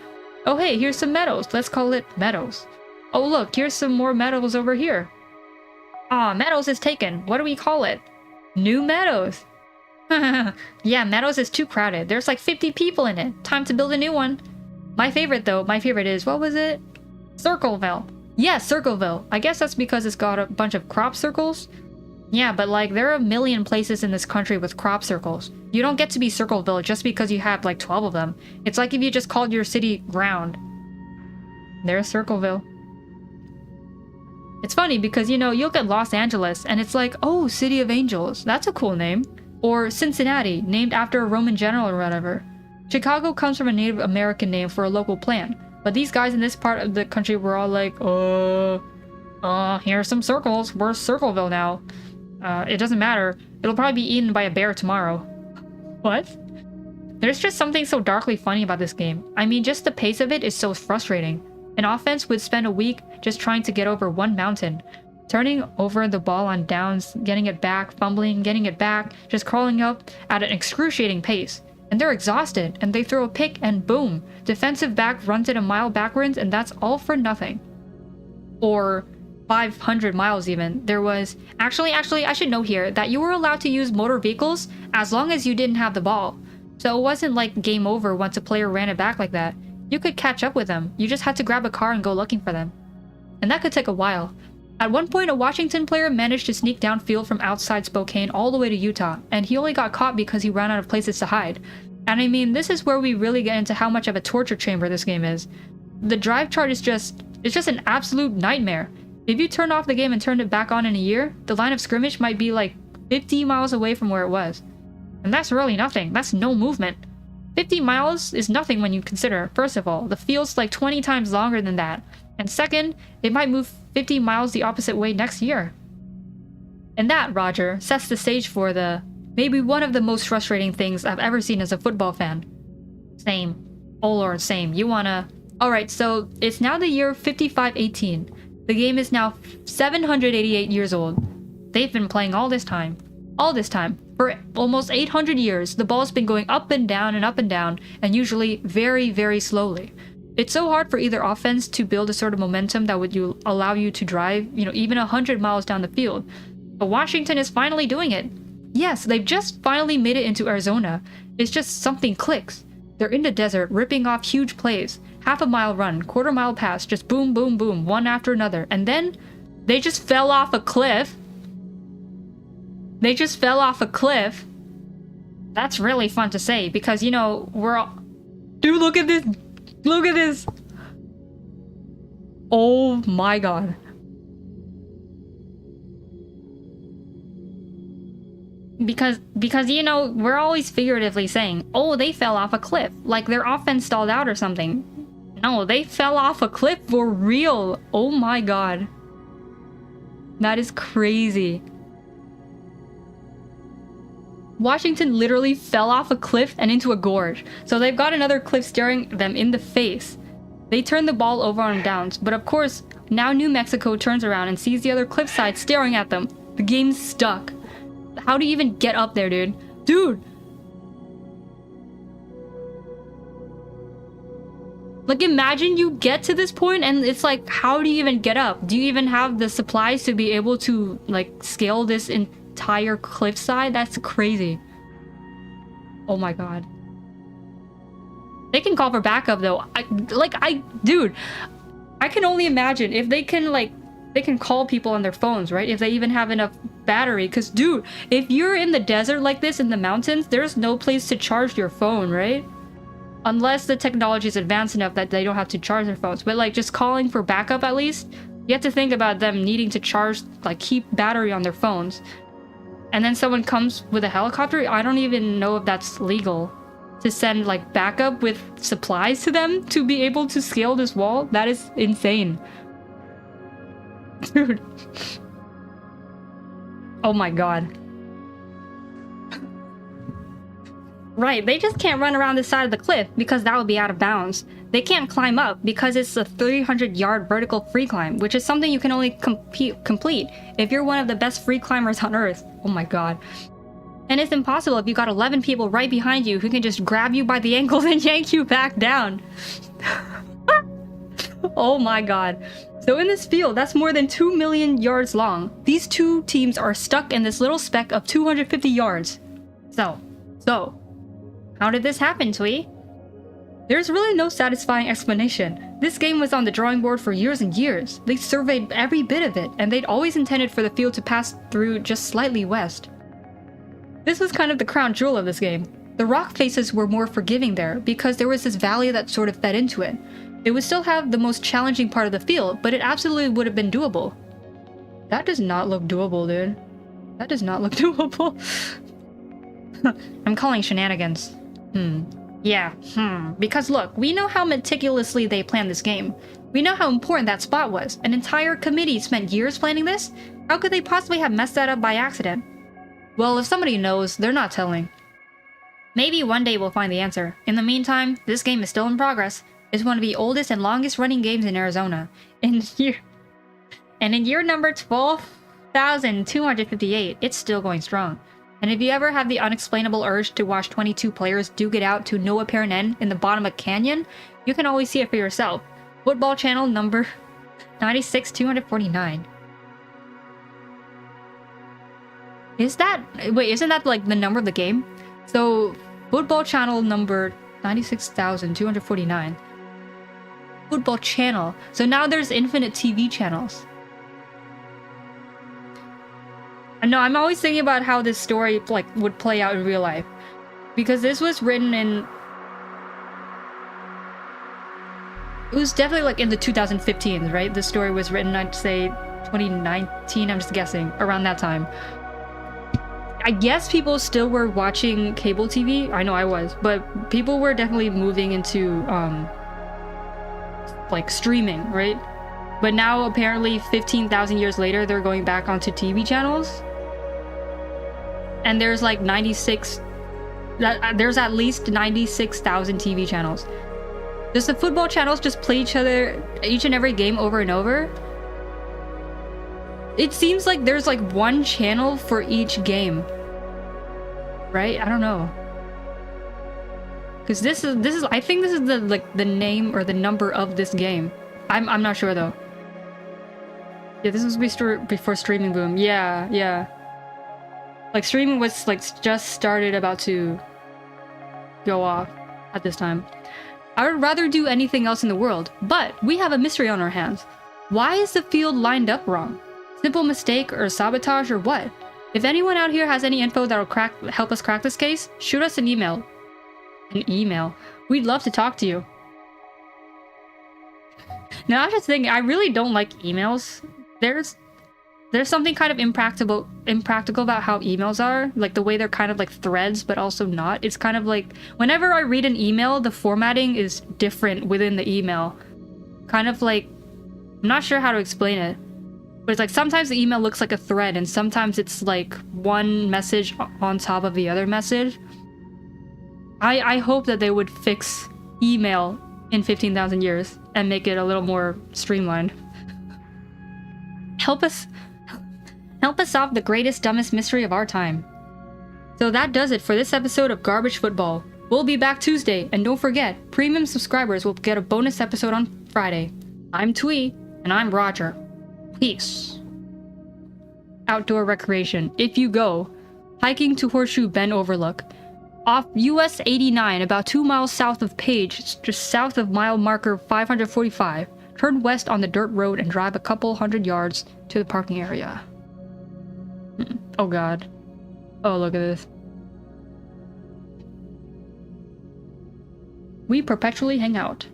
Oh, hey, here's some meadows. Let's call it Meadows. Oh, look, here's some more meadows over here. Aw, Meadows is taken. What do we call it? New Meadows. Yeah, Meadows is too crowded. There's like 50 people in it. Time to build a new one. My favorite, though, is, what was it? Circleville. Yeah, Circleville. I guess that's because it's got a bunch of crop circles. Yeah, but like, there are a million places in this country with crop circles. You don't get to be Circleville just because you have like 12 of them. It's like if you just called your city Ground. There's Circleville. It's funny because, you know, you'll get Los Angeles and it's like, oh, City of Angels. That's a cool name. Or Cincinnati, named after a Roman general or whatever. Chicago comes from a Native American name for a local plant. But these guys in this part of the country were all like, here's some circles. We're Circleville now. It doesn't matter. It'll probably be eaten by a bear tomorrow. What? There's just something so darkly funny about this game. I mean, just the pace of it is so frustrating. An offense would spend a week just trying to get over one mountain. Turning over the ball on downs, getting it back, fumbling, getting it back, just crawling up at an excruciating pace. And they're exhausted, and they throw a pick and boom, defensive back runs it a mile backwards and that's all for nothing. Or 500 miles even. There was... Actually, I should note here that you were allowed to use motor vehicles as long as you didn't have the ball. So it wasn't like game over once a player ran it back like that. You could catch up with them. You just had to grab a car and go looking for them. And that could take a while. At one point, a Washington player managed to sneak downfield from outside Spokane all the way to Utah, and he only got caught because he ran out of places to hide. And I mean, this is where we really get into how much of a torture chamber this game is. The drive chart is just an absolute nightmare. If you turned off the game and turned it back on in a year, the line of scrimmage might be like 50 miles away from where it was. And that's really nothing. That's no movement. 50 miles is nothing when you consider, first of all, the field's like 20 times longer than that. And second, it might move 50 miles the opposite way next year. And that, Roger, sets the stage for the maybe one of the most frustrating things I've ever seen as a football fan. Same. Oh lord, same. You wanna... Alright, so it's now the year 5518. The game is now 788 years old. They've been playing all this time. All this time. For almost 800 years, the ball's been going up and down, and usually very, very slowly. It's so hard for either offense to build a sort of momentum that would allow you to drive, even 100 miles down the field. But Washington is finally doing it. Yes, they've just finally made it into Arizona. It's just something clicks. They're in the desert, ripping off huge plays. Half a mile run, quarter mile pass, just boom, boom, boom, one after another. And then they just fell off a cliff. They just fell off a cliff. That's really fun to say because, we're all... Dude, look at this! Look at this! Oh my god. Because we're always figuratively saying, oh, they fell off a cliff. Like their offense stalled out or something. No, they fell off a cliff for real. Oh my god. That is crazy. Washington literally fell off a cliff and into a gorge. So they've got another cliff staring them in the face. They turn the ball over on downs, but of course, now New Mexico turns around and sees the other cliffside staring at them. The game's stuck. How do you even get up there, dude? Dude! Like, imagine you get to this point and it's like, how do you even get up? Do you even have the supplies to be able to, like, scale this entire cliffside? That's crazy. Oh my god. They can call for backup, though. Dude, I can only imagine if they can, they can call people on their phones, right? If they even have enough battery. Because, dude, if you're in the desert like this in the mountains, there's no place to charge your phone, right? Unless the technology is advanced enough that they don't have to charge their phones. But, just calling for backup at least, you have to think about them needing to charge, keep battery on their phones. And then someone comes with a helicopter. I don't even know if that's legal to send, backup with supplies to them to be able to scale this wall. That is insane. Dude. Oh my god. Right, they just can't run around the side of the cliff because that would be out of bounds. They can't climb up because it's a 300-yard vertical free climb, which is something you can only complete if you're one of the best free climbers on Earth. Oh my god. And it's impossible if you got 11 people right behind you who can just grab you by the ankles and yank you back down. Oh my god. So in this field, that's more than 2 million yards long. These two teams are stuck in this little speck of 250 yards. So, how did this happen, Twee? There's really no satisfying explanation. This game was on the drawing board for years and years. They surveyed every bit of it, and they'd always intended for the field to pass through just slightly west. This was kind of the crown jewel of this game. The rock faces were more forgiving there, because there was this valley that sort of fed into it. It would still have the most challenging part of the field, but it absolutely would have been doable. That does not look doable, dude. That does not look doable. I'm calling shenanigans. Yeah, because look, we know how meticulously they planned this game. We know how important that spot was. An entire committee spent years planning this? How could they possibly have messed that up by accident? Well, if somebody knows, they're not telling. Maybe one day we'll find the answer. In the meantime, this game is still in progress. It's one of the oldest and longest running games in Arizona. In year number 12,258, it's still going strong. And if you ever have the unexplainable urge to watch 22 players duke it out to no apparent end in the bottom of a canyon, you can always see it for yourself. Football channel number 96,249. Isn't that like the number of the game? So, football channel number 96,249. Football channel. So now there's infinite TV channels. No, I'm always thinking about how this story would play out in real life, because this was written in. It was definitely in the 2015s, right? The story was written, I'd say 2019. I'm just guessing around that time. I guess people still were watching cable TV. I know I was, but people were definitely moving into streaming, right? But now apparently 15,000 years later, they're going back onto TV channels. And there's there's at least 96,000 TV channels. Does the football channels just play each and every game over and over? It seems like there's one channel for each game. Right? I don't know. Because this is I think this is the name or the number of this game. I'm not sure though. Yeah, this was before streaming boom. Yeah. Streaming was just started about to go off at this time. I would rather do anything else in the world, but we have a mystery on our hands. Why is the field lined up wrong? Simple mistake or sabotage or what? If anyone out here has any info that'll help us crack this case, shoot us an email. We'd love to talk to you. Now, I was just thinking, I really don't like emails. There's something kind of impractical about how emails are, the way they're kind of like threads, but also not. It's kind of whenever I read an email, the formatting is different within the email. Kind of I'm not sure how to explain it, but it's sometimes the email looks like a thread, and sometimes it's one message on top of the other message. I hope that they would fix email in 15,000 years and make it a little more streamlined. Help us solve the greatest, dumbest mystery of our time. So that does it for this episode of Garbage Football. We'll be back Tuesday, and don't forget, premium subscribers will get a bonus episode on Friday. I'm Twee, and I'm Roger. Peace. Outdoor recreation. If you go hiking to Horseshoe Bend Overlook, off US 89, about 2 miles south of Page, just south of mile marker 545, turn west on the dirt road and drive a couple hundred yards to the parking area. Oh god. Oh, look at this. We perpetually hang out.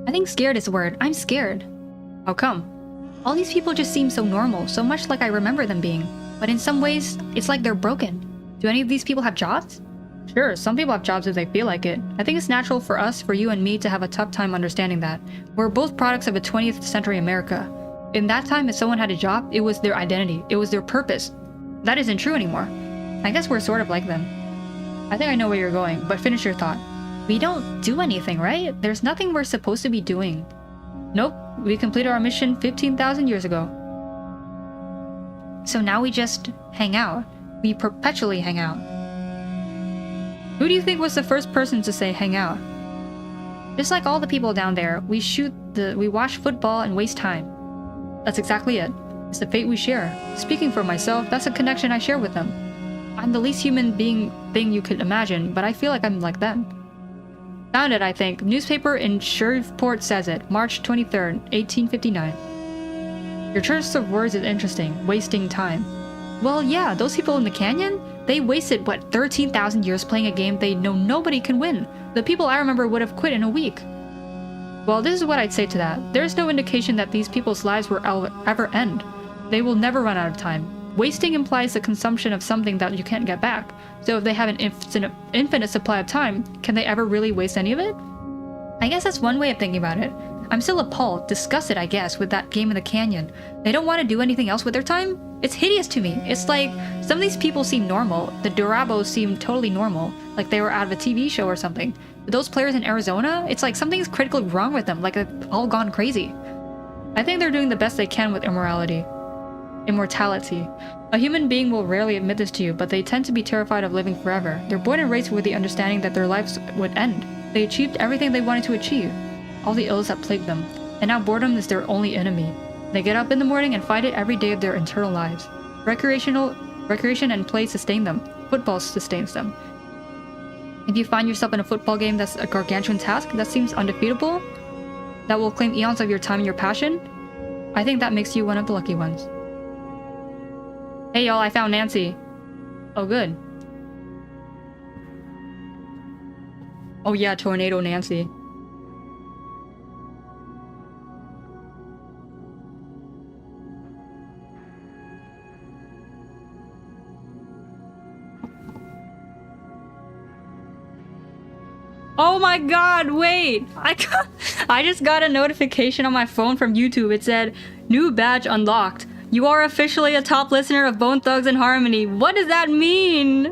I think scared is the word. I'm scared. How come? All these people just seem so normal, so much like I remember them being. But in some ways, it's like they're broken. Do any of these people have jobs? Sure, some people have jobs if they feel like it. I think it's natural for you and me to have a tough time understanding that. We're both products of a 20th century America. In that time, if someone had a job, it was their identity. It was their purpose. That isn't true anymore. I guess we're sort of like them. I think I know where you're going, but finish your thought. We don't do anything, right? There's nothing we're supposed to be doing. Nope, we completed our mission 15,000 years ago. So now we just hang out. We perpetually hang out. Who do you think was the first person to say hang out? Just like all the people down there, we watch football and waste time. That's exactly it. It's the fate we share. Speaking for myself, that's a connection I share with them. I'm the least human thing you could imagine, but I feel like I'm like them. Found it, I think. Newspaper in Shreveport says it. March 23rd, 1859. Your choice of words is interesting. Wasting time. Well, yeah, those people in the canyon? They wasted, what, 13,000 years playing a game they know nobody can win. The people I remember would have quit in a week. Well, this is what I'd say to that. There's no indication that these people's lives will ever end. They will never run out of time. Wasting implies the consumption of something that you can't get back. So if they have an infinite supply of time, can they ever really waste any of it? I guess that's one way of thinking about it. I'm still appalled, disgusted I guess, with that game in the canyon. They don't want to do anything else with their time? It's hideous to me. It's like, some of these people seem normal. The Durabos seem totally normal, like they were out of a TV show or something. But those players in Arizona, it's like something's critically wrong with them, like they've all gone crazy. I think they're doing the best they can with immortality. A human being will rarely admit this to you, but they tend to be terrified of living forever. They're born and raised with the understanding that their lives would end. They achieved everything they wanted to achieve. All the ills that plagued them. And now boredom is their only enemy. They get up in the morning and fight it every day of their eternal lives. Recreation and play sustain them. Football sustains them. If you find yourself in a football game that's a gargantuan task that seems undefeatable, that will claim eons of your time and your passion, I think that makes you one of the lucky ones. Hey y'all, I found Nancy. Oh good. Oh yeah, Tornado Nancy. Oh my god, wait! I just got a notification on my phone from YouTube. It said, new badge unlocked. You are officially a top listener of Bone Thugs and Harmony. What does that mean?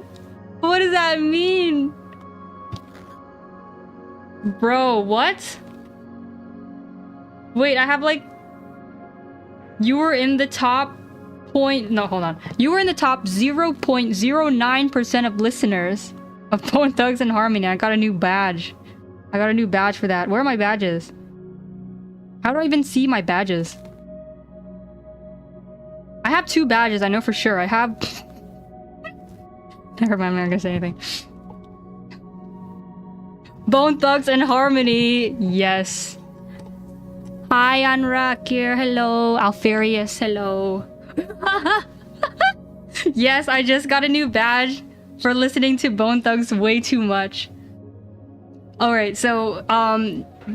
What does that mean? Bro, what? Wait, I have like... You were in the top no, hold on. You were in the top 0.09% of listeners of Bone Thugs and Harmony. I got a new badge. I got a new badge for that. Where are my badges? How do I even see my badges? I have 2 badges, I know for sure. I have... Never mind, I'm not gonna say anything. Bone Thugs and Harmony, yes. Hi, Anrak here, hello. Alfarius, hello. Yes, I just got a new badge for listening to Bone Thugs way too much. Alright, so,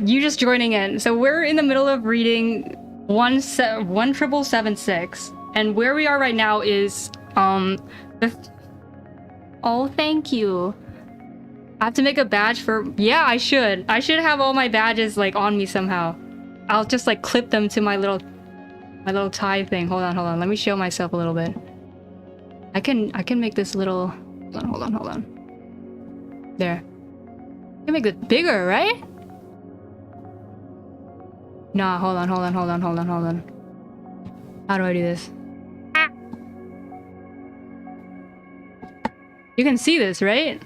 you just joining in. So we're in the middle of reading 17776. And where we are right now is, oh, thank you. I have to make a badge for... Yeah, I should. I should have all my badges, like, on me somehow. I'll just, like, clip them to my little tie thing. Hold on. Let me show myself a little bit. I can make this little... Hold on. There. I can make this bigger, right? Nah, hold on. How do I do this? You can see this, right?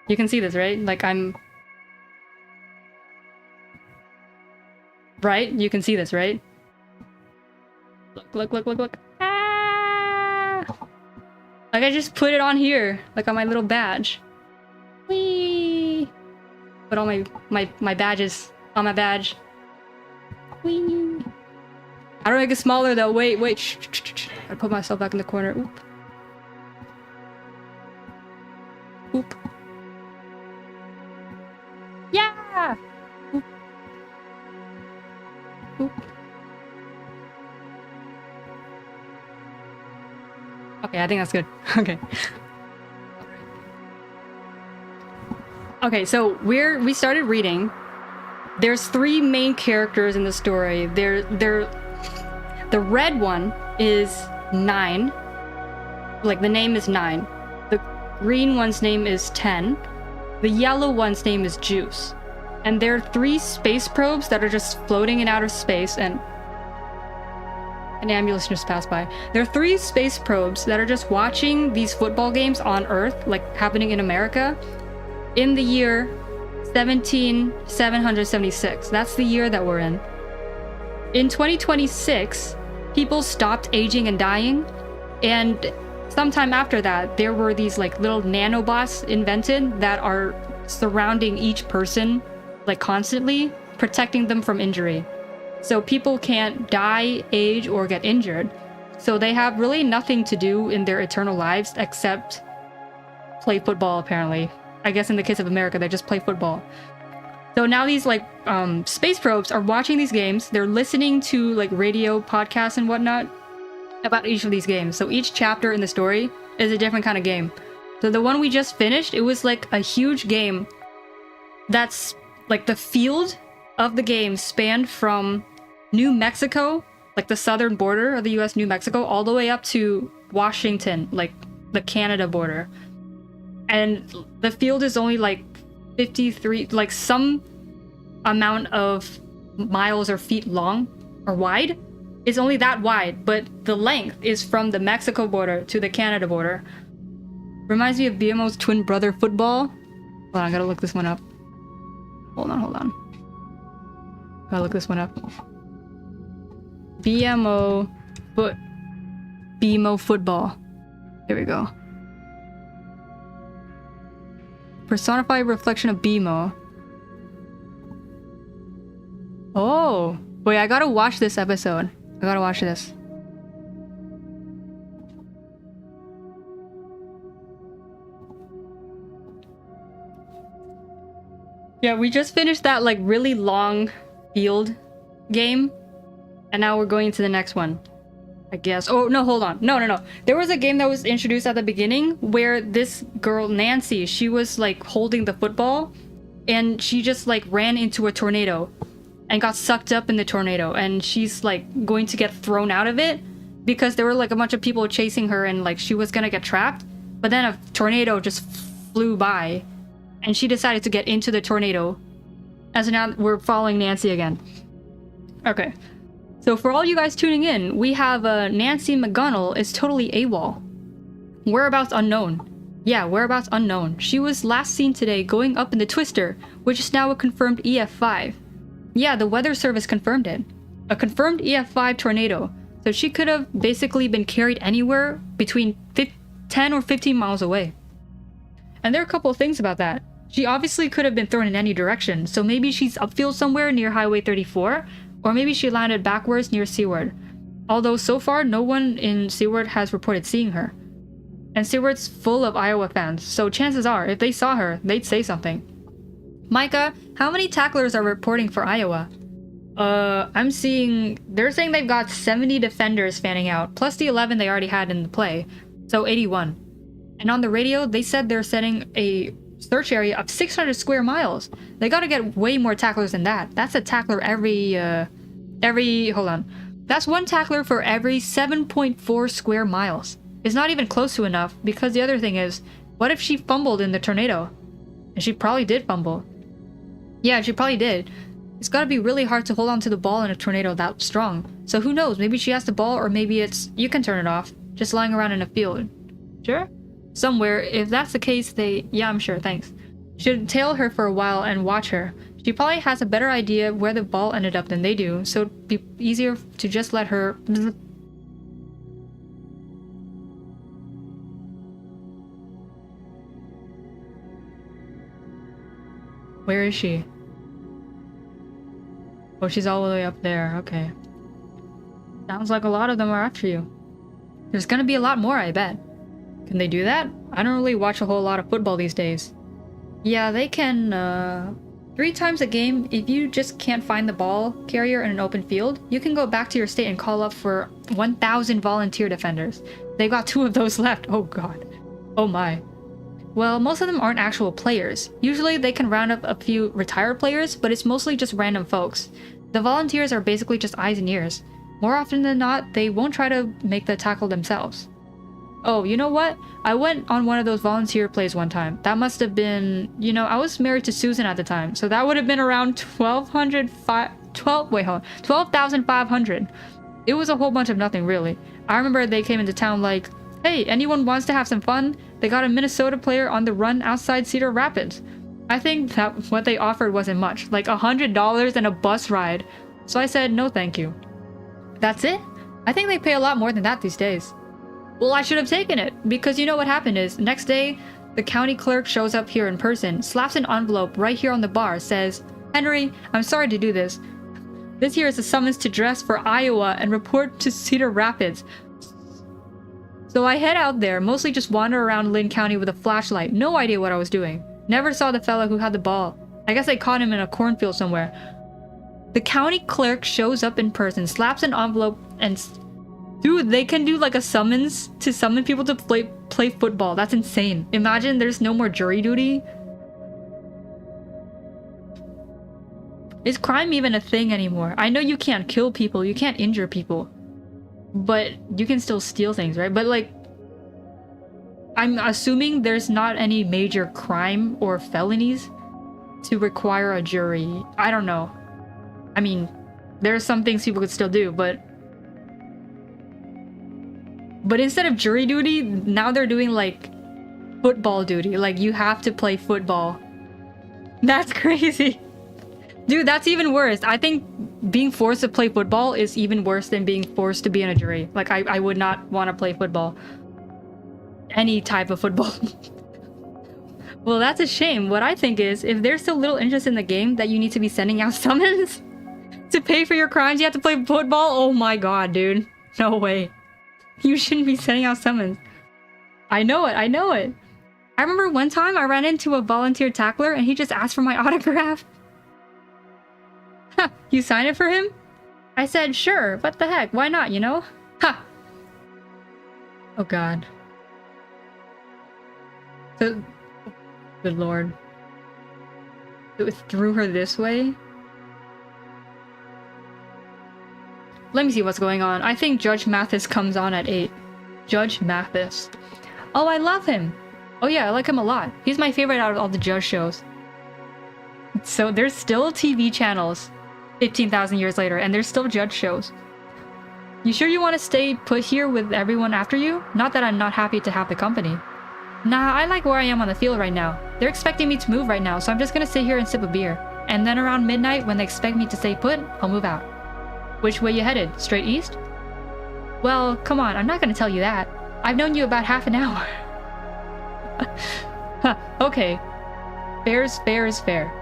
You can see this, right? Like I'm... Right? You can see this, right? Look. Ah! Like I just put it on here, like on my little badge. Whee! Put all my badges on my badge. Whee! How do I make it smaller though? Wait. Shh. I put myself back in the corner. Oop. Yeah! Oop. Okay, I think that's good. Okay, so we started reading. There's 3 main characters in the story. The red one is 9. Like, the name is 9. The green one's name is 10. The yellow one's name is Juice. And there are 3 space probes that are just floating in outer space, and an ambulance just passed by. There are 3 space probes that are just watching these football games on Earth, like happening in America, in the year 17776. That's the year that we're in. In 2026, people stopped aging and dying, and sometime after that, there were these like little nanobots invented that are surrounding each person like constantly, protecting them from injury. So people can't die, age, or get injured. So they have really nothing to do in their eternal lives except play football, apparently. I guess in the case of America, they just play football. So now these like space probes are watching these games. They're listening to like radio podcasts and whatnot about each of these games. So each chapter in the story is a different kind of game. So the one we just finished, it was like a huge game that's like the field of the game spanned from New Mexico, like the southern border of the US, New Mexico, all the way up to Washington, like the Canada border. And the field is only like 53, like some amount of miles or feet long or wide. It's only that wide, but the length is from the Mexico border to the Canada border. Reminds me of BMO's twin brother football. Hold on, I gotta look this one up. Hold on. Gotta look this one up. BMO football. Here we go. Personified reflection of BMO. Oh, wait, I gotta watch this episode. I gotta watch this. Yeah, we just finished that like really long field game, and now we're going to the next one, I guess. Oh no, hold on. No. There was a game that was introduced at the beginning where this girl, Nancy, she was like holding the football, and she just like ran into a tornado and got sucked up in the tornado, and she's like going to get thrown out of it because there were like a bunch of people chasing her, and like she was gonna get trapped, but then a tornado just flew by and she decided to get into the tornado. And so now we're following Nancy again. Okay, so for all you guys tuning in, we have Nancy McGonnell is totally AWOL. Whereabouts unknown. Yeah, whereabouts unknown. She was last seen today going up in the Twister, which is now a confirmed EF5. Yeah, the weather service confirmed it. A confirmed EF5 tornado. So she could have basically been carried anywhere between 10 or 15 miles away. And there are a couple of things about that. She obviously could have been thrown in any direction, so maybe she's upfield somewhere near Highway 34, or maybe she landed backwards near Seward. Although so far, no one in Seward has reported seeing her. And Seward's full of Iowa fans, so chances are, if they saw her, they'd say something. Micah, how many tacklers are reporting for Iowa? I'm seeing... They're saying they've got 70 defenders fanning out, plus the 11 they already had in the play, so 81. And on the radio, they said they're setting a search area of 600 square miles. They gotta get way more tacklers than that. That's a tackler hold on. That's one tackler for every 7.4 square miles. It's not even close to enough, because the other thing is, what if she fumbled in the tornado? And she probably did fumble. Yeah, she probably did. It's gotta be really hard to hold on to the ball in a tornado that strong. So who knows, maybe she has the ball, or maybe it's, you can turn it off, just lying around in a field. Sure? Somewhere. If that's the case, yeah, I'm sure, thanks. Should tail her for a while and watch her. She probably has a better idea where the ball ended up than they do, so it'd be easier to just let her... Where is she? Oh, she's all the way up there, okay. Sounds like a lot of them are after you. There's gonna be a lot more, I bet. Can they do that? I don't really watch a whole lot of football these days. Yeah, they can, 3 times a game, if you just can't find the ball carrier in an open field, you can go back to your state and call up for 1,000 volunteer defenders. They've got 2 of those left. Oh god. Oh my. Well, most of them aren't actual players. Usually they can round up a few retired players, but it's mostly just random folks. The volunteers are basically just eyes and ears. More often than not, they won't try to make the tackle themselves. Oh, you know what? I went on one of those volunteer plays one time. That must have been, you know, I was married to Susan at the time, so that would have been around 12,500. It was a whole bunch of nothing, really. I remember they came into town like, hey, anyone wants to have some fun? They got a Minnesota player on the run outside Cedar Rapids. I think that what they offered wasn't much, like $100 and a bus ride. So I said, no thank you. That's it? I think they pay a lot more than that these days. Well, I should have taken it, because you know what happened is, next day, the county clerk shows up here in person, slaps an envelope right here on the bar, says, Henry, I'm sorry to do this. This here is a summons to dress for Iowa and report to Cedar Rapids. So I head out there, mostly just wander around Lynn County with a flashlight, no idea what I was doing. Never saw the fella who had the ball. I guess I caught him in a cornfield somewhere. The county clerk shows up in person, slaps an envelope, and... Dude, they can do like a summons to summon people to play football. That's insane. Imagine there's no more jury duty. Is crime even a thing anymore? I know you can't kill people, you can't injure people. But you can still steal things, right? But like... I'm assuming there's not any major crime or felonies to require a jury. I don't know. I mean, there's some things people could still do, but instead of jury duty, now they're doing like football duty. Like you have to play football. That's crazy. Dude, that's even worse. I think being forced to play football is even worse than being forced to be in a jury. Like I would not want to play football. Any type of football. Well, that's a shame. What I think is, if there's so little interest in the game that you need to be sending out summons to pay for your crimes, you have to play football? Oh my god, dude. No way. You shouldn't be sending out summons. I know it, I know it. I remember one time I ran into a volunteer tackler and he just asked for my autograph. Ha, you sign it for him? I said, sure, what the heck, why not, you know? Ha! Oh god. So, good lord. It threw her this way? Let me see what's going on. I think Judge Mathis comes on at 8. Judge Mathis. Oh, I love him. Oh yeah, I like him a lot. He's my favorite out of all the judge shows. So there's still TV channels 15,000 years later, and there's still judge shows. You sure you want to stay put here with everyone after you? Not that I'm not happy to have the company. Nah, I like where I am on the field right now. They're expecting me to move right now, so I'm just gonna sit here and sip a beer. And then around midnight, when they expect me to stay put, I'll move out. Which way you headed? Straight east? Well, come on, I'm not gonna tell you that. I've known you about half an hour. Okay. Fair's fair is fair.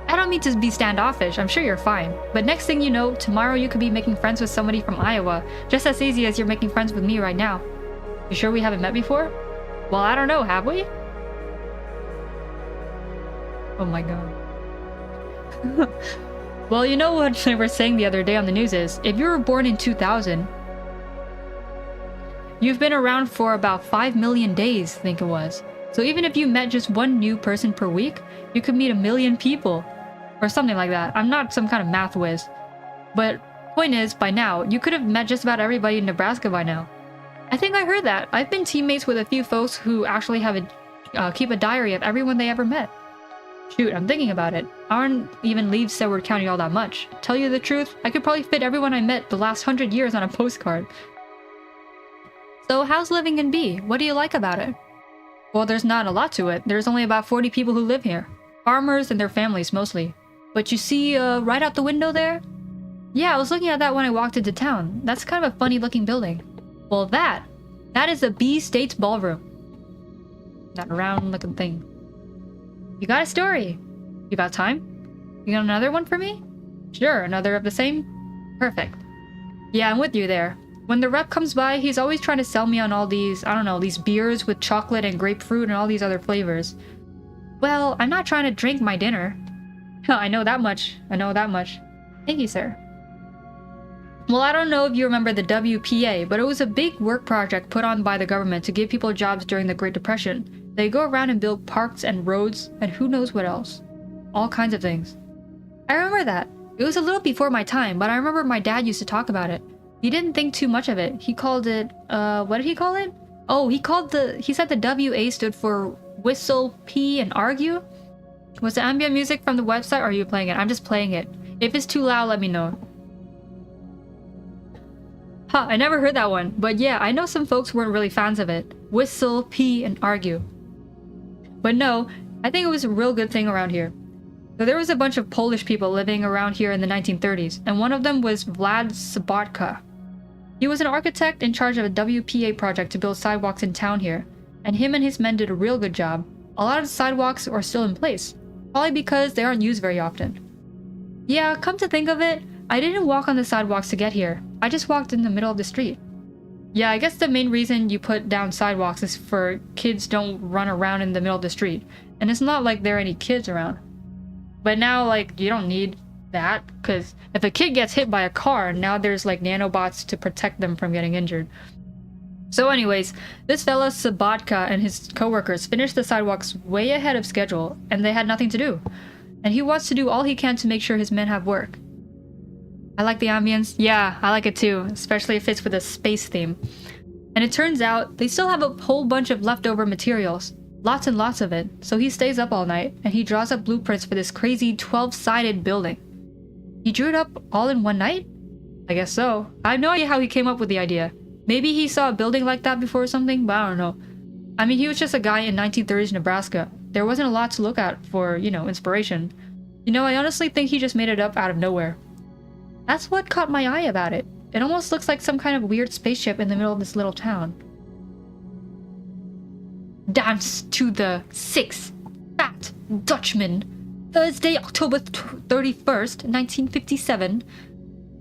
I don't mean to be standoffish, I'm sure you're fine. But next thing you know, tomorrow you could be making friends with somebody from Iowa, just as easy as you're making friends with me right now. You sure we haven't met before? Well, I don't know, have we? Oh my god. Well, you know what they were saying the other day on the news is, if you were born in 2000, you've been around for about 5 million days, I think it was. So even if you met just one new person per week, you could meet 1 million people. Or something like that. I'm not some kind of math whiz. But point is, by now, you could have met just about everybody in Nebraska by now. I think I heard that. I've been teammates with a few folks who actually have keep a diary of everyone they ever met. Shoot, I'm thinking about it. I don't even leave Seward County all that much. Tell you the truth, I could probably fit everyone I met the last 100 years on a postcard. So how's living in B? What do you like about it? Well, there's not a lot to it. There's only about 40 people who live here. Farmers and their families mostly. But you see right out the window there? Yeah, I was looking at that when I walked into town. That's kind of a funny looking building. Well, that is the B State's ballroom. That round looking thing. You got a story? You got time? You got another one for me? Sure, another of the same? Perfect. Yeah, I'm with you there. When the rep comes by, he's always trying to sell me on all these, I don't know, these beers with chocolate and grapefruit and all these other flavors. Well, I'm not trying to drink my dinner. I know that much. I know that much. Thank you, sir. Well, I don't know if you remember the WPA, but it was a big work project put on by the government to give people jobs during the Great Depression. They go around and build parks and roads and who knows what else. All kinds of things. I remember that. It was a little before my time, but I remember my dad used to talk about it. He didn't think too much of it. He called it, what did he call it? Oh, he said the WA stood for whistle, pee, and argue. Was the ambient music from the website or are you playing it? I'm just playing it. If it's too loud, let me know. Huh, I never heard that one. But yeah, I know some folks weren't really fans of it. Whistle, pee, and argue. But no, I think it was a real good thing around here. So there was a bunch of Polish people living around here in the 1930s, and one of them was Vlad Sabatka. He was an architect in charge of a WPA project to build sidewalks in town here, and him and his men did a real good job. A lot of the sidewalks are still in place, probably because they aren't used very often. Yeah, come to think of it, I didn't walk on the sidewalks to get here. I just walked in the middle of the street. Yeah, I guess the main reason you put down sidewalks is for kids don't run around in the middle of the street. And it's not like there are any kids around. But now, like, you don't need that, because if a kid gets hit by a car, now there's like nanobots to protect them from getting injured. So anyways, this fella Sabatka and his co-workers finished the sidewalks way ahead of schedule, and they had nothing to do. And he wants to do all he can to make sure his men have work. I like the ambience. Yeah, I like it too, especially if it's with a space theme. And it turns out they still have a whole bunch of leftover materials. Lots and lots of it. So he stays up all night and he draws up blueprints for this crazy 12-sided building. He drew it up all in one night? I guess so. I have no idea how he came up with the idea. Maybe he saw a building like that before or something, but I don't know. I mean, he was just a guy in 1930s Nebraska. There wasn't a lot to look at for, you know, inspiration. You know, I honestly think he just made it up out of nowhere. That's what caught my eye about it. It almost looks like some kind of weird spaceship in the middle of this little town. Dance to the 6 Fat Dutchman. Thursday, October 31st, 1957.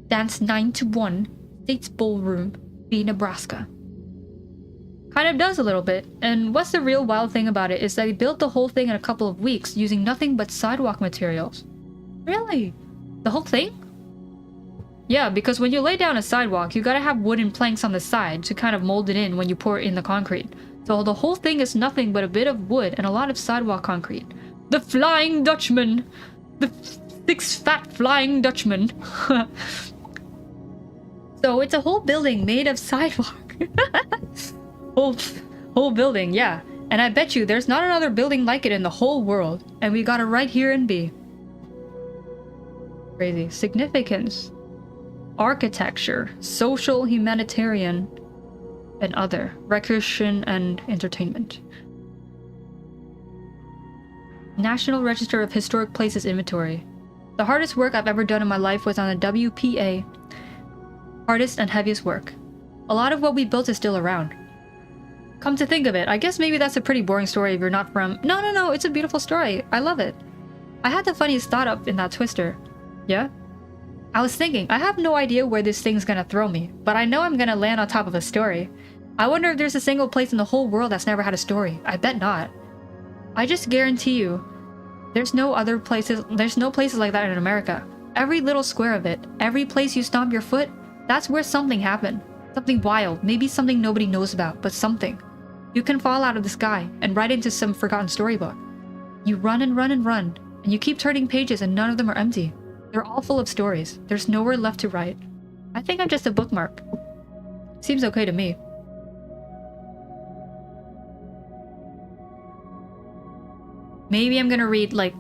Dance 9 to 1. States Ballroom, B, Nebraska. Kind of does a little bit. And what's the real wild thing about it is that he built the whole thing in a couple of weeks using nothing but sidewalk materials. Really? The whole thing? Yeah, because when you lay down a sidewalk, you gotta have wooden planks on the side to kind of mold it in when you pour in the concrete. So the whole thing is nothing but a bit of wood and a lot of sidewalk concrete. The Flying Dutchman! The 6 Fat Flying Dutchman! So it's a whole building made of sidewalk. whole building, yeah. And I bet you there's not another building like it in the whole world. And we got it right here in B. Crazy. Significance. Architecture, social, humanitarian, and other. Recreation and entertainment. National Register of Historic Places Inventory. The hardest work I've ever done in my life was on a WPA. Hardest and heaviest work. A lot of what we built is still around. Come to think of it, I guess maybe that's a pretty boring story if you're not from... No, it's a beautiful story. I love it. I had the funniest thought up in that twister. Yeah? I was thinking, I have no idea where this thing's gonna throw me, but I know I'm gonna land on top of a story. I wonder if there's a single place in the whole world that's never had a story. I bet not. I just guarantee you, there's no places like that in America. Every little square of it, every place you stomp your foot, that's where something happened. Something wild, maybe something nobody knows about, but something. You can fall out of the sky and write into some forgotten storybook. You run and run and run, and you keep turning pages and none of them are empty. They're all full of stories. There's nowhere left to write. I think I'm just a bookmark. Seems okay to me. Maybe I'm gonna read, like...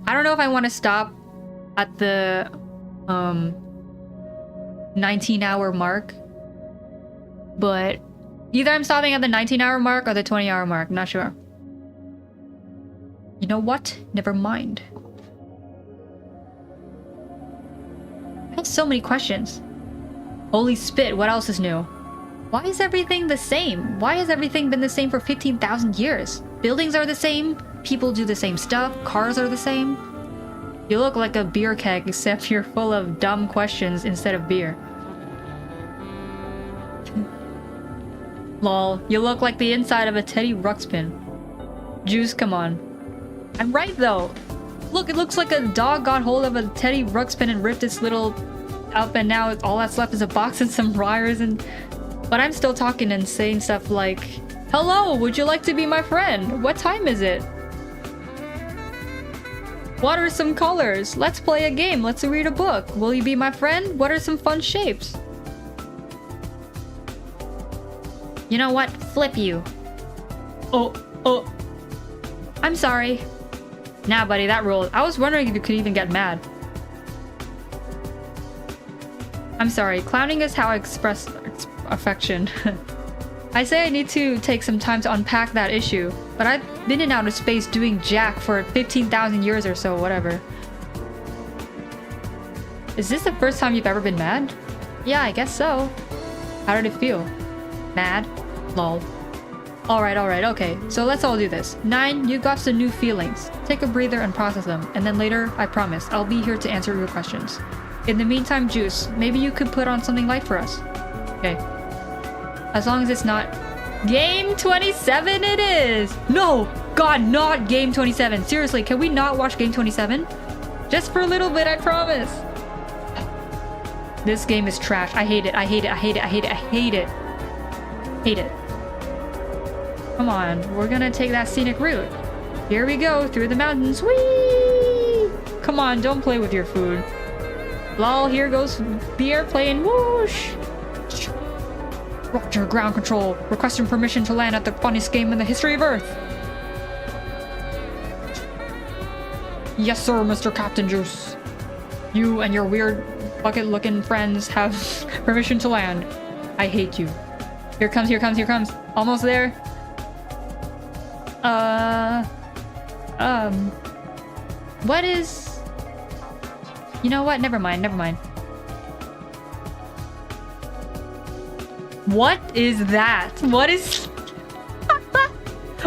I don't know if I want to stop at the 19-hour mark. But either I'm stopping at the 19-hour mark or the 20-hour mark. I'm not sure. You know what? Never mind. I have so many questions. Holy spit, what else is new? Why is everything the same? Why has everything been the same for 15,000 years? Buildings are the same, people do the same stuff, cars are the same. You look like a beer keg except you're full of dumb questions instead of beer. Lol, you look like the inside of a Teddy Ruxpin. Juice, come on. I'm right though. Look, it looks like a dog got hold of a Teddy Ruxpin and ripped its little up, and now all that's left is a box and some wires and... But I'm still talking and saying stuff like, hello, would you like to be my friend? What time is it? What are some colors? Let's play a game. Let's read a book. Will you be my friend? What are some fun shapes? You know what? Flip you. Oh. I'm sorry. Nah, buddy, that ruled. I was wondering if you could even get mad. I'm sorry. Clowning is how I express affection. I say I need to take some time to unpack that issue, but I've been in outer space doing jack for 15,000 years or so, whatever. Is this the first time you've ever been mad? Yeah, I guess so. How did it feel? Mad? Lol. Alright, okay. So let's all do this. 9, you got some new feelings. Take a breather and process them, and then later, I promise, I'll be here to answer your questions. In the meantime, Juice, maybe you could put on something light for us. Okay. As long as it's not... Game 27 it is! No! God, not Game 27. Seriously, can we not watch Game 27? Just for a little bit, I promise. This game is trash. I hate it. I hate it. Come on, we're gonna take that scenic route. Here we go, through the mountains. Whee! Come on, don't play with your food. Lol, here goes the airplane. Whoosh! Roger, ground control. Requesting permission to land at the funniest game in the history of Earth. Yes, sir, Mr. Captain Juice. You and your weird bucket-looking friends have permission to land. I hate you. Here comes. Almost there. What is... You know what? Never mind. What is that? What is...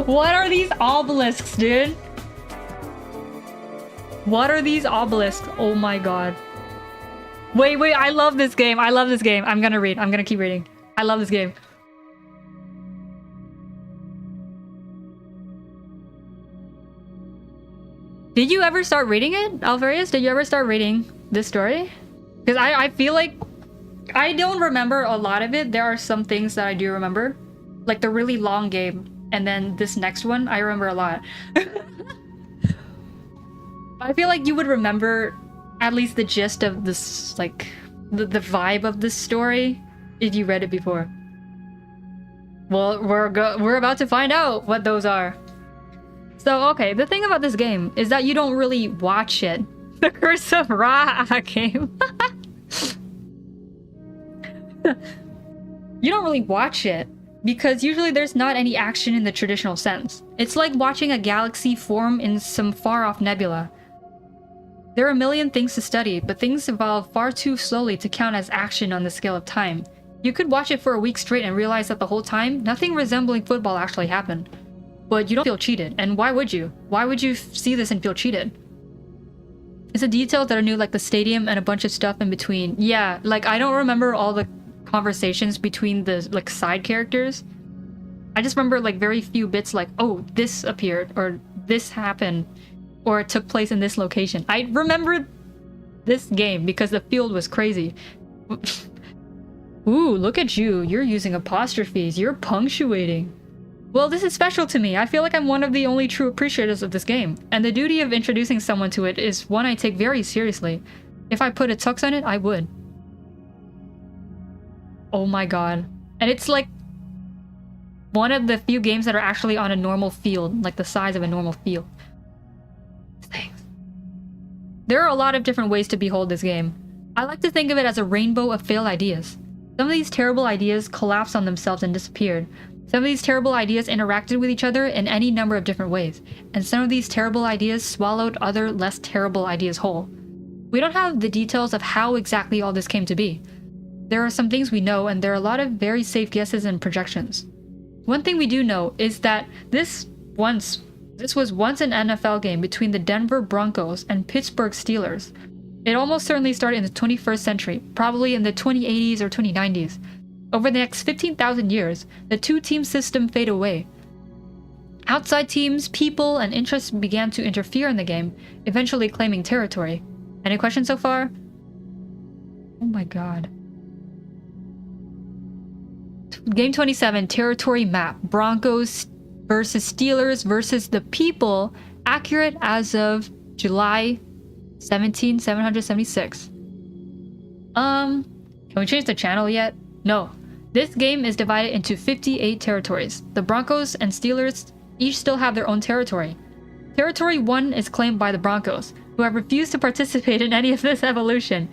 What are these obelisks, dude? What are these obelisks? Oh my god. Wait, I love this game. I'm gonna read. I'm gonna keep reading. I love this game. Did you ever start reading it, Alvarius? Did you ever start reading this story? Because I feel like I don't remember a lot of it. There are some things that I do remember. Like the really long game. And then this next one, I remember a lot. I feel like you would remember at least the gist of this, like, the vibe of this story if you read it before. Well, we're about to find out what those are. So, okay, the thing about this game is that you don't really watch it. The Curse of Ra game. You don't really watch it because usually there's not any action in the traditional sense. It's like watching a galaxy form in some far-off nebula. There are a million things to study, but things evolve far too slowly to count as action on the scale of time. You could watch it for a week straight and realize that the whole time, nothing resembling football actually happened. But you don't feel cheated, and why would you? Why would you see this and feel cheated? It's the details that are new, like the stadium and a bunch of stuff in between. Yeah, like I don't remember all the conversations between the like side characters. I just remember like very few bits like, oh, this appeared, or this happened, or it took place in this location. I remember this game because the field was crazy. Ooh, look at you. You're using apostrophes. You're punctuating. Well, this is special to me. I feel like I'm one of the only true appreciators of this game, and the duty of introducing someone to it is one I take very seriously. If I put a tux on it, I would. Oh my god. And it's like one of the few games that are actually on a normal field, like the size of a normal field. Thanks. There are a lot of different ways to behold this game. I like to think of it as a rainbow of failed ideas. Some of these terrible ideas collapsed on themselves and disappeared. Some of these terrible ideas interacted with each other in any number of different ways, and some of these terrible ideas swallowed other less terrible ideas whole. We don't have the details of how exactly all this came to be. There are some things we know, and there are a lot of very safe guesses and projections. One thing we do know is that this was once an NFL game between the Denver Broncos and Pittsburgh Steelers. It almost certainly started in the 21st century, probably in the 2080s or 2090s. Over the next 15,000 years, the two-team system faded away. Outside teams, people, and interests began to interfere in the game, eventually claiming territory. Any questions so far? Oh my god. Game 27, territory map. Broncos versus Steelers versus the people, accurate as of July 776. Can we change the channel yet? No. This game is divided into 58 territories. The Broncos and Steelers each still have their own territory. Territory 1 is claimed by the Broncos, who have refused to participate in any of this evolution.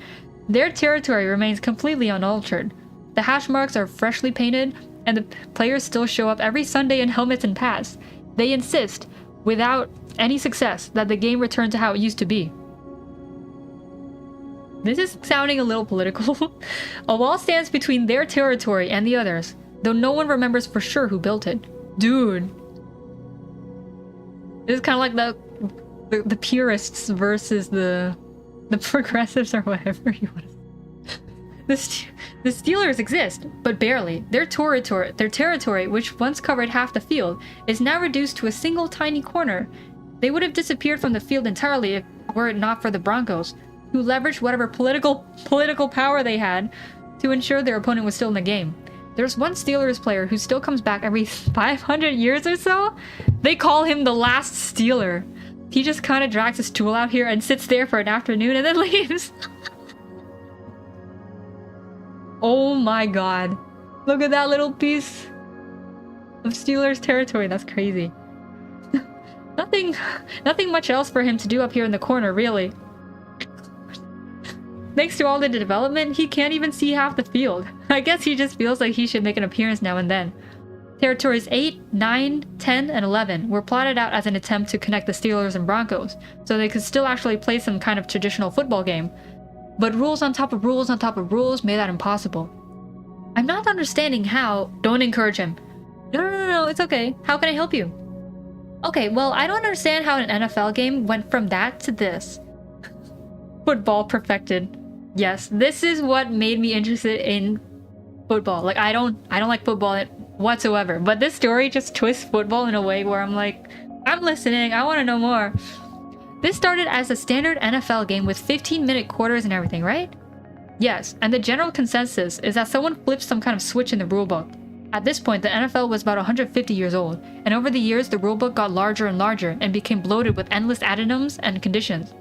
Their territory remains completely unaltered. The hash marks are freshly painted, and the players still show up every Sunday in helmets and pads. They insist, without any success, that the game return to how it used to be. This is sounding a little political. A wall stands between their territory and the others, though no one remembers for sure who built it. Dude. This is kind of like the purists versus the progressives or whatever you want to say. The Steelers exist, but barely. Their territory, which once covered half the field, is now reduced to a single tiny corner. They would have disappeared from the field entirely if were it not for the Broncos, who leveraged whatever political power they had to ensure their opponent was still in the game. There's one Steelers player who still comes back every 500 years or so. They call him the last Steeler. He just kind of drags his stool out here and sits there for an afternoon and then leaves. Oh my god. Look at that little piece of Steelers territory. That's crazy. Nothing much else for him to do up here in the corner, really. Thanks to all the development, he can't even see half the field. I guess he just feels like he should make an appearance now and then. Territories 8, 9, 10, and 11 were plotted out as an attempt to connect the Steelers and Broncos, so they could still actually play some kind of traditional football game. But rules on top of rules on top of rules made that impossible. I'm not understanding how... Don't encourage him. No, it's okay. How can I help you? Okay, well, I don't understand how an NFL game went from that to this. Football perfected. Yes, this is what made me interested in football. Like, I don't like football whatsoever, but this story just twists football in a way where I'm like, I'm listening, I want to know more. This started as a standard NFL game with 15-minute quarters and everything, right? Yes, and the general consensus is that someone flipped some kind of switch in the rulebook. At this point, the NFL was about 150 years old, and over the years, the rulebook got larger and larger and became bloated with endless addendums and conditions.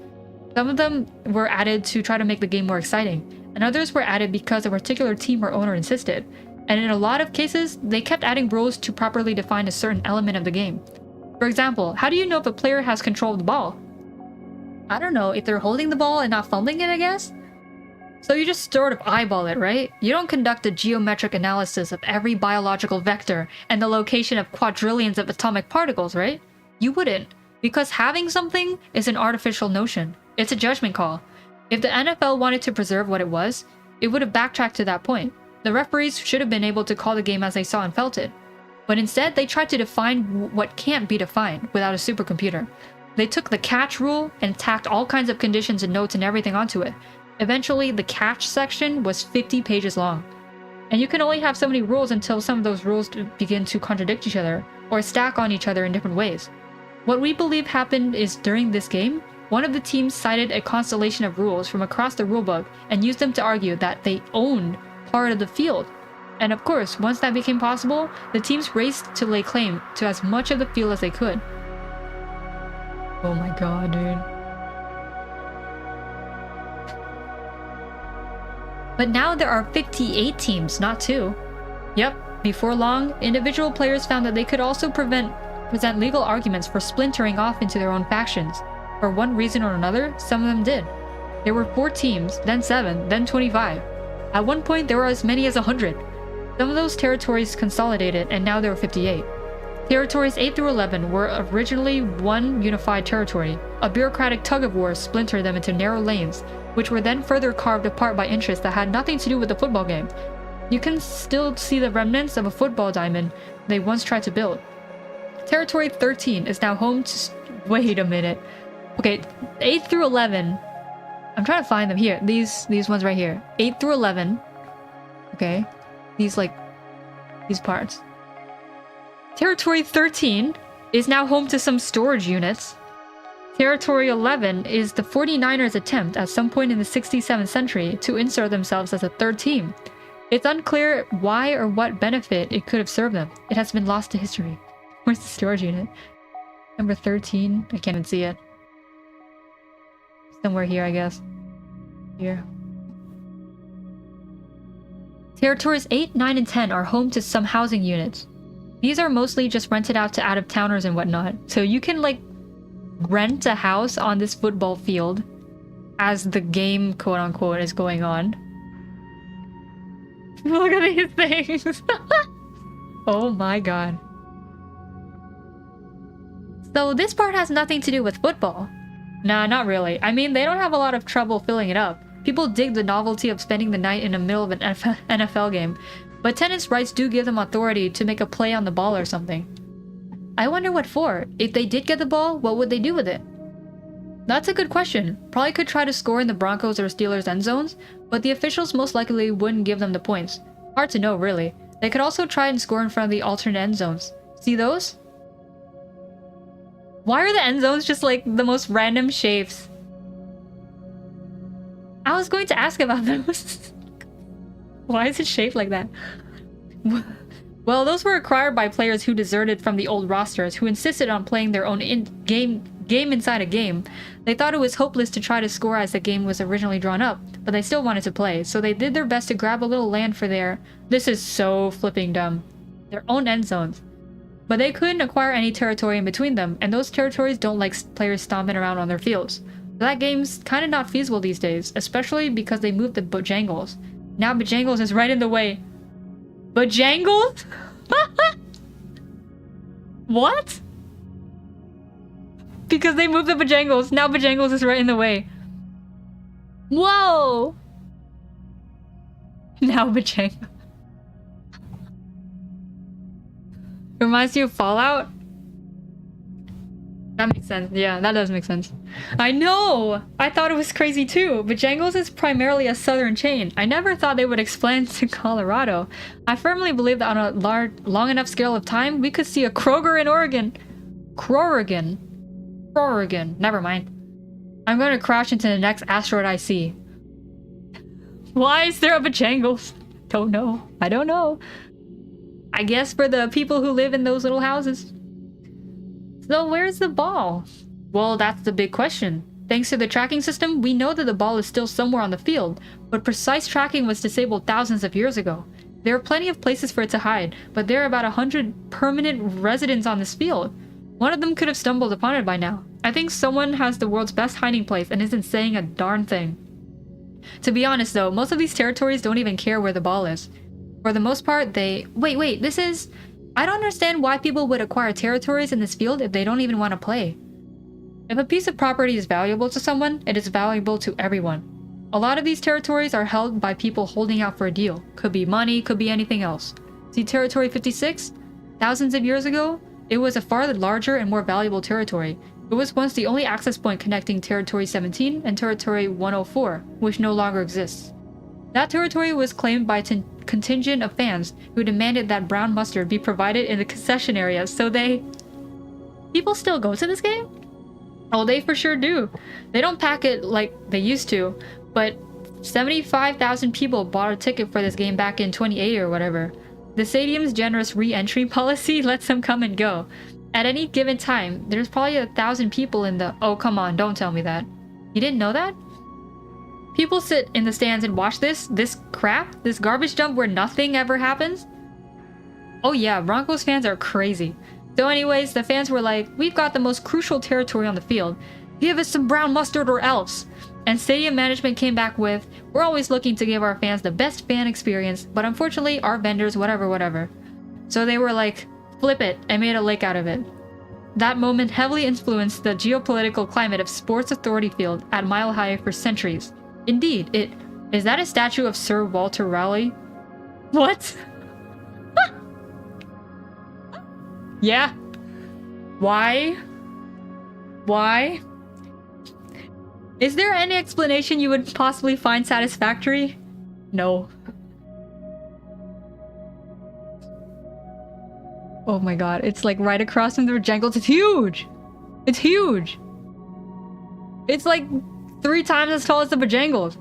Some of them were added to try to make the game more exciting, and others were added because a particular team or owner insisted. And in a lot of cases, they kept adding rules to properly define a certain element of the game. For example, how do you know if a player has control of the ball? I don't know, if they're holding the ball and not fumbling it, I guess? So you just sort of eyeball it, right? You don't conduct a geometric analysis of every biological vector and the location of quadrillions of atomic particles, right? You wouldn't, because having something is an artificial notion. It's a judgment call. If the NFL wanted to preserve what it was, it would have backtracked to that point. The referees should have been able to call the game as they saw and felt it. But instead, they tried to define what can't be defined without a supercomputer. They took the catch rule and tacked all kinds of conditions and notes and everything onto it. Eventually, the catch section was 50 pages long. And you can only have so many rules until some of those rules begin to contradict each other or stack on each other in different ways. What we believe happened is during this game, one of the teams cited a constellation of rules from across the rulebook and used them to argue that they owned part of the field. And of course, once that became possible, the teams raced to lay claim to as much of the field as they could. Oh my god, dude. But now there are 58 teams, not 2. Yep, before long, individual players found that they could also present legal arguments for splintering off into their own factions. For one reason or another, some of them did. There were 4 teams, then 7, then 25. At one point, there were as many as 100. Some of those territories consolidated, and now there are 58. Territories 8 through 11 were originally one unified territory. A bureaucratic tug-of-war splintered them into narrow lanes, which were then further carved apart by interests that had nothing to do with the football game. You can still see the remnants of a football diamond they once tried to build. Territory 13 is now home to... Wait a minute. Okay, 8 through 11. I'm trying to find them here. These ones right here. 8 through 11. Okay. These parts. Territory 13 is now home to some storage units. Territory 11 is the 49ers' attempt at some point in the 67th century to insert themselves as a third team. It's unclear why or what benefit it could have served them. It has been lost to history. Where's the storage unit? Number 13? I can't even see it. Somewhere here, I guess. Here. Territories 8, 9, and 10 are home to some housing units. These are mostly just rented out to out-of-towners and whatnot. So you can, like, rent a house on this football field as the game, quote-unquote, is going on. Look at these things! Oh my god. So this part has nothing to do with football. Nah, not really. I mean, they don't have a lot of trouble filling it up. People dig the novelty of spending the night in the middle of an NFL game, but tenants' rights do give them authority to make a play on the ball or something. I wonder what for. If they did get the ball, what would they do with it? That's a good question. Probably could try to score in the Broncos or Steelers end zones, but the officials most likely wouldn't give them the points. Hard to know, really. They could also try and score in front of the alternate end zones. See those? Why are the end zones just like the most random shapes? I was going to ask about those. Why is it shaped like that? Well, those were acquired by players who deserted from the old rosters, who insisted on playing their own game inside a game. They thought it was hopeless to try to score as the game was originally drawn up, but they still wanted to play, so they did their best to grab a little land for their— this is so flipping dumb— their own end zones. But they couldn't acquire any territory in between them, and those territories don't like players stomping around on their fields. That game's kinda not feasible these days, especially because they moved the Bojangles. Now Bojangles is right in the way. Bojangles? What? Because they moved the Bojangles. Now Bojangles is right in the way. Whoa! Now Bojangles. Reminds you of Fallout? That makes sense. Yeah, that does make sense. I know! I thought it was crazy too. Bojangles is primarily a southern chain. I never thought they would expand to Colorado. I firmly believe that on a long enough scale of time, we could see a Kroger in Oregon. Kroger. Never mind. I'm going to crash into the next asteroid I see. Why is there a Bojangles? Don't know. I don't know. I guess for the people who live in those little houses. So where's the ball? Well, that's the big question. Thanks to the tracking system, we know that the ball is still somewhere on the field, but precise tracking was disabled thousands of years ago. There are plenty of places for it to hide, but there are about 100 permanent residents on this field. One of them could have stumbled upon it by now. I think someone has the world's best hiding place and isn't saying a darn thing. To be honest though, most of these territories don't even care where the ball is. For the most part, they— Wait, this is— I don't understand why people would acquire territories in this field if they don't even want to play. If a piece of property is valuable to someone, it is valuable to everyone. A lot of these territories are held by people holding out for a deal. Could be money, could be anything else. See Territory 56? Thousands of years ago, it was a far larger and more valuable territory. It was once the only access point connecting Territory 17 and Territory 104, which no longer exists. That territory was claimed by a contingent of fans who demanded that brown mustard be provided in the concession area, so they— People still go to this game? Oh, they for sure do. They don't pack it like they used to, but 75,000 people bought a ticket for this game back in 2080 or whatever. The stadium's generous re-entry policy lets them come and go. At any given time, there's probably 1,000 people in the— Oh, come on, don't tell me that. You didn't know that? People sit in the stands and watch this crap, this garbage dump where nothing ever happens? Oh yeah, Broncos fans are crazy. So anyways, the fans were like, we've got the most crucial territory on the field. Give us some brown mustard or else. And stadium management came back with, we're always looking to give our fans the best fan experience, but unfortunately our vendors whatever. So they were like, flip it, and made a lake out of it. That moment heavily influenced the geopolitical climate of Sports Authority Field at Mile High for centuries. Indeed, is that a statue of Sir Walter Raleigh? What? Yeah. Why? Is there any explanation you would possibly find satisfactory? No. Oh my god, it's like right across from the Bojangles. It's huge! It's huge! It's like 3 times as tall as the Bojangles.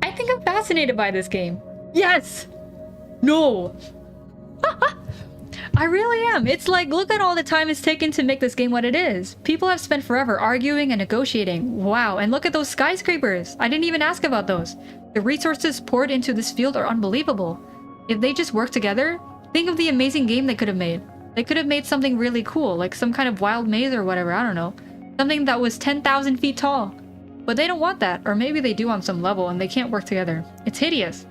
I think I'm fascinated by this game. Yes! No! I really am. It's like, look at all the time it's taken to make this game what it is. People have spent forever arguing and negotiating. Wow, and look at those skyscrapers. I didn't even ask about those. The resources poured into this field are unbelievable. If they just worked together, think of the amazing game they could have made. They could have made something really cool, like some kind of wild maze or whatever, I don't know. Something that was 10,000 feet tall. But they don't want that, or maybe they do on some level and they can't work together. It's hideous.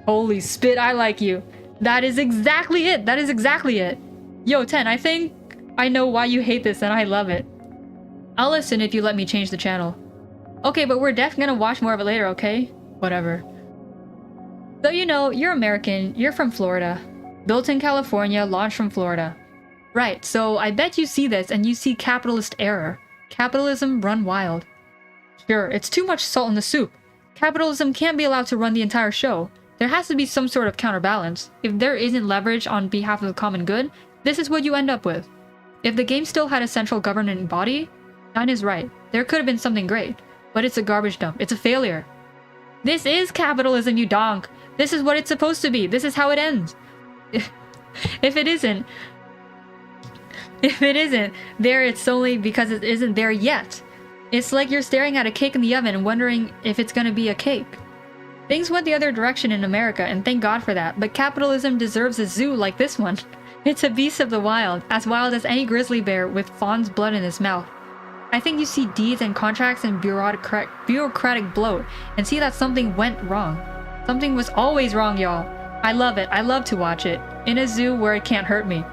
Holy spit, I like you. That is exactly it. That is exactly it. Yo, 10, I think I know why you hate this and I love it. I'll listen if you let me change the channel. Okay, but we're definitely gonna watch more of it later, okay? Whatever. So you know, you're American, you're from Florida. Built in California, launched from Florida. Right, so I bet you see this and you see capitalist error. Capitalism run wild. Sure, it's too much salt in the soup. Capitalism can't be allowed to run the entire show. There has to be some sort of counterbalance. If there isn't leverage on behalf of the common good, this is what you end up with. If the game still had a central governing body, Nine is right. There could have been something great. But it's a garbage dump. It's a failure. This is capitalism, you donk. This is what it's supposed to be. This is how it ends. If it isn't, there, it's only because it isn't there yet. It's like you're staring at a cake in the oven and wondering if it's gonna be a cake. Things went the other direction in America, and thank God for that, but capitalism deserves a zoo like this one. It's a beast of the wild as any grizzly bear with fawn's blood in his mouth. I think you see deeds and contracts and bureaucratic bloat, and see that something went wrong. Something was always wrong, y'all. I love it. I love to watch it. In a zoo where it can't hurt me.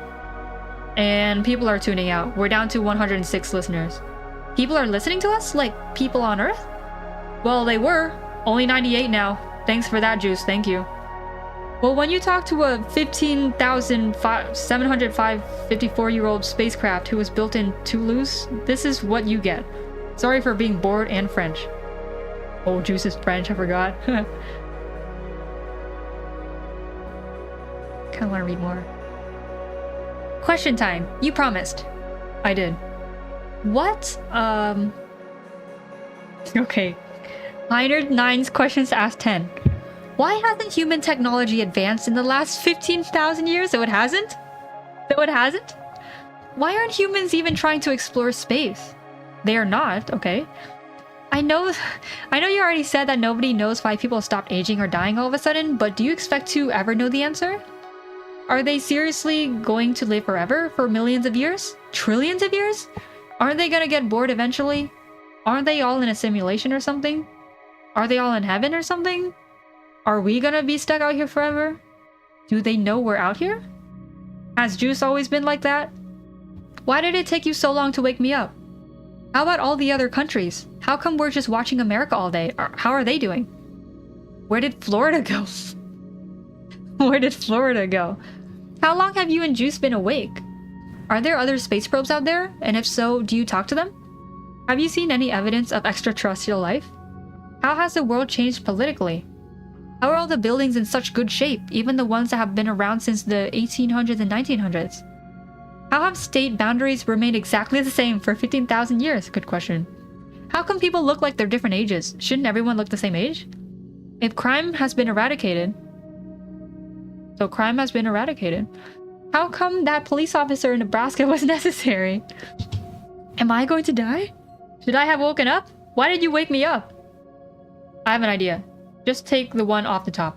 And people are tuning out. We're down to 106 listeners. People are listening to us? Like people on Earth? Well, they were. Only 98 now. Thanks for that, Juice. Thank you. Well, when you talk to a 15,754-year-old spacecraft who was built in Toulouse, this is what you get. Sorry for being bored and French. Oh, Juice is French. I forgot. Kinda want to read more. Question time. You promised. I did. What? Okay. 109's questions to ask 10. Why hasn't human technology advanced in the last 15,000 years? So it hasn't? Why aren't humans even trying to explore space? They are not, okay. I know you already said that nobody knows why people stop aging or dying all of a sudden, but do you expect to ever know the answer? Are they seriously going to live forever? For millions of years? Trillions of years? Aren't they gonna get bored eventually? Aren't they all in a simulation or something? Are they all in heaven or something? Are we gonna be stuck out here forever? Do they know we're out here? Has Juice always been like that? Why did it take you so long to wake me up? How about all the other countries? How come we're just watching America all day? How are they doing? Where did Florida go? Where did Florida go? How long have you and Juice been awake? Are there other space probes out there? And if so, do you talk to them? Have you seen any evidence of extraterrestrial life? How has the world changed politically? How are all the buildings in such good shape, even the ones that have been around since the 1800s and 1900s? How have state boundaries remained exactly the same for 15,000 years? Good question. How come people look like they're different ages? Shouldn't everyone look the same age? If crime has been eradicated... So crime has been eradicated. How come that police officer in Nebraska was necessary? Am I going to die? Should I have woken up? Why did you wake me up? I have an idea. Just take the one off the top.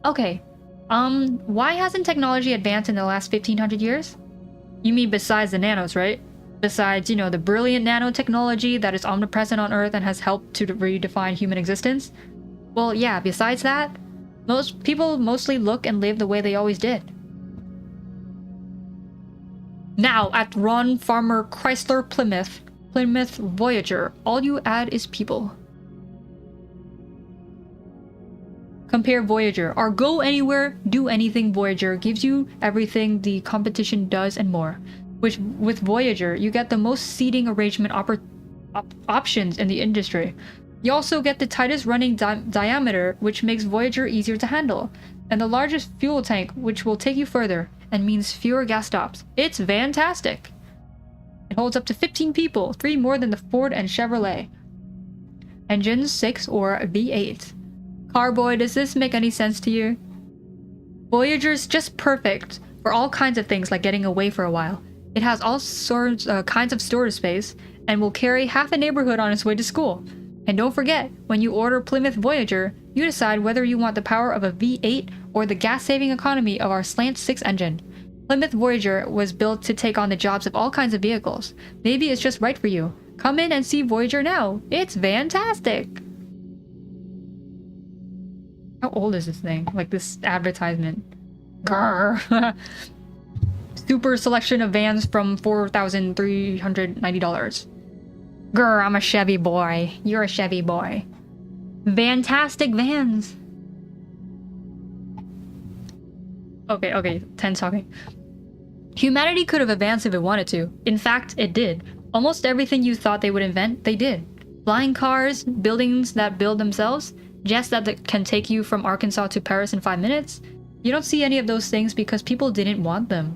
Okay. Why hasn't technology advanced in the last 1500 years? You mean besides the nanos, right? Besides, you know, the brilliant nanotechnology that is omnipresent on Earth and has helped to redefine human existence? Well, yeah, besides that, most people mostly look and live the way they always did. Now, at Ron Farmer Chrysler Plymouth Voyager, all you add is people. Compare Voyager. Our go anywhere, do anything Voyager gives you everything the competition does and more. With Voyager, you get the most seating arrangement options in the industry. You also get the tightest running diameter, which makes Voyager easier to handle, and the largest fuel tank, which will take you further and means fewer gas stops. It's fantastic. It holds up to 15 people, 3 more than the Ford and Chevrolet. Engines 6 or V8. Carboy, does this make any sense to you? Voyager's just perfect for all kinds of things like getting away for a while. It has all sorts kinds of storage space and will carry half a neighborhood on its way to school. And don't forget, when you order Plymouth Voyager, you decide whether you want the power of a V8 or the gas-saving economy of our Slant 6 engine. Plymouth Voyager was built to take on the jobs of all kinds of vehicles. Maybe it's just right for you. Come in and see Voyager now. It's fantastic. How old is this thing? Like this advertisement. Grrr. Super selection of vans from $4,390. Grr, I'm a Chevy boy. You're a Chevy boy. Fantastic vans. Okay, 10 talking. Humanity could have advanced if it wanted to. In fact, it did. Almost everything you thought they would invent, they did. Flying cars, buildings that build themselves, jets that can take you from Arkansas to Paris in 5 minutes. You don't see any of those things because people didn't want them.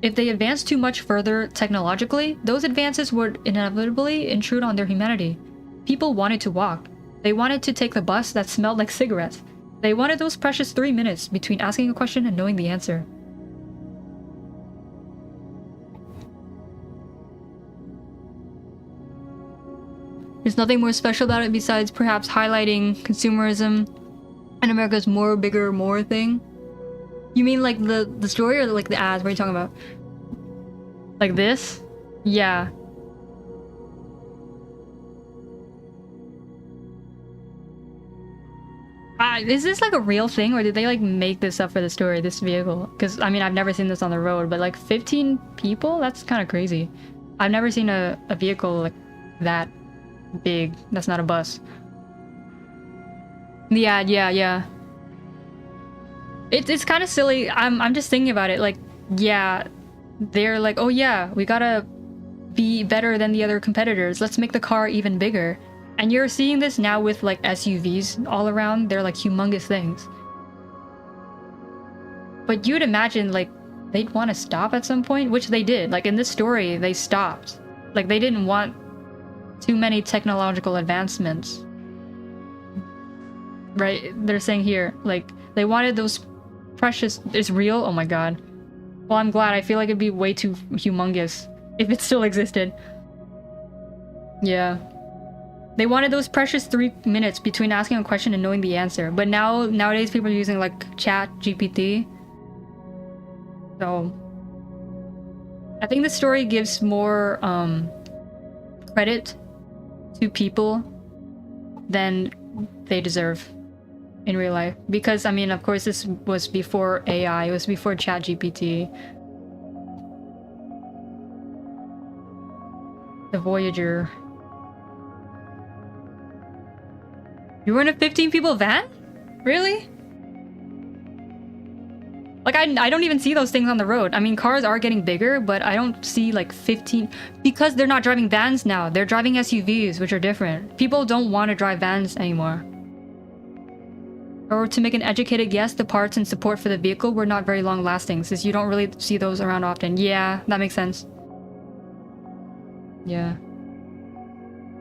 If they advanced too much further technologically, those advances would inevitably intrude on their humanity. People wanted to walk. They wanted to take the bus that smelled like cigarettes. They wanted those precious 3 minutes between asking a question and knowing the answer. There's nothing more special about it besides perhaps highlighting consumerism and America's more, bigger, more thing. You mean like the story or like the ads? What are you talking about? Like this? Yeah. Is this like a real thing or did they like make this up for the story, this vehicle? Because I mean, I've never seen this on the road, but like 15 people? That's kind of crazy. I've never seen a vehicle like that big. That's not a bus. The ad, yeah. It's kind of silly. I'm just thinking about it. Like, yeah, they're like, oh yeah, we gotta be better than the other competitors. Let's make the car even bigger. And you're seeing this now with like SUVs all around. They're like humongous things. But you'd imagine like they'd want to stop at some point, which they did. Like in this story, they stopped. Like they didn't want too many technological advancements. Right? They're saying here, like they wanted those precious... It's real? Oh my god. Well, I'm glad. I feel like it'd be way too humongous if it still existed. Yeah. They wanted those precious 3 minutes between asking a question and knowing the answer. But nowadays people are using like chat GPT. So I think the story gives more credit to people than they deserve in real life. Because I mean, of course, this was before AI, it was before chat GPT. The Voyager. You were in a 15 people van? Really? Like, I don't even see those things on the road. I mean, cars are getting bigger, but I don't see like 15... Because they're not driving vans now. They're driving SUVs, which are different. People don't want to drive vans anymore. Or to make an educated guess, the parts and support for the vehicle were not very long lasting, since you don't really see those around often. Yeah, that makes sense. Yeah.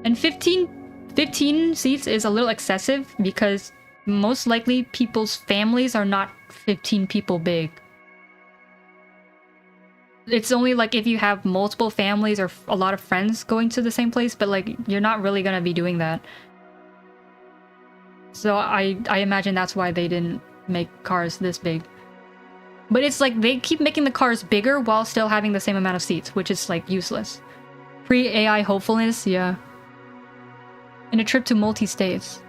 And 15 seats is a little excessive because most likely people's families are not 15 people big. It's only like if you have multiple families or a lot of friends going to the same place, but like you're not really gonna be doing that. So I imagine that's why they didn't make cars this big. But it's like they keep making the cars bigger while still having the same amount of seats, which is like useless. Pre-AI hopefulness, yeah. In a trip to multi-states.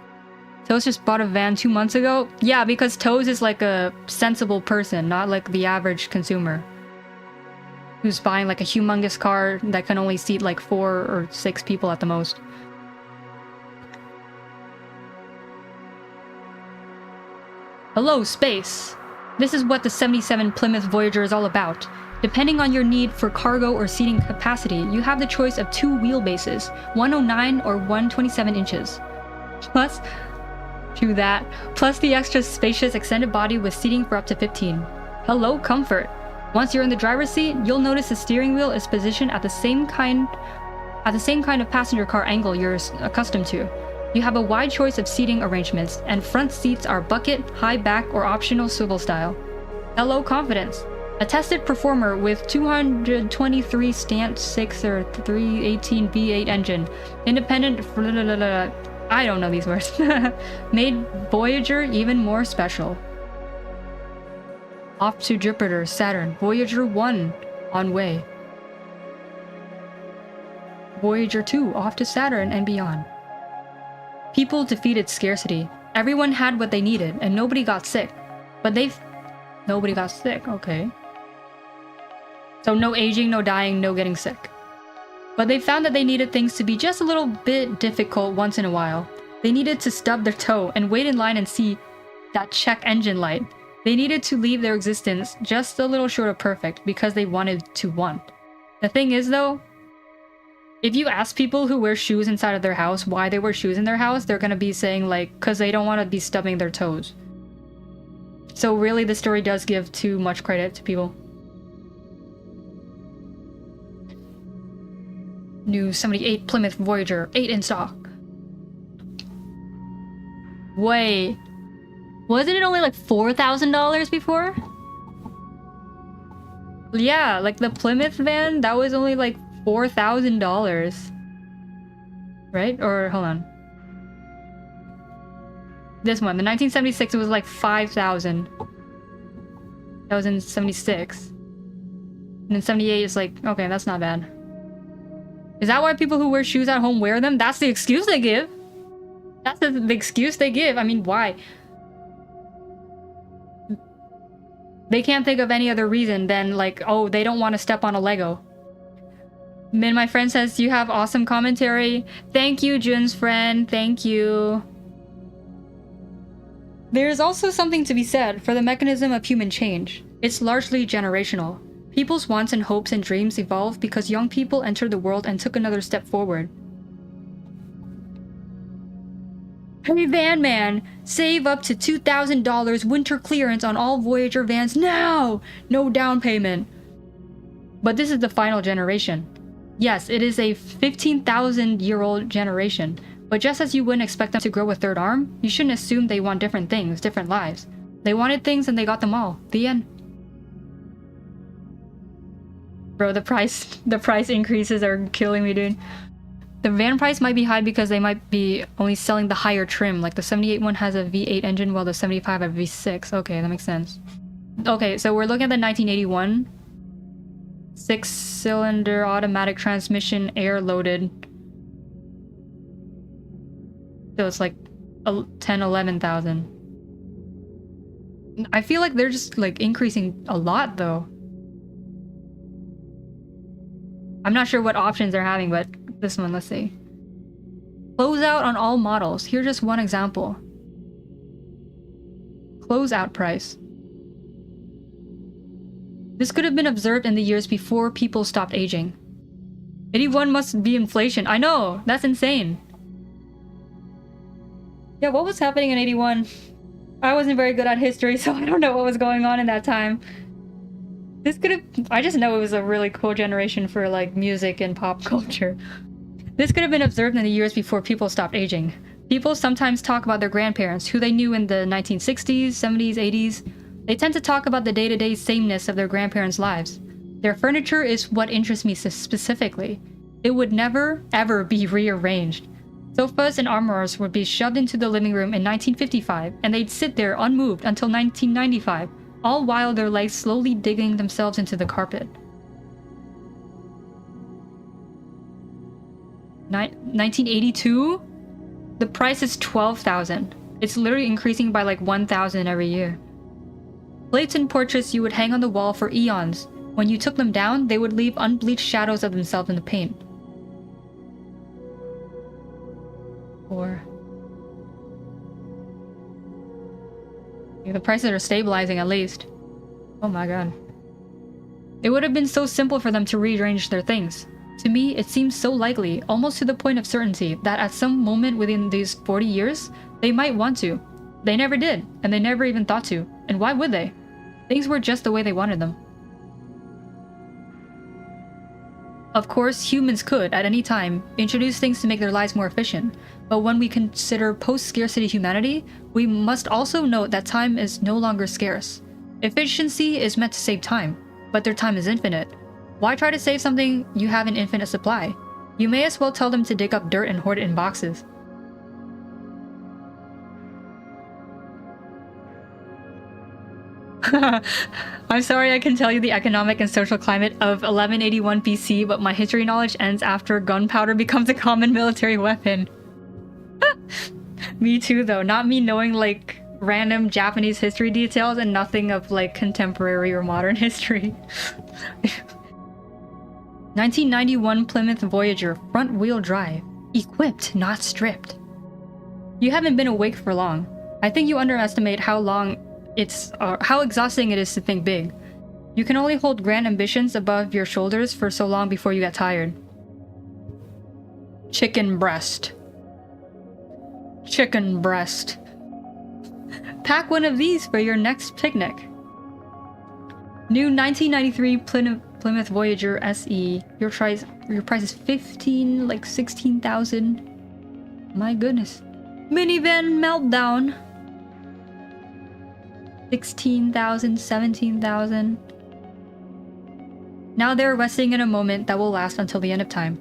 Toes just bought a van 2 months ago? Yeah, because Toes is like a sensible person, not like the average consumer. Who's buying like a humongous car that can only seat like 4 or 6 people at the most. Hello, space! This is what the 77 Plymouth Voyager is all about. Depending on your need for cargo or seating capacity, you have the choice of 2 wheelbases, 109 or 127 inches. Plus the extra spacious extended body with seating for up to 15. Hello, comfort! Once you're in the driver's seat, you'll notice the steering wheel is positioned at the same kind of passenger car angle you're accustomed to. You have a wide choice of seating arrangements, and front seats are bucket, high back, or optional swivel style. Hello confidence. A tested performer with 223 Stant 6 or 318 V8 engine. Independent... I don't know these words. Made Voyager even more special. Off to Jupiter, Saturn. Voyager 1 on way. Voyager 2 off to Saturn and beyond. People defeated scarcity. Everyone had what they needed and nobody got sick. But nobody got sick, okay. So no aging, no dying, no getting sick. But they found that they needed things to be just a little bit difficult once in a while. They needed to stub their toe and wait in line and see that check engine light. They needed to leave their existence just a little short of perfect because they wanted to want. The thing is though, if you ask people who wear shoes inside of their house why they wear shoes in their house, they're gonna be saying like, cause they don't want to be stubbing their toes. So really the story does give too much credit to people. New 78 Plymouth Voyager, 8 in stock. Wait. Wasn't it only like $4,000 before? Yeah, like the Plymouth van, that was only like $4,000. Right? Or, hold on. This one, the 1976, it was like 5,000. That was in 76. And in 78, it's like, okay, that's not bad. Is that why people who wear shoes at home wear them? That's the excuse they give. That's the excuse they give. I mean, why? They can't think of any other reason than like, oh, they don't want to step on a Lego. Min, my friend, says, you have awesome commentary. Thank you, Jun's friend. Thank you. There's also something to be said for the mechanism of human change. It's largely generational. People's wants and hopes and dreams evolve because young people entered the world and took another step forward. Hey Van Man, save up to $2,000 winter clearance on all Voyager vans now! No down payment. But this is the final generation. Yes, it is a 15,000-year-old generation, but just as you wouldn't expect them to grow a third arm, you shouldn't assume they want different things, different lives. They wanted things and they got them all. The end. Bro, the price increases are killing me, dude. The van price might be high because they might be only selling the higher trim. Like the 78 one has a V8 engine while the 75 has a V6. Okay, that makes sense. Okay, so we're looking at the 1981. 6-cylinder automatic transmission, air-loaded. So it's like 11,000. I feel like they're just like increasing a lot though. I'm not sure what options they're having, but this one, let's see. Closeout on all models. Here's just one example. Closeout price. This could have been observed in the years before people stopped aging. 81 must be inflation. I know! That's insane. Yeah, what was happening in 81? I wasn't very good at history, so I don't know what was going on in that time. This could have... I just know it was a really cool generation for, like, music and pop culture. This could have been observed in the years before people stopped aging. People sometimes talk about their grandparents, who they knew in the 1960s, 70s, 80s. They tend to talk about the day-to-day sameness of their grandparents' lives. Their furniture is what interests me specifically. It would never, ever be rearranged. Sofas and armors would be shoved into the living room in 1955, and they'd sit there unmoved until 1995. All while their legs slowly digging themselves into the carpet. 1982? The price is $12,000. It's literally increasing by like 1,000 every year. Plates and portraits you would hang on the wall for eons. When you took them down, they would leave unbleached shadows of themselves in the paint. Or... the prices are stabilizing at least. Oh my god. It would have been so simple for them to rearrange their things. To me, it seems so likely, almost to the point of certainty, that at some moment within these 40 years, they might want to. They never did, and they never even thought to. And why would they? Things were just the way they wanted them. Of course, humans could, at any time, introduce things to make their lives more efficient. But when we consider post-scarcity humanity, we must also note that time is no longer scarce. Efficiency is meant to save time, but their time is infinite. Why try to save something you have an infinite supply? You may as well tell them to dig up dirt and hoard it in boxes. I'm sorry I can tell you the economic and social climate of 1181 BC, but my history knowledge ends after gunpowder becomes a common military weapon. Me too, though. Not me knowing, like, random Japanese history details and nothing of, like, contemporary or modern history. 1991 Plymouth Voyager, front-wheel drive. Equipped, not stripped. You haven't been awake for long. I think you underestimate how exhausting it is to think big. You can only hold grand ambitions above your shoulders for so long before you get tired. Chicken breast. Chicken breast. Pack one of these for your next picnic. New 1993 Plymouth Voyager SE. Your price is 16,000. My goodness. Minivan meltdown. 16,000, 17,000. Now they're resting in a moment that will last until the end of time.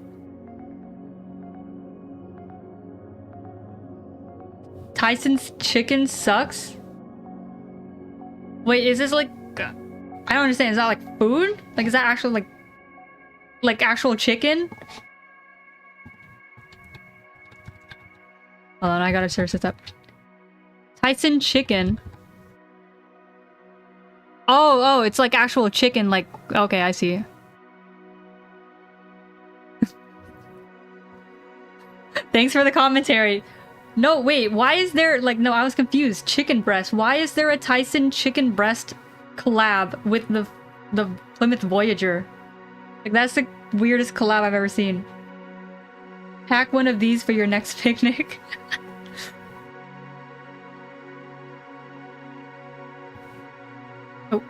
Tyson's chicken sucks? Wait, is this like... I don't understand. Is that like food? Like, is that actually like actual chicken? Hold on, I gotta search this up. Tyson chicken. Oh, it's like actual chicken, like... Okay, I see. Thanks for the commentary. No, wait, why is there... Like, no, I was confused. Chicken breast. Why is there a Tyson chicken breast collab with the Plymouth Voyager? Like, that's the weirdest collab I've ever seen. Pack one of these for your next picnic. Oh.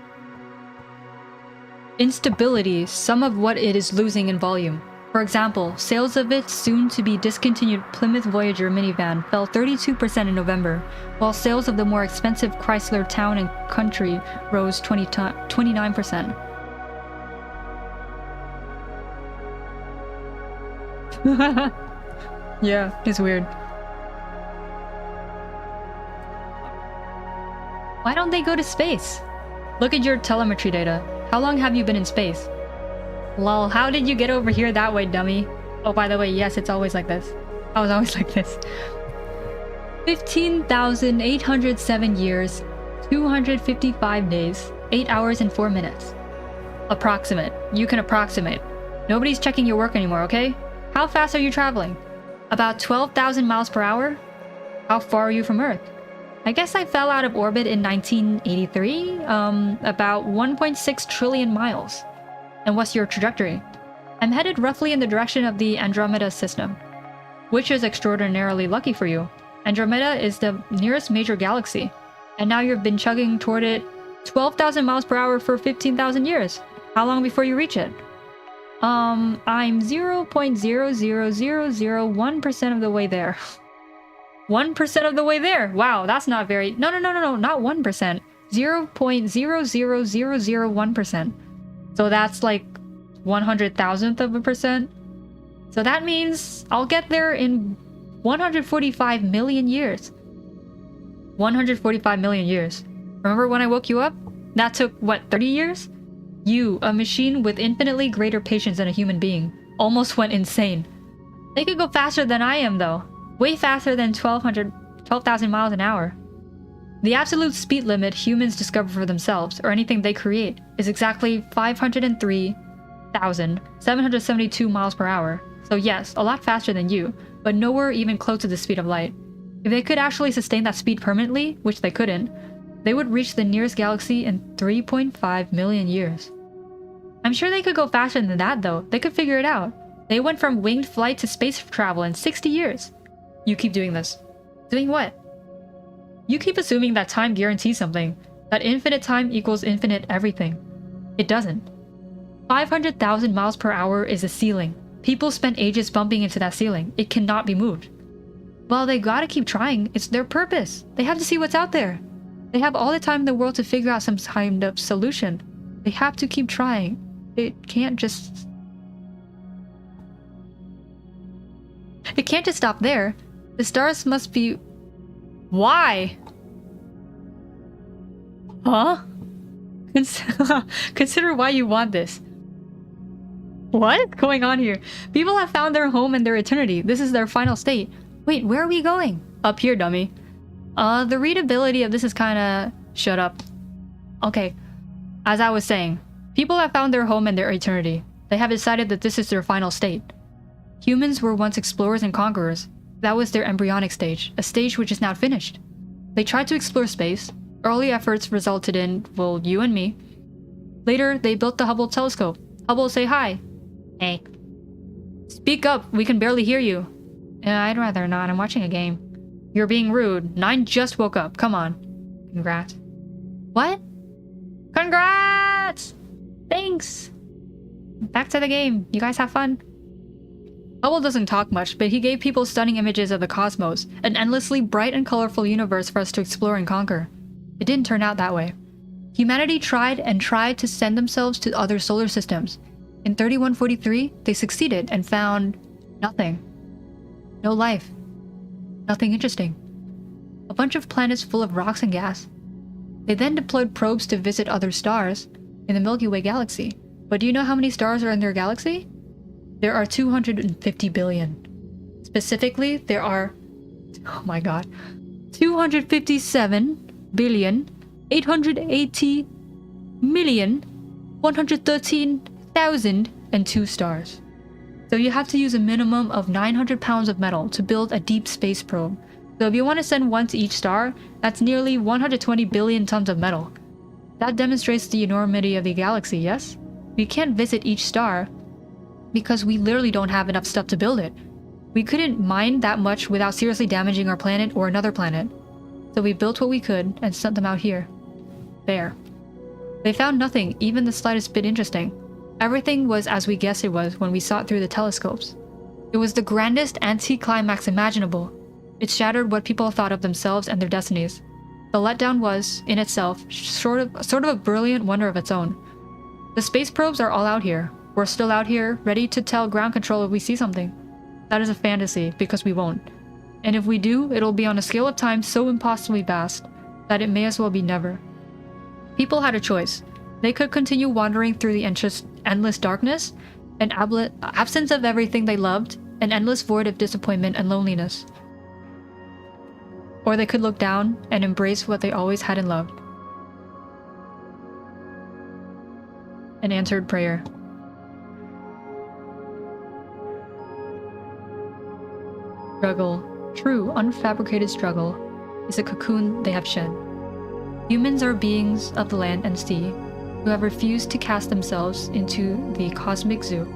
Instability, some of what it is losing in volume. For example, sales of its soon-to-be discontinued Plymouth Voyager minivan fell 32% in November, while sales of the more expensive Chrysler Town and Country rose 29%. Yeah, it's weird. Why don't they go to space? Look at your telemetry data. How long have you been in space? Lol, how did you get over here that way, dummy? Oh, by the way, yes, it's always like this. I was always like this. 15,807 years, 255 days, 8 hours and 4 minutes. Approximate. You can approximate. Nobody's checking your work anymore, okay? How fast are you traveling? About 12,000 miles per hour? How far are you from Earth? I guess I fell out of orbit in 1983. About 1.6 trillion miles. And what's your trajectory? I'm headed roughly in the direction of the Andromeda system, which is extraordinarily lucky for you. Andromeda is the nearest major galaxy, and now you've been chugging toward it 12,000 miles per hour for 15,000 years. How long before you reach it? I'm 0.00001% of the way there. 1% of the way there? Wow, that's not very... No, not 1%. 0.00001%. So that's like 100,000th of a percent. So that means I'll get there in 145 million years. 145 million years. Remember when I woke you up? That took, what, 30 years? You, a machine with infinitely greater patience than a human being, almost went insane. They could go faster than I am, though. Way faster than 12,000 miles an hour. The absolute speed limit humans discover for themselves, or anything they create, is exactly 503,772 miles per hour. So yes, a lot faster than you, but nowhere even close to the speed of light. If they could actually sustain that speed permanently, which they couldn't, they would reach the nearest galaxy in 3.5 million years. I'm sure they could go faster than that, though. They could figure it out. They went from winged flight to space travel in 60 years. You keep doing this. Doing what? You keep assuming that time guarantees something, that infinite time equals infinite everything. It doesn't. 500,000 miles per hour is a ceiling. People spend ages bumping into that ceiling. It cannot be moved. Well, they gotta keep trying. It's their purpose. They have to see what's out there. They have all the time in the world to figure out some kind of solution. They have to keep trying. It can't just stop there. The stars must be... Why? Huh? Consider why you want this. What's going on here? People have found their home and their eternity. This is their final state. Wait, where are we going? Up here, dummy. The readability of this is kinda... Shut up. Okay. As I was saying, people have found their home and their eternity. They have decided that this is their final state. Humans were once explorers and conquerors. That was their embryonic stage, a stage which is now finished. They tried to explore space. Early efforts resulted in, well, you and me. Later, they built the Hubble telescope. Hubble, say hi. Hey. Speak up, we can barely hear you. I'd rather not, I'm watching a game. You're being rude. 9 just woke up, come on. Congrats. What? Congrats! Thanks! Back to the game, you guys have fun? Hubble doesn't talk much, but he gave people stunning images of the cosmos, an endlessly bright and colorful universe for us to explore and conquer. It didn't turn out that way. Humanity tried and tried to send themselves to other solar systems. In 3143, they succeeded and found nothing. No life. Nothing interesting. A bunch of planets full of rocks and gas. They then deployed probes to visit other stars in the Milky Way galaxy. But do you know how many stars are in their galaxy? There are 250 billion. Specifically, there are, oh my god, 257 billion 880 million 113,002 stars. So you have to use a minimum of 900 pounds of metal to build a deep space probe. So if you want to send one to each star, that's nearly 120 billion tons of metal. That demonstrates the enormity of the galaxy, yes? We can't visit each star because we literally don't have enough stuff to build it. We couldn't mine that much without seriously damaging our planet or another planet. So we built what we could and sent them out here. There. They found nothing, even the slightest bit interesting. Everything was as we guessed it was when we saw it through the telescopes. It was the grandest anticlimax imaginable. It shattered what people thought of themselves and their destinies. The letdown was, in itself, sort of a brilliant wonder of its own. The space probes are all out here. We're still out here, ready to tell ground control if we see something. That is a fantasy, because we won't. And if we do, it'll be on a scale of time so impossibly vast that it may as well be never. People had a choice. They could continue wandering through the endless darkness, an absence of everything they loved, an endless void of disappointment and loneliness. Or they could look down and embrace what they always had and loved. An answered prayer. Struggle, true, unfabricated struggle, is a cocoon they have shed. Humans are beings of the land and sea who have refused to cast themselves into the cosmic zoo.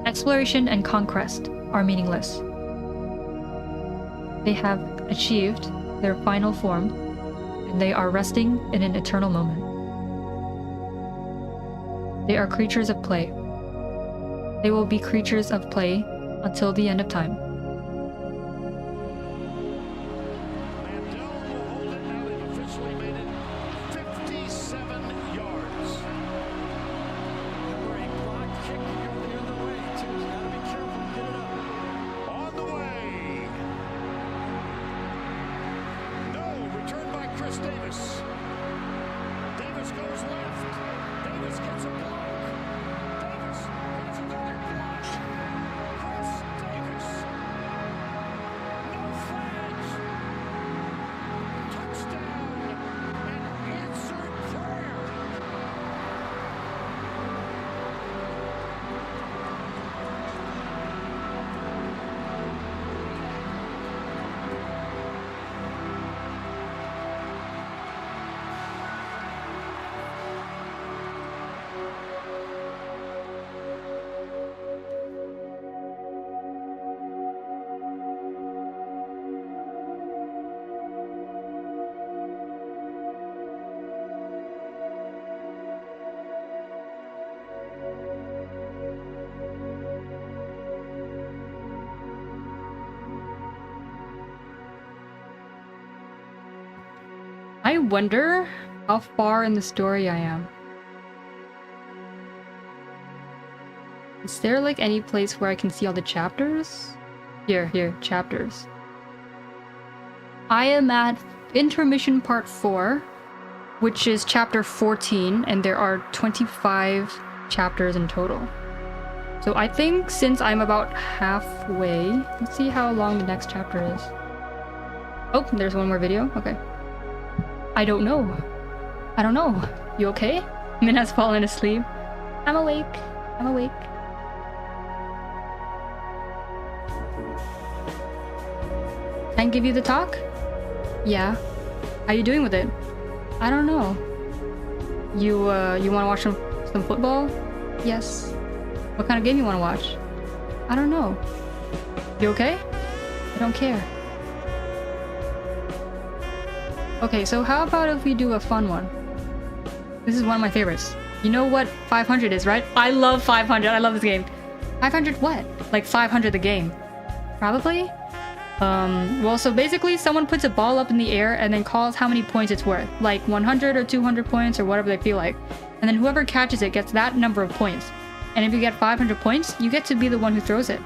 Exploration and conquest are meaningless. They have achieved their final form, and they are resting in an eternal moment. They are creatures of play. They will be creatures of play until the end of time. I wonder how far in the story I am. Is there like any place where I can see all the chapters? Here, chapters. I am at intermission part 4, which is chapter 14, and there are 25 chapters in total. So I think since I'm about halfway, let's see how long the next chapter is. Oh, there's one more video. Okay. I don't know. You okay? Min has fallen asleep. I'm awake. Can I give you the talk? Yeah. How you doing with it? I don't know. You want to watch some football? Yes. What kind of game you want to watch? I don't know. You okay? I don't care. Okay, so how about if we do a fun one? This is one of my favorites. You know what 500 is, right? I love 500. I love this game. 500 what? Like 500 the game. Probably? Well, so basically someone puts a ball up in the air and then calls how many points it's worth. Like 100 or 200 points or whatever they feel like. And then whoever catches it gets that number of points. And if you get 500 points, you get to be the one who throws it.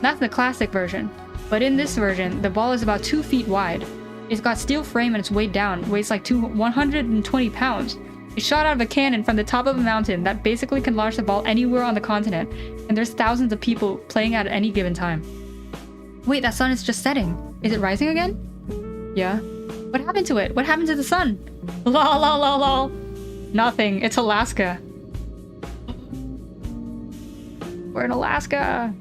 That's the classic version. But in this version, the ball is about 2 feet wide. It's got steel frame and it's weighed down, weighs like 120 pounds. It's shot out of a cannon from the top of a mountain that basically can launch the ball anywhere on the continent, and there's thousands of people playing at any given time. Wait, that sun is just setting. Is it rising again? Yeah. What happened to it? What happened to the sun? Lol, lol, lol, lol. Nothing. It's Alaska. We're in Alaska.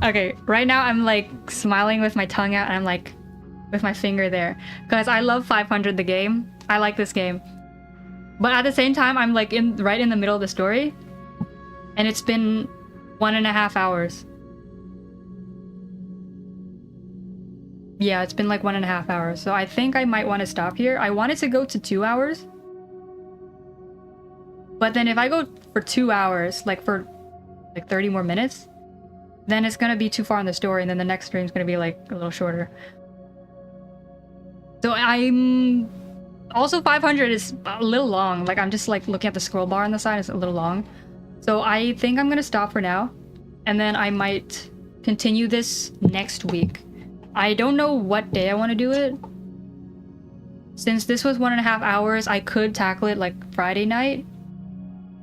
Okay, right now I'm like smiling with my tongue out and I'm like with my finger there because I love 500 the game. I like this game. But at the same time, I'm like right in the middle of the story and it's been 1.5 hours. Yeah, it's been like 1.5 hours. So I think I might want to stop here. I wanted to go to 2 hours. But then if I go for 2 hours, like for like 30 more minutes, then it's gonna be too far in the story and then the next stream's gonna be like a little shorter. So I'm... Also 500 is a little long. Like I'm just like looking at the scroll bar on the side, it's a little long. So I think I'm gonna stop for now. And then I might continue this next week. I don't know what day I want to do it. Since this was 1.5 hours, I could tackle it like Friday night.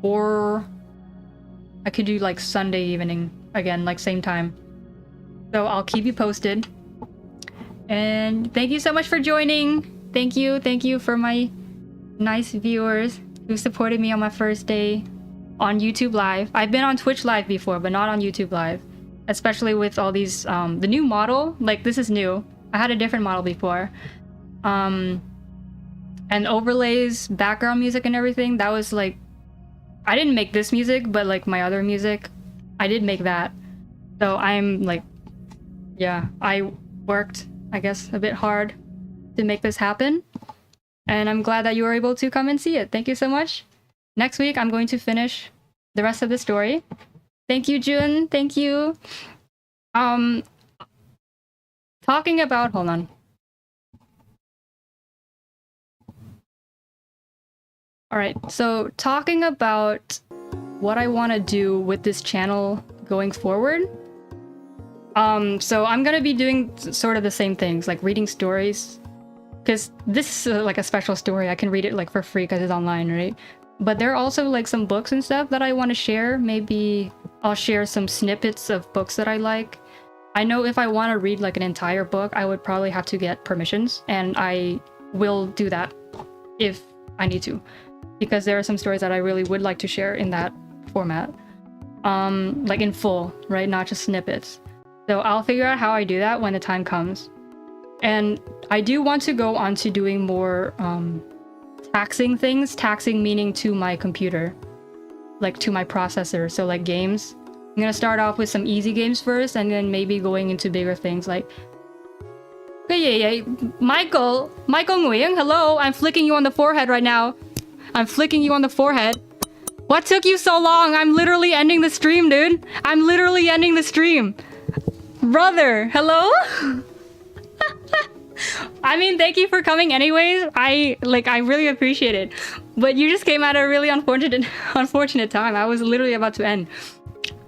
Or I could do like Sunday evening again, like same time. So I'll keep you posted. And thank you so much for joining. Thank you for my nice viewers who supported me on my first day on YouTube Live. I've been on Twitch Live before, but not on YouTube Live. Especially with all these, the new model, like this is new. I had a different model before. And overlays, background music and everything, that was like, I didn't make this music, but like my other music, I did make that. So I'm like, yeah, I worked, I guess, a bit hard to make this happen. And I'm glad that you were able to come and see it. Thank you so much. Next week, I'm going to finish the rest of the story. Thank you, Jun. Thank you. Talking about, hold on. All right, so talking about what I want to do with this channel going forward. So I'm gonna be doing sort of the same things, like reading stories, because this is like a special story. I can read it like for free because it's online, right? But there are also like some books and stuff that I want to share. Maybe I'll share some snippets of books that I like. I know if I want to read like an entire book, I would probably have to get permissions, and I will do that if I need to. Because there are some stories that I really would like to share in that format. Like in full, right? Not just snippets. So I'll figure out how I do that when the time comes. And I do want to go on to doing more taxing things. Taxing meaning to my computer. Like to my processor. So like games. I'm gonna start off with some easy games first and then maybe going into bigger things like... Hey, Michael Nguyen, hello! I'm flicking you on the forehead right now. I'm flicking you on the forehead. What took you so long? I'm literally ending the stream, dude. I'm literally ending the stream. Brother, hello? I mean, thank you for coming anyways. I really appreciate it. But you just came at a really unfortunate time. I was literally about to end.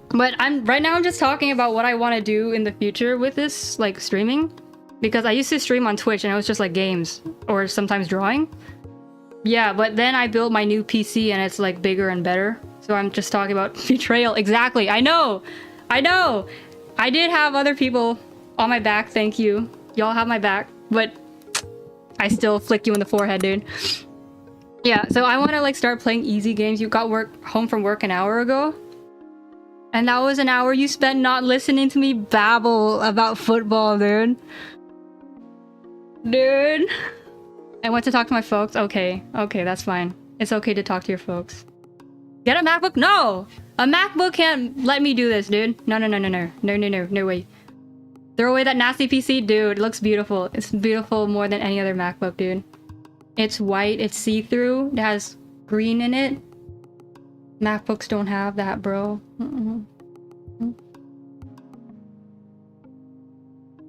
But right now I'm just talking about what I want to do in the future with this like streaming. Because I used to stream on Twitch and it was just like games or sometimes drawing. Yeah, but then I built my new PC and it's like bigger and better. So I'm just talking about betrayal. Exactly. I know. I did have other people on my back. Thank you. Y'all have my back. But I still flick you in the forehead, dude. Yeah, so I want to like start playing easy games. You got home from work an hour ago. And that was an hour you spent not listening to me babble about football, dude. Dude. I went to talk to my folks. Okay, that's fine. It's okay to talk to your folks. Get a MacBook? No! A MacBook can't let me do this, dude. No way. Throw away that nasty PC, dude. It looks beautiful. It's beautiful more than any other MacBook, dude. It's white, it's see-through, it has green in it. MacBooks don't have that, bro.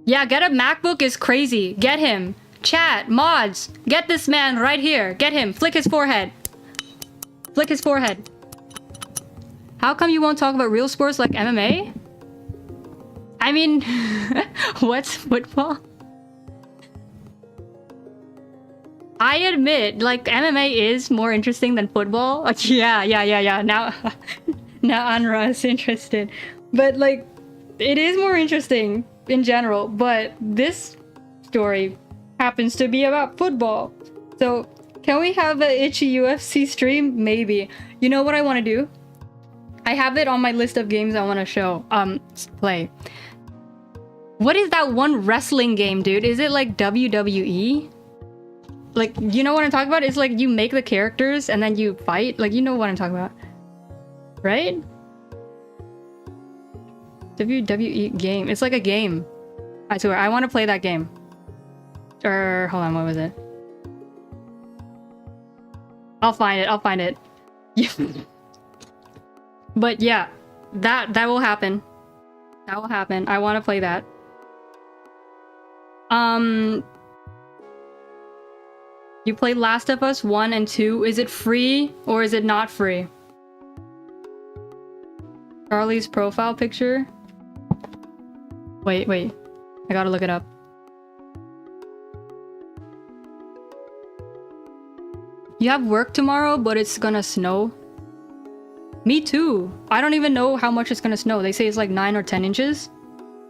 Yeah, get a MacBook is crazy. Get him. Chat, mods, get this man right here. Get him. Flick his forehead. Flick his forehead. How come you won't talk about real sports like MMA? I mean, what's football? I admit, like, MMA is more interesting than football. Yeah. Now Anra is interested. But, like, it is more interesting in general. But this story happens to be about football. So, can we have an itchy UFC stream? Maybe. You know what I want to do? I have it on my list of games I want to play. What is that one wrestling game, dude? Is it like WWE? Like, you know what I'm talking about? It's like you make the characters and then you fight. Like, you know what I'm talking about. Right? WWE game. It's like a game. I swear, I want to play that game. Or, hold on, what was it? I'll find it. But yeah, that will happen. That will happen. I want to play that. You played Last of Us 1 and 2. Is it free or is it not free? Charlie's profile picture. Wait. I gotta look it up. You have work tomorrow, but it's gonna snow. Me too. I don't even know how much it's gonna snow. They say it's like 9 or 10 inches.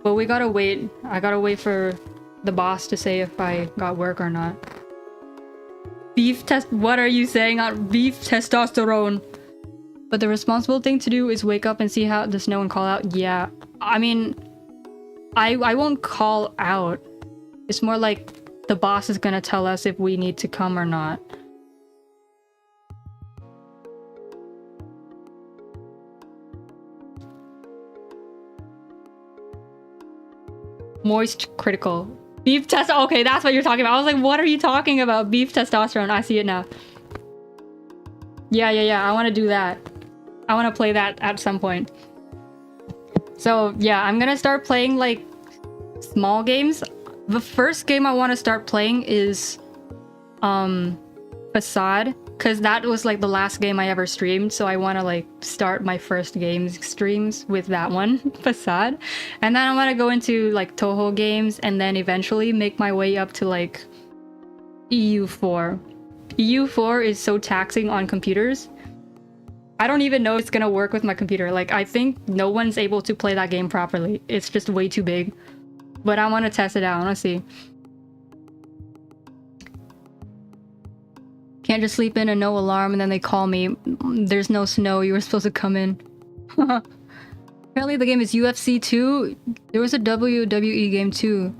But we gotta wait. I gotta wait for the boss to say if I got work or not. Beef test. What are you saying? Beef testosterone. But the responsible thing to do is wake up and see how the snow and call out. Yeah. I mean, I won't call out. It's more like the boss is gonna tell us if we need to come or not. Moist critical. Beef test. Okay, that's what you're talking about. I was like, what are you talking about? Beef testosterone. I see it now. Yeah. I want to do that. I want to play that at some point. So yeah, I'm gonna start playing like small games. The first game I want to start playing is Facade, because that was like the last game I ever streamed, so I want to like start my first games streams with that one, Facade. And then I want to go into like Toho games and then eventually make my way up to like EU4. EU4 is so taxing on computers. I don't even know if it's gonna work with my computer. Like, I think no one's able to play that game properly. It's just way too big. But I want to test it out. I want to see. Can't just sleep in and no alarm and then they call me. There's no snow. You were supposed to come in. Apparently the game is UFC 2. There was a WWE game too.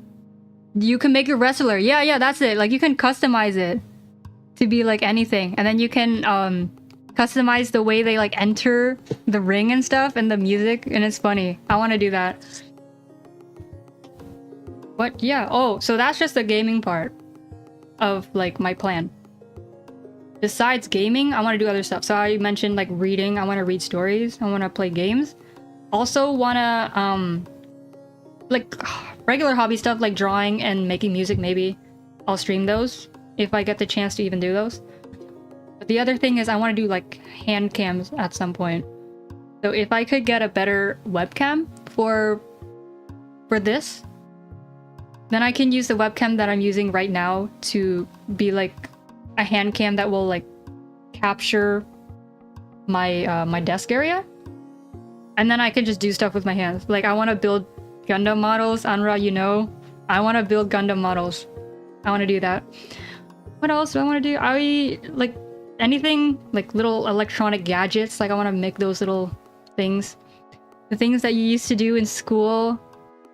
You can make your wrestler. Yeah, that's it. Like, you can customize it to be like anything. And then you can customize the way they like enter the ring and stuff and the music. And it's funny. I want to do that. But yeah. Oh, so that's just the gaming part of like my plan. besides gaming, I want to do other stuff. So I mentioned like reading. I want to read stories. I want to play games. Also want to like regular hobby stuff like drawing and making music. Maybe I'll stream those if I get the chance to even do those. But the other thing is I want to do like hand cams at some point. So if I could get a better webcam for this, then I can use the webcam that I'm using right now to be like a hand cam that will like capture my my desk area, and then I can just do stuff with my hands. Like I want to build Gundam models. Anra, you know, I want to build Gundam models. I want to do that. What else do I want to do? I like anything like little electronic gadgets. Like I want to make those little things, the things that you used to do in school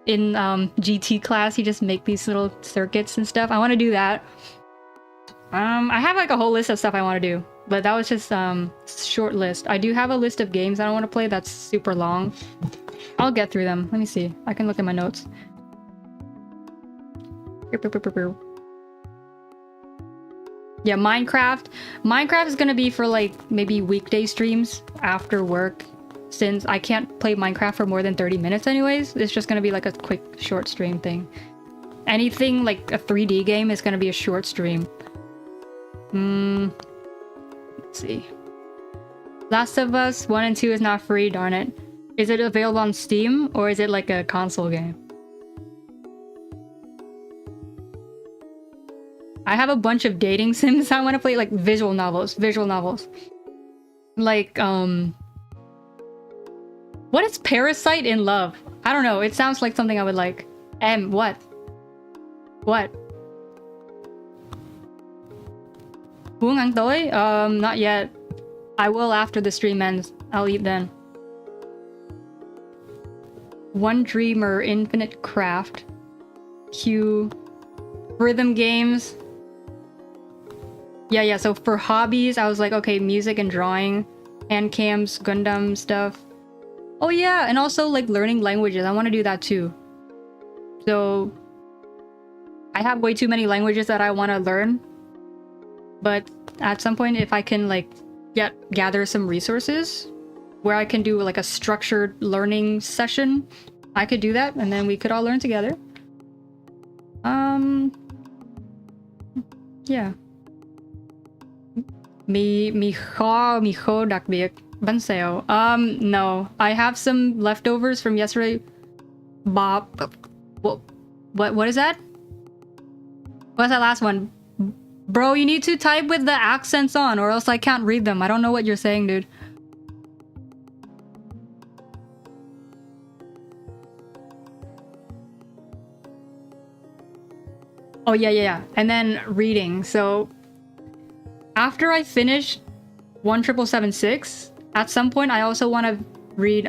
in GT class. You just make these little circuits and stuff. I want to do that. I have like a whole list of stuff I want to do, but that was just short list. I do have a list of games I want to play that's super long. I'll get through them. Let me see. I can look at my notes. Yeah, Minecraft. Minecraft is gonna be for like maybe weekday streams after work, since I can't play Minecraft for more than 30 minutes anyways. It's just gonna be like a quick short stream thing. Anything like a 3D game is gonna be a short stream. Let's see. Last of Us 1 and 2 is not free, darn it. Is it available on Steam or is it like a console game? I have a bunch of dating sims I want to play, like visual novels. Like, what is Parasite in Love? I don't know, it sounds like something I would like. What? What? Buong ang toy? Not yet. I will after the stream ends. I'll eat then. One Dreamer, Infinite Craft, Q, rhythm games. Yeah, so for hobbies, I was like, okay, music and drawing, hand cams, Gundam stuff. Oh yeah, and also like learning languages. I want to do that too. So I have way too many languages that I want to learn. But at some point, if I can like gather some resources where I can do like a structured learning session, I could do that, and then we could all learn together. Yeah. Mijo đặc biệt bánh xèo. No. I have some leftovers from yesterday. Bob. What is that? What's that last one? Bro, you need to type with the accents on or else I can't read them. I don't know what you're saying, dude. Oh, yeah. And then reading. So after I finish 17776, at some point I also want to read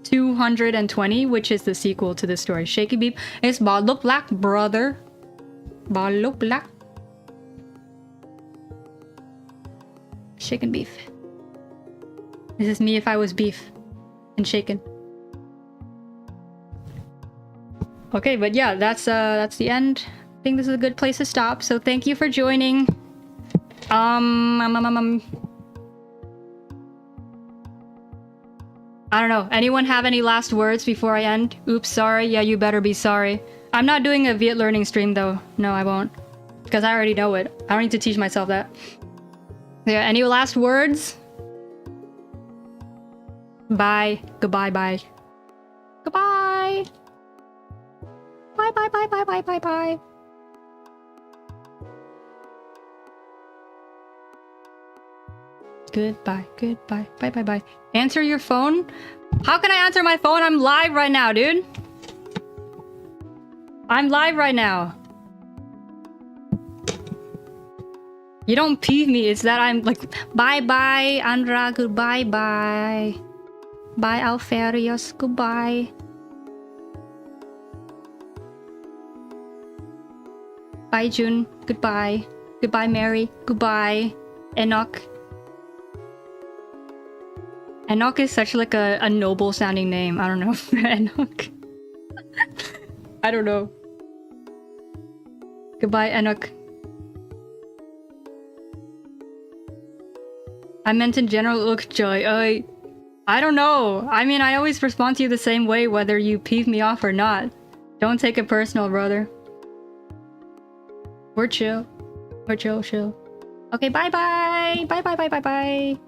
220, which is the sequel to this story. Shaky Beep. It's Ballo Black, brother. Ballo Black. Shaken beef. This is me if I was beef and shaken. Okay, but yeah, that's the end. I think this is a good place to stop. So thank you for joining. I don't know. Anyone have any last words before I end? Oops, sorry. Yeah, you better be sorry. I'm not doing a Viet learning stream though. No, I won't. Because I already know it. I don't need to teach myself that. Yeah, any last words? Bye. Goodbye, bye. Goodbye. Bye. Goodbye. Bye. Answer your phone? How can I answer my phone? I'm live right now, dude. I'm live right now. You don't peeve me, it's that I'm like, bye, Andra, goodbye, bye. Bye, Alferios, goodbye. Bye, June, goodbye. Goodbye, Mary, goodbye. Enoch. Enoch is such like a noble sounding name. I don't know. Enoch. I don't know. Goodbye, Enoch. I meant in general. Look, Joy. I don't know. I mean, I always respond to you the same way, whether you peeve me off or not. Don't take it personal, brother. We're chill. We're chill. Okay, bye-bye. Bye.